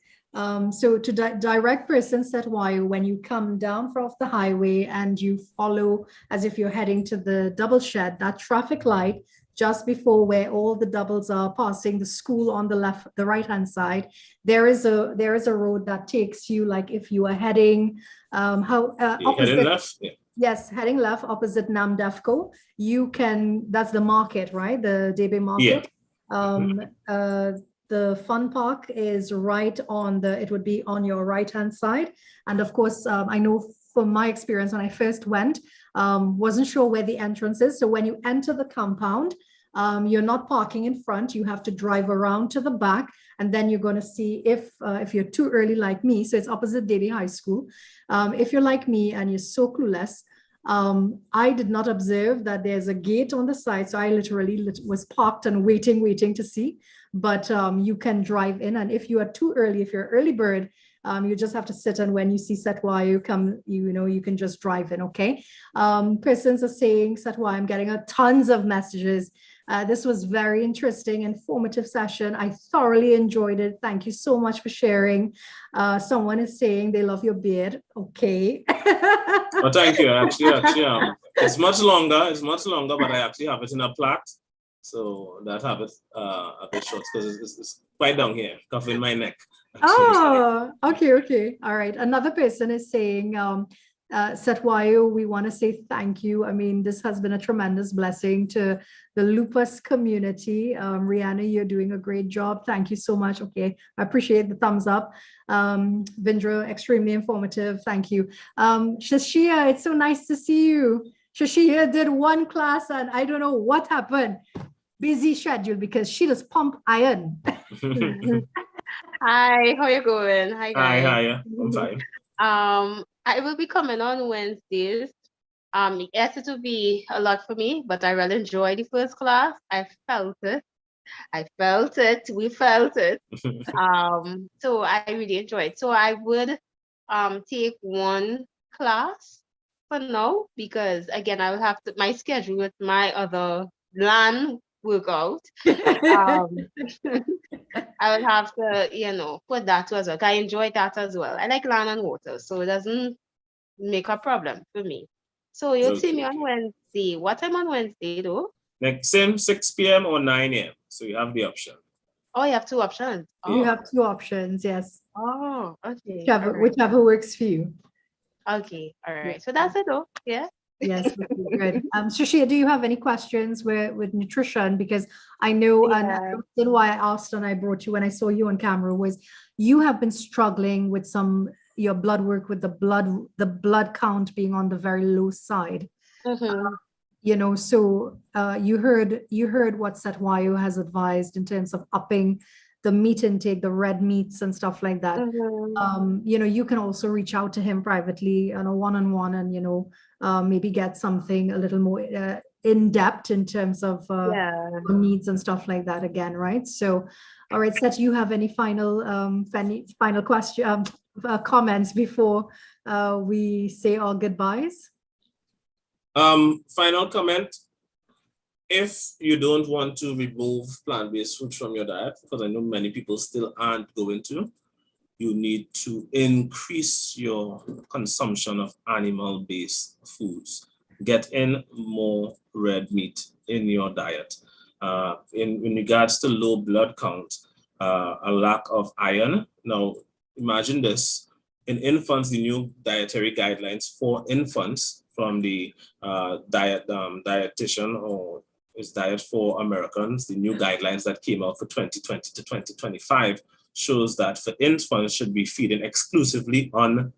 [SPEAKER 1] so to direct persons that why when you come down off the highway and you follow as if you're heading to the double shed, that traffic light just before where all the doubles are passing the school on the right hand side, there is a road that takes you, like if you are heading
[SPEAKER 2] heading left. Yeah.
[SPEAKER 1] Yes, heading left opposite Namdefco. That's the market, right? The Debe market. Yeah. The fun park is right on it would be on your right hand side. And of course, I know from my experience when I first went, wasn't sure where the entrance is. So when you enter the compound, you're not parking in front, you have to drive around to the back, and then you're going to see if you're too early like me, so it's opposite Debe High School. If you're like me and you're so clueless, I did not observe that there's a gate on the side, so I literally was parked and waiting to see. But you can drive in, and if you are too early, if you're an early bird, you just have to sit, and when you see Setwa, you come, you can just drive in, okay? Persons are saying, Setwa, I'm getting tons of messages. This was very interesting, informative session. I thoroughly enjoyed it. Thank you so much for sharing. Someone is saying they love your beard. Okay.
[SPEAKER 2] Well, thank you. Actually, it's much longer, but I actually have it in a plait. So that have it a bit short because it's quite down here, covering my neck. Actually.
[SPEAKER 1] Oh, okay. All right. Another person is saying, Setwayo, we want to say thank you. I mean, this has been a tremendous blessing to the lupus community. Rihanna, you're doing a great job. Thank you so much. Okay, I appreciate the thumbs up. Vindra, extremely informative. Thank you. Shashia, it's so nice to see you. Shashia did one class and I don't know what happened. Busy schedule because she does pump iron.
[SPEAKER 3] Hi, how you going? Hi guys.
[SPEAKER 2] Hi, I'm fine.
[SPEAKER 3] I will be coming on Wednesdays. Yes, it will be a lot for me, but I really enjoyed the first class. I felt it. We felt it. So I really enjoyed. So I would take one class for now because again I will have to my schedule with my other LAN workout. I would have to, put that too as well. I enjoy that as well. I like land and water, so it doesn't make a problem for me. So you'll see me on Wednesday. What time on Wednesday though?
[SPEAKER 2] Next same 6 p.m. or 9 a.m. So you have the option.
[SPEAKER 3] Oh, you have two options.
[SPEAKER 1] You have two options, yes.
[SPEAKER 3] Oh, okay.
[SPEAKER 1] Whichever works for you.
[SPEAKER 3] Okay, all right. So that's it though. Yeah.
[SPEAKER 1] Yes, good. Shashia, do you have any questions with nutrition? Because I know, and the reason why I asked and I brought you when I saw you on camera was you have been struggling with your blood work with the blood count being on the very low side.
[SPEAKER 3] Mm-hmm.
[SPEAKER 1] So you heard what Setwayo has advised in terms of upping the meat intake, the red meats and stuff like that.
[SPEAKER 3] Mm-hmm.
[SPEAKER 1] You can also reach out to him privately on a one-on-one and maybe get something a little more in depth in terms of needs and stuff like that again, right? So, all right, Set, you have any final question, comments before we say our goodbyes?
[SPEAKER 2] Final comment. If you don't want to remove plant-based food from your diet, because I know many people still aren't going to, you need to increase your consumption of animal-based foods. Get in more red meat in your diet. In regards to low blood count, a lack of iron. Now, imagine this. In infants, the new dietary guidelines for infants from the dietitian or is Diet for Americans, the new guidelines that came out for 2020 to 2025 shows that for infants should be feeding exclusively on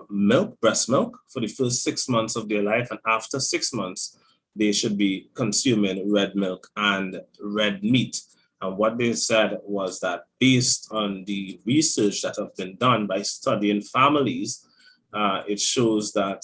[SPEAKER 2] milk, breast milk for the first 6 months of their life. And after 6 months, they should be consuming red milk and red meat. And what they said was that based on the research that have been done by studying families, it shows that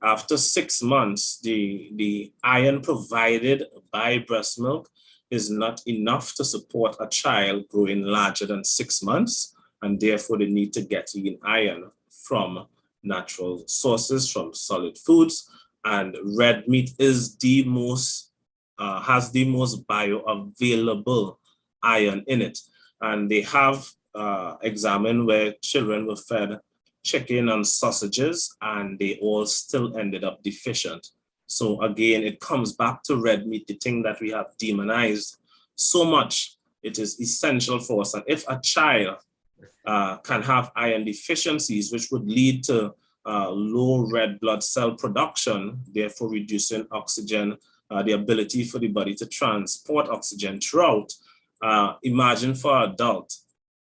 [SPEAKER 2] after 6 months, the iron provided by breast milk is not enough to support a child growing larger than 6 months, and therefore they need to get in iron from natural sources, from solid foods, and red meat is the most, has the most bioavailable iron in it. And they have examined where children were fed chicken and sausages, and they all still ended up deficient. So again, it comes back to red meat, the thing that we have demonized so much. It is essential for us. And if a child can have iron deficiencies, which would lead to low red blood cell production, therefore reducing oxygen, the ability for the body to transport oxygen throughout, imagine for an adult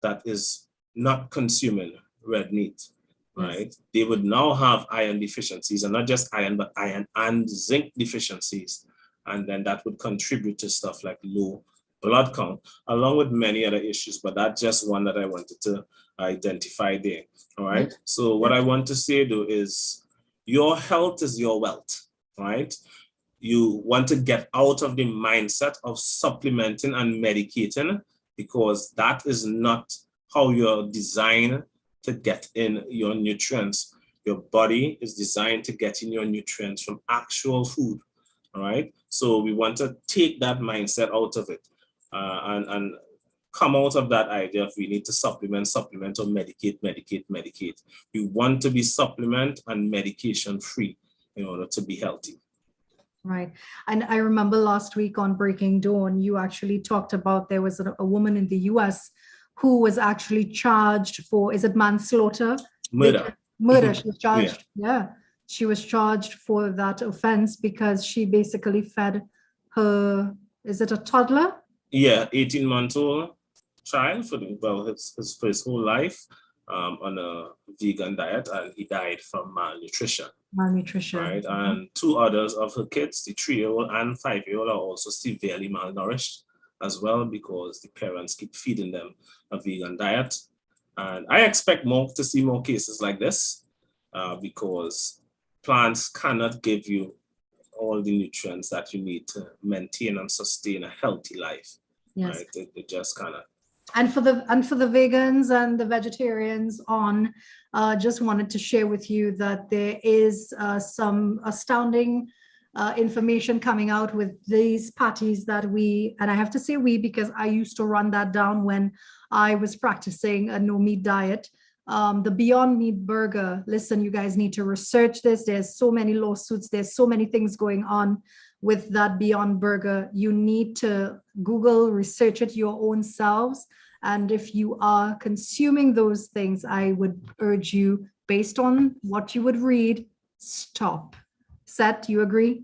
[SPEAKER 2] that is not consuming red meat. Right, they would now have iron deficiencies, and not just iron, but iron and zinc deficiencies. And then that would contribute to stuff like low blood count, along with many other issues, but that's just one that I wanted to identify there. All right. So what I want to say though is, Your health is your wealth, right? You want to get out of the mindset of supplementing and medicating, because that is not how you're designed to get in your nutrients. Your body is designed to get in your nutrients from actual food, all right? So we want to take that mindset out of it and come out of that idea of we need to supplement or medicate. We want to be supplement and medication free in order to be healthy.
[SPEAKER 1] Right. And I remember last week on Breaking Dawn, you actually talked about there was a woman in the US who was actually charged for, is it manslaughter?
[SPEAKER 2] Murder.
[SPEAKER 1] Murder. She was charged. Yeah. She was charged for that offense because she basically fed her, is it a toddler?
[SPEAKER 2] Yeah, 18-month-old child for his whole life on a vegan diet, and he died from malnutrition. Right, and 2 others of her kids, the 3-year-old and 5-year-old, are also severely malnourished as well because the parents keep feeding them a vegan diet. And I expect to see more cases like this because plants cannot give you all the nutrients that you need to maintain and sustain a healthy life.
[SPEAKER 1] Yes.
[SPEAKER 2] Right? They just cannot.
[SPEAKER 1] And for the vegans and the vegetarians on, just wanted to share with you that there is some astounding information coming out with these patties that and I have to say we, because I used to run that down when I was practicing a no meat diet. The Beyond Meat burger, listen, you guys need to research this. There's so many lawsuits. There's so many things going on with that Beyond Burger. You need to Google, research it your own selves. And if you are consuming those things, I would urge you, based on what you would read, stop. Seth, you agree?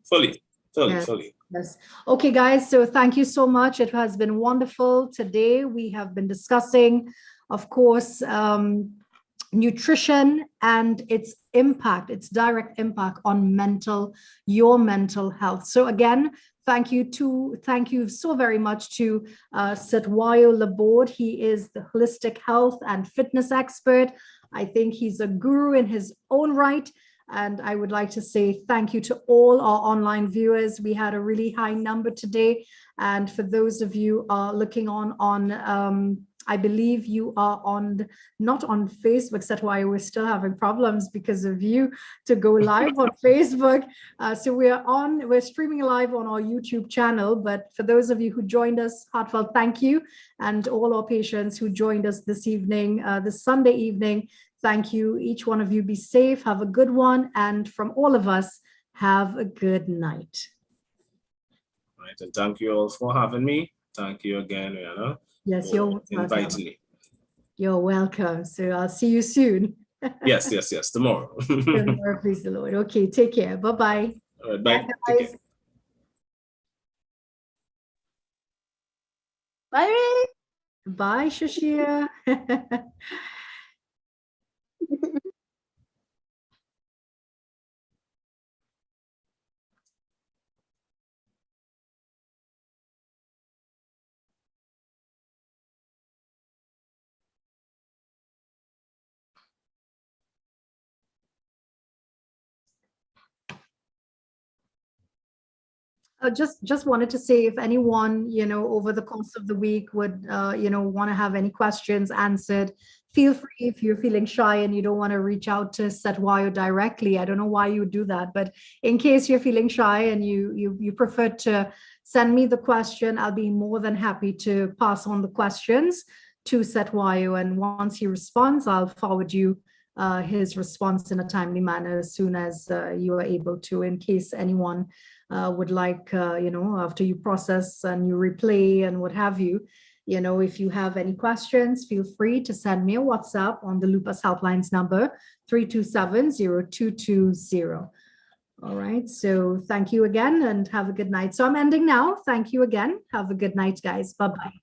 [SPEAKER 2] Fully.
[SPEAKER 1] Yes. Yes. Okay, guys. So thank you so much. It has been wonderful. Today we have been discussing, of course, nutrition and its impact, its direct impact on your mental health. So again, thank you so very much to Setwayo Laborde. He is the holistic health and fitness expert. I think he's a guru in his own right. And I would like to say thank you to all our online viewers. We had a really high number today. And for those of you looking on I believe you are not on Facebook. That's why we're still having problems because of you to go live on Facebook. So we're streaming live on our YouTube channel. But for those of you who joined us, heartfelt thank you. And all our patients who joined us this evening, this Sunday evening, thank you. Each one of you be safe, have a good one. And from all of us, have a good night.
[SPEAKER 2] All right, and thank you all for having me. Thank you again, Rihanna.
[SPEAKER 1] Yes, you're
[SPEAKER 2] inviting me.
[SPEAKER 1] You're welcome. So I'll see you soon.
[SPEAKER 2] Yes, tomorrow.
[SPEAKER 1] Tomorrow, please the Lord. Okay, take care. Bye-bye.
[SPEAKER 2] All right, bye.
[SPEAKER 1] Guys.
[SPEAKER 3] Bye.
[SPEAKER 1] Bye, Shashir. Just wanted to say, if anyone, over the course of the week would, want to have any questions answered, feel free. If you're feeling shy and you don't want to reach out to Setwayo directly, I don't know why you would do that, but in case you're feeling shy and you prefer to send me the question, I'll be more than happy to pass on the questions to Setwayo. And once he responds, I'll forward you his response in a timely manner as soon as you are able to, in case anyone would like, after you process and you replay and what have you, if you have any questions, feel free to send me a WhatsApp on the Lupus Helplines number 327-0220. All right. So thank you again and have a good night. So I'm ending now. Thank you again. Have a good night, guys. Bye-bye.